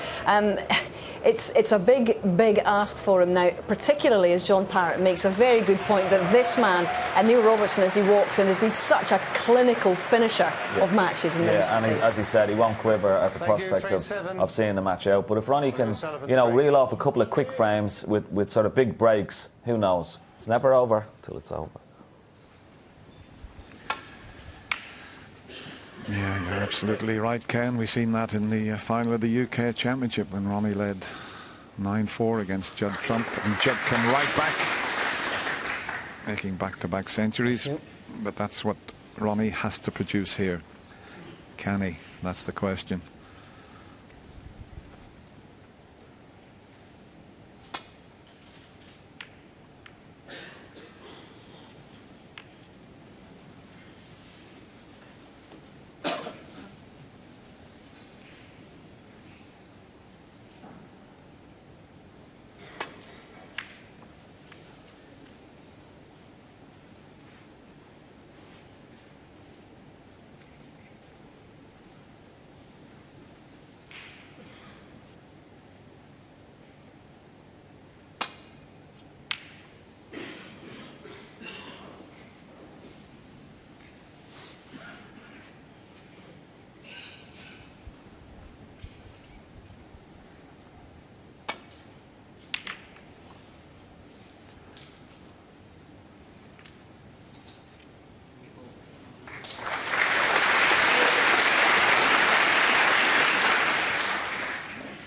It's a big ask for him now, particularly as John Parrott makes a very good point that this man, and Neil Robertson as he walks in, has been such a clinical finisher of matches in the recent and as he said, he won't quiver at the prospect of seeing the match out. But if Ronnie can, you know, reel off a couple of quick frames with sort of big breaks, who knows? It's never over till it's over. Yeah, you're absolutely right, Ken. We've seen that in the final of the UK Championship when Ronnie led 9-4 against Judd Trump, and Judd came right back, making back-to-back centuries. Yep. But that's what Ronnie has to produce here. Can he? That's the question.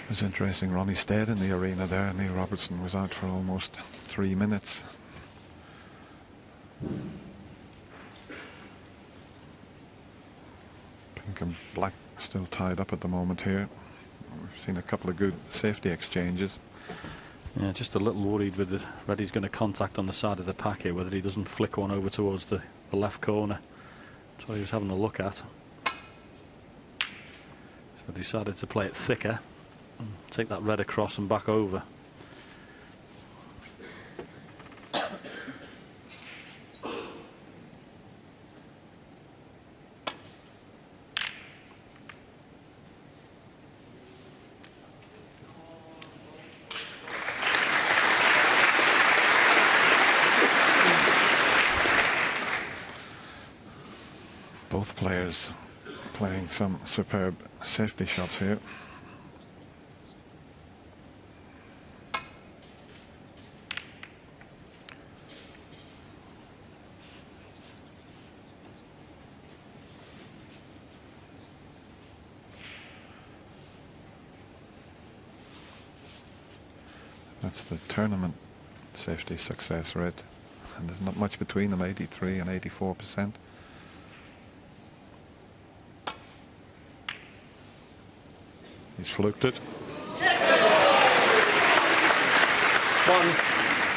It was interesting, Ronnie stayed in the arena there. Neil Robertson was out for almost 3 minutes. Pink and black still tied up at the moment here. We've seen a couple of good safety exchanges. Yeah, just a little worried with the Reddy's going to contact on the side of the pack here, whether he doesn't flick one over towards the left corner. That's what he was having a look at. So decided to play it thicker. Take that red across and back over. Both players playing some superb safety shots here. That's the tournament safety success rate, and there's not much between them, 83 and 84%. He's fluked it.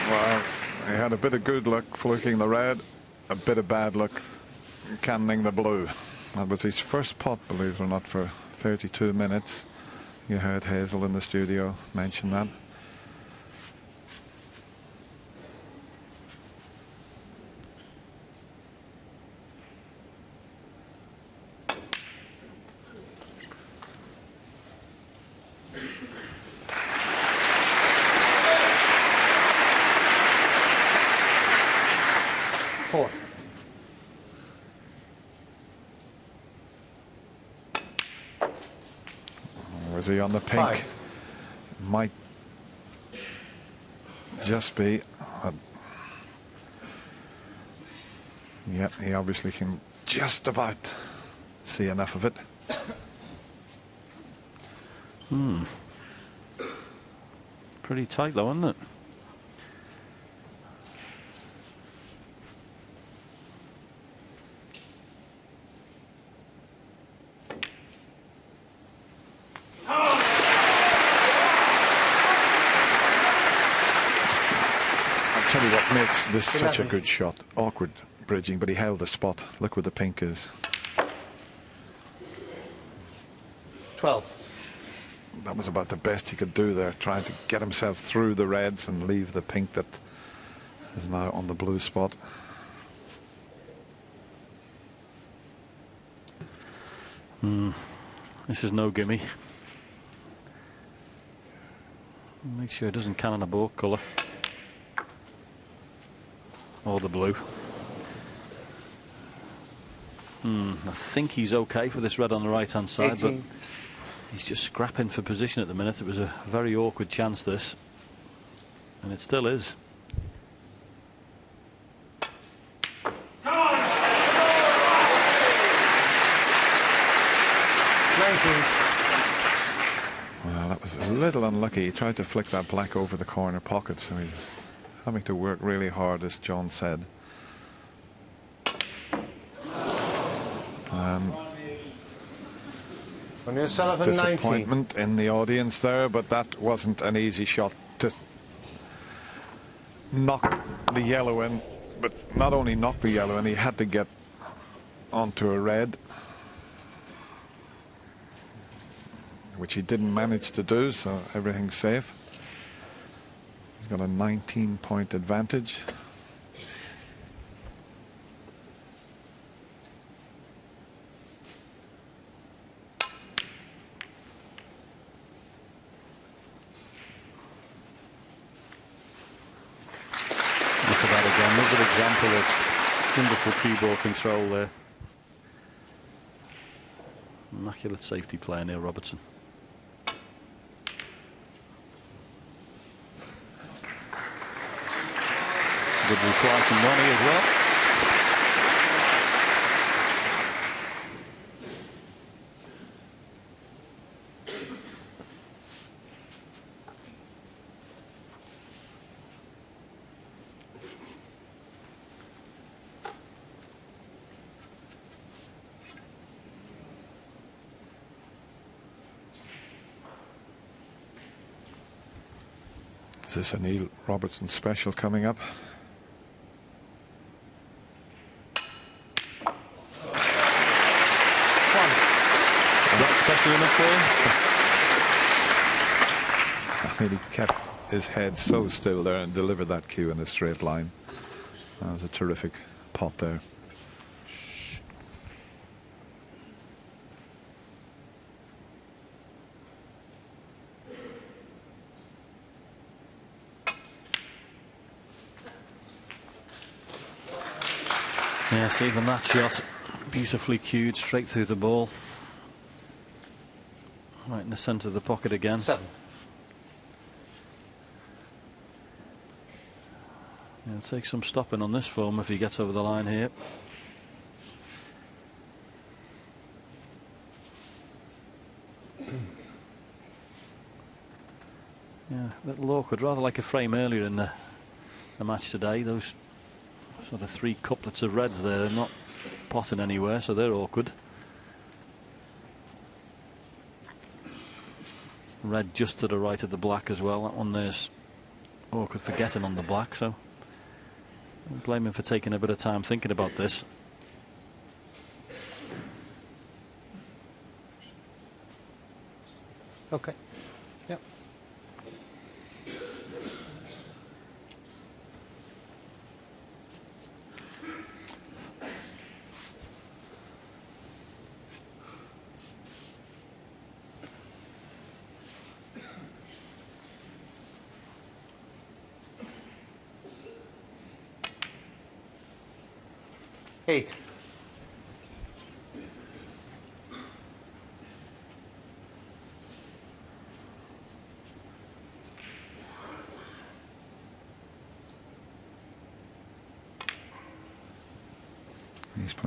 Well, he had a bit of good luck fluking the red, a bit of bad luck cannoning the blue. That was his first pot, believe it or not, for 32 minutes. You heard Hazel in the studio mention that. is he on the pink? 5. Might just be. Yeah, he obviously can just about see enough of it. Pretty tight though, isn't it? I'll tell you what makes this such a good shot. Awkward bridging, but he held the spot. Look where the pink is. 12. That was about the best he could do there, trying to get himself through the reds and leave the pink that is now on the blue spot. This is no gimme. Make sure it doesn't cannon a both colour. Or the blue. I think he's okay for this red on the right hand side, 18. but he's just scrapping for position at the minute. It was a very awkward chance, this, and it still is. Well, that was a little unlucky. He tried to flick that black over the corner pocket, so he's having to work really hard, as John said. Ronnie O'Sullivan, 19. Disappointment in the audience there, but that wasn't an easy shot to knock the yellow in. But not only knock the yellow in, he had to get onto a red, which he didn't manage to do, so everything's safe. He's got a 19-point advantage. Look at that again. Another example of wonderful cue ball control there. Immaculate safety play, Neil Robertson. Good reply from Ronnie as well. Is this a Neil Robertson special coming up? Special enough for him? I mean, he kept his head so still there and delivered that cue in a straight line. That was a terrific pot there. Yes, even that shot beautifully cued straight through the ball. Right in the centre of the pocket again. 7. It'll take some stopping on this form if he gets over the line here. Yeah, a little awkward, rather like a frame earlier in the match today. Those sort of 3 couplets of reds there are not potting anywhere, so they're awkward. Red just to the right of the black as well. That one there's awkward for getting on the black, so I don't blame him for taking a bit of time thinking about this. Okay. Yep. Eight.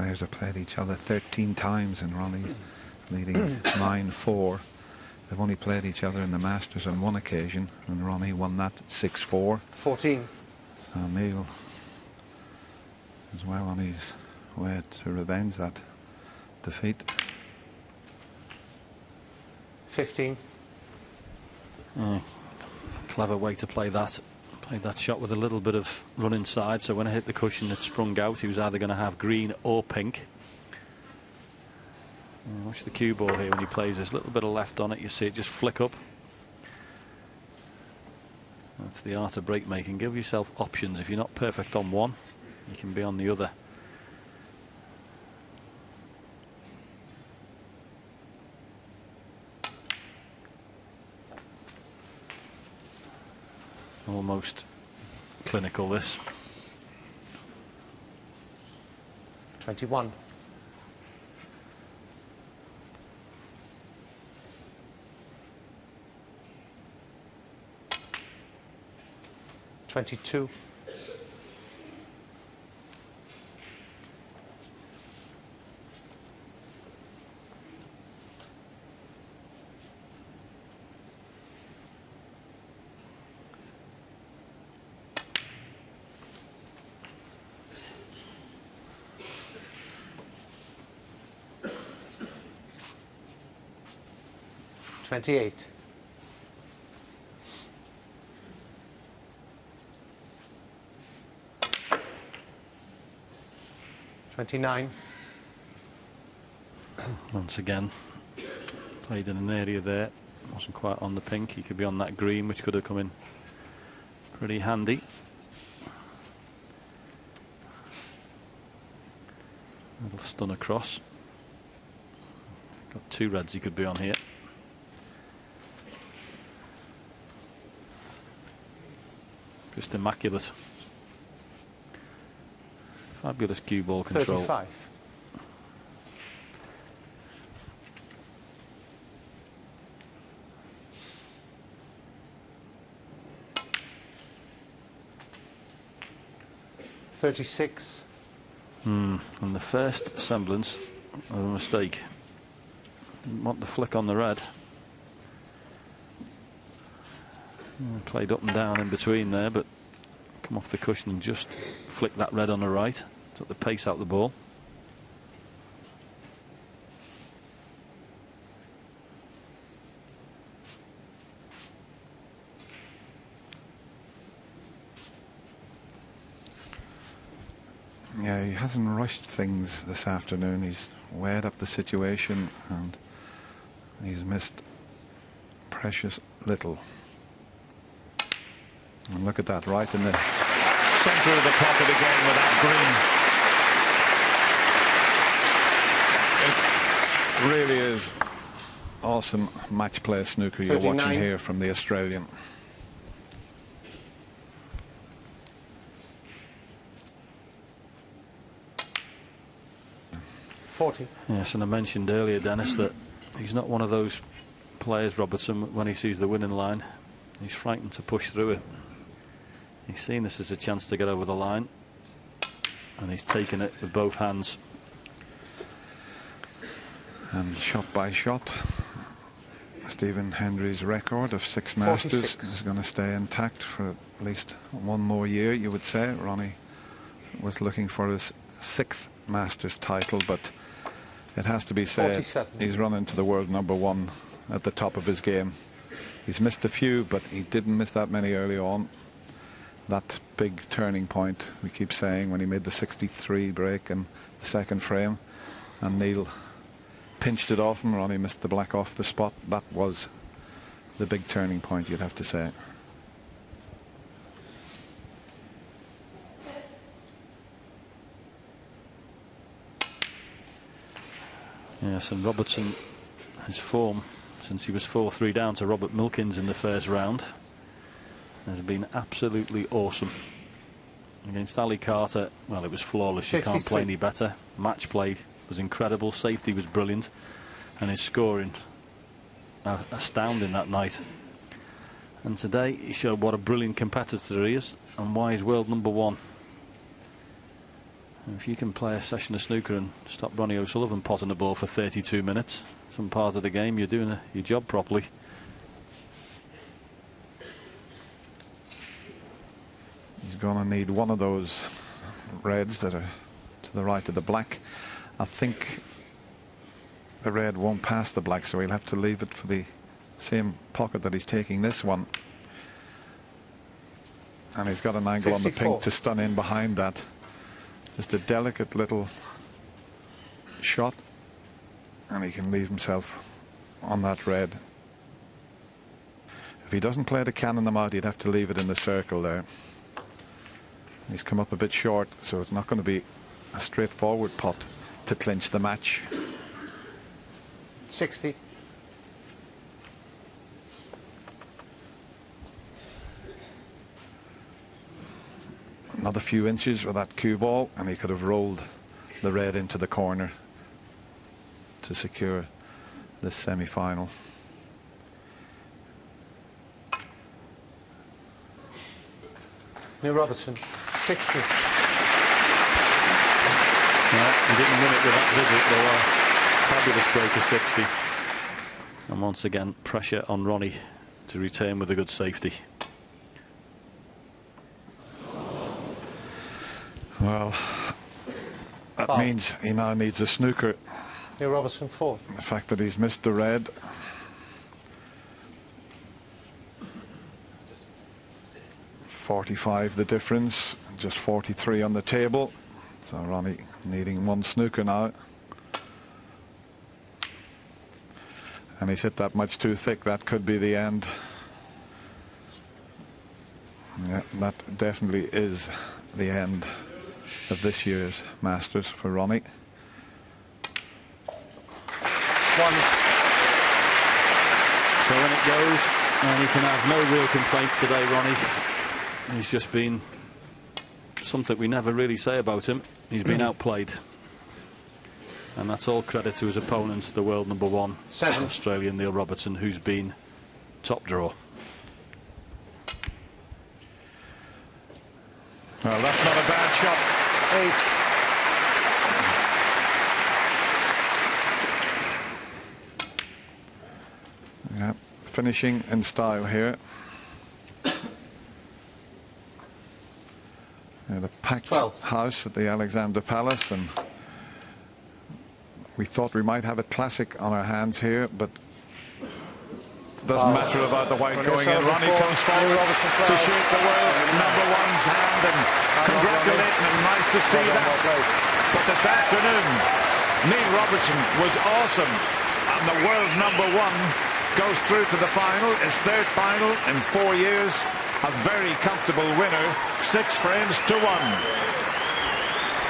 players have played each other 13 times, and Ronnie's leading 9-4. They've only played each other in the Masters on one occasion, and Ronnie won that 6-4. 14. So Neil is well on his way to revenge that defeat. 15. Clever way to play that. Played that shot with a little bit of run inside, so when I hit the cushion it sprung out. He was either going to have green or pink. Watch the cue ball here when he plays this. Little bit of left on it, you see it just flick up. That's the art of break making. Give yourself options. If you're not perfect on one, you can be on the other. Almost clinical, this. 21. 22. 28. 29. Once again, played in an area there, wasn't quite on the pink. He could be on that green, which could have come in pretty handy. Little stun across. Got two reds he could be on here. Just immaculate. Fabulous cue ball control. 35. 36. And the first semblance of a mistake. Didn't want the flick on the red. Played up and down in between there, but come off the cushion and just flick that red on the right. Took the pace out the ball. Yeah, he hasn't rushed things this afternoon. He's weighed up the situation and he's missed precious little. And look at that, right in the centre of the pocket again with that green. It really is awesome match play snooker you're 39. watching here from the Australian. Yes, and I mentioned earlier, Dennis, that he's not one of those players, Robertson, when he sees the winning line, he's frightened to push through it. He's seen this as a chance to get over the line, and he's taken it with both hands. And shot by shot, Stephen Hendry's record of 6 Masters 46. is going to stay intact for at least one more year, you would say. Ronnie was looking for his 6th Masters title, but it has to be said 47. He's run into the world #1 at the top of his game. He's missed a few, but he didn't miss that many early on. That big turning point, we keep saying, when he made the 63 break in the second frame and Neil pinched it off him, Ronnie missed the black off the spot. That was the big turning point, you'd have to say. Yes, and Robertson, his form since he was 4-3 down to Robert Milkins in the first round has been absolutely awesome. Against Ali Carter, well, it was flawless. You can't play any better. Match play was incredible. Safety was brilliant. And his scoring astounding that night. And today he showed what a brilliant competitor he is and why he's world #1. If you can play a session of snooker and stop Ronnie O'Sullivan potting the ball for 32 minutes, some part of the game, you're doing your job properly. He's going to need one of those reds that are to the right of the black. I think the red won't pass the black, so he'll have to leave it for the same pocket that he's taking this one. And he's got an angle 54 on the pink to stun in behind that. Just a delicate little shot, and he can leave himself on that red. If he doesn't play to cannon them out, he'd have to leave it in the circle there. He's come up a bit short, so it's not going to be a straightforward pot to clinch the match. 60. Another few inches with that cue ball, and he could have rolled the red into the corner to secure this semi-final. Neil Robertson, 60. Yeah, he didn't win it with that visit, though. Fabulous break of 60. And once again, pressure on Ronnie to return with a good safety. Well, that means he now needs a snooker. Neil Robertson, 4. The fact that he's missed the red. $45 the difference, just 43 on the table. So Ronnie needing one snooker now. And he's hit that much too thick, that could be the end. Yeah, that definitely is the end of this year's Masters for Ronnie. 1. So when it goes, and he can have no real complaints today, Ronnie. He's just been something we never really say about him. He's been outplayed. And that's all credit to his opponent, the world #1, 7. Australian Neil Robertson, who's been top draw. Well, that's not a bad shot. 8. Yeah, finishing in style here. The packed 12. house at the Alexandra Palace, and we thought we might have a classic on our hands here, but doesn't matter about the white going in. Ronnie comes forward to shake the world #1's hand and congratulate him. Nice to see that. But this afternoon, Neil Robertson was awesome, and the world #1 goes through to the final, his third final in 4 years. A very comfortable winner, 6 frames to 1.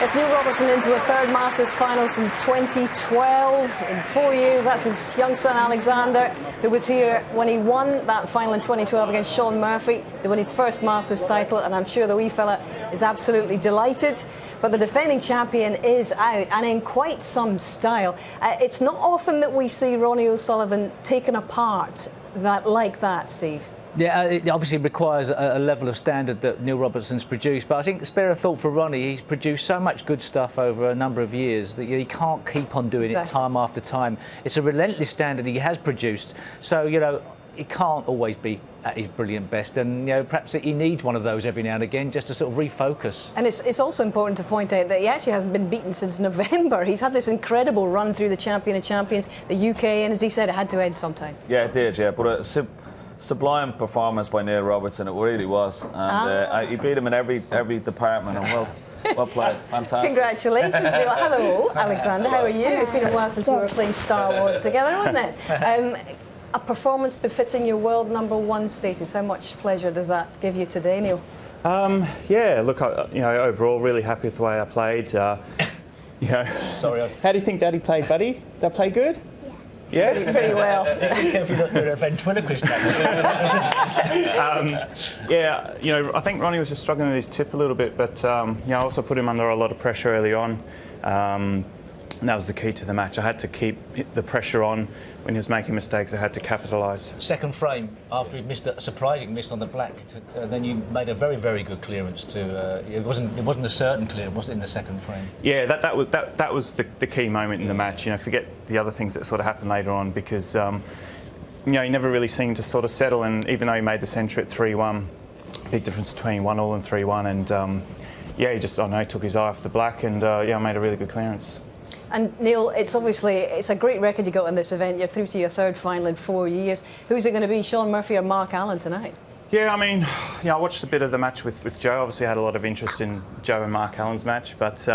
It's Neil Robertson into a third Masters final since 2012. In 4 years, that's his young son Alexander, who was here when he won that final in 2012 against Sean Murphy to win his first Masters title, and I'm sure the wee fella is absolutely delighted. But the defending champion is out, and in quite some style. It's not often that we see Ronnie O'Sullivan taken apart like that, Steve. Yeah, it obviously requires a level of standard that Neil Robertson's produced, but I think the spare of thought for Ronnie, he's produced so much good stuff over a number of years that he can't keep on doing it time after time. It's a relentless standard he has produced, so, you know, he can't always be at his brilliant best, and, you know, perhaps he needs one of those every now and again just to sort of refocus. And it's also important to point out that he actually hasn't been beaten since November. He's had this incredible run through the Champion of Champions, the UK, and as he said, it had to end sometime. Yeah, it did, yeah, but sublime performance by Neil Robertson, it really was, and he beat him in every department, and well played, fantastic. Congratulations, Neil. Hello, Alexander, how are you? It's been a while since we were playing Star Wars together, wasn't it? A performance befitting your world #1 status. How much pleasure does that give you today, Neil? Yeah, look, you know, overall really happy with the way I played. You know, sorry. How do you think Daddy played, buddy? Did I play good? Yeah, pretty well. Be careful you're not doing a ventriloquist. Yeah, you know, I think Ronnie was just struggling with his tip a little bit, but you know, I also put him under a lot of pressure early on. And that was the key to the match. I had to keep the pressure on. When he was making mistakes, I had to capitalise. Second frame, after he missed a surprising miss on the black, then you made a very, very good clearance to. It wasn't a certain clear, was it, in the second frame? Yeah, that was the key moment in the match. You know, forget the other things that sort of happened later on, because you know, he never really seemed to sort of settle. And even though he made the centre at 3-1, big difference between 1-1 and 3-1, and yeah, he just, I don't know, took his eye off the black, and yeah, made a really good clearance. And Neil, it's a great record you got in this event. You're through to your third final in 4 years. Who's it going to be, Shaun Murphy or Mark Allen tonight? Yeah, I mean, you know, I watched a bit of the match with Joe. Obviously, I had a lot of interest in Joe and Mark Allen's match, but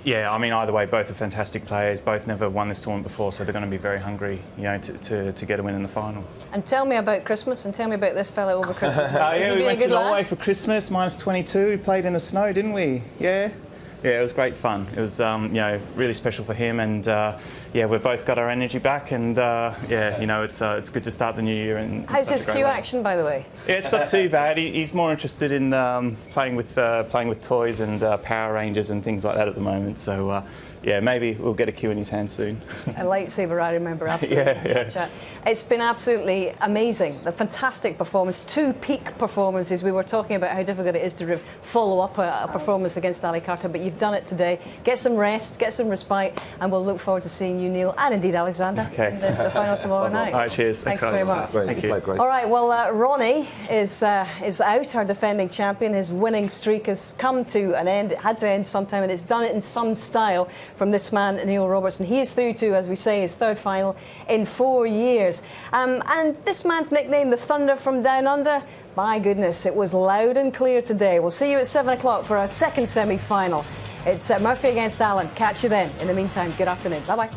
yeah, I mean, either way, both are fantastic players. Both never won this tournament before, so they're going to be very hungry, you know, to get a win in the final. And tell me about Christmas, and tell me about this fellow over Christmas. Yeah, we went to Norway for Christmas, -22. We played in the snow, didn't we? Yeah. Yeah, it was great fun. It was, you know, really special for him, and yeah, we've both got our energy back, and yeah, you know, it's good to start the new year. And how's his cue action, by the way? Yeah, it's not too bad. He's more interested in playing with toys and Power Rangers and things like that at the moment. So yeah, maybe we'll get a cue in his hand soon. A lightsaber, I remember, absolutely. Yeah. It's been absolutely amazing. The fantastic performance, 2 peak performances. We were talking about how difficult it is to follow up a performance against Ali Carter, but you've done it today. Get some rest, get some respite, and we'll look forward to seeing you, Neil, and indeed Alexander, in the final tomorrow night. All right, cheers. Thanks very much. Thank you. All right, well, Ronnie is out, our defending champion. His winning streak has come to an end. It had to end sometime, and it's done it in some style from this man, Neil Robertson. He is through to, as we say, his third final in 4 years. And this man's nickname, the Thunder from Down Under, my goodness, it was loud and clear today. We'll see you at 7 o'clock for our second semi-final. It's Murphy against Allen. Catch you then. In the meantime, good afternoon. Bye-bye.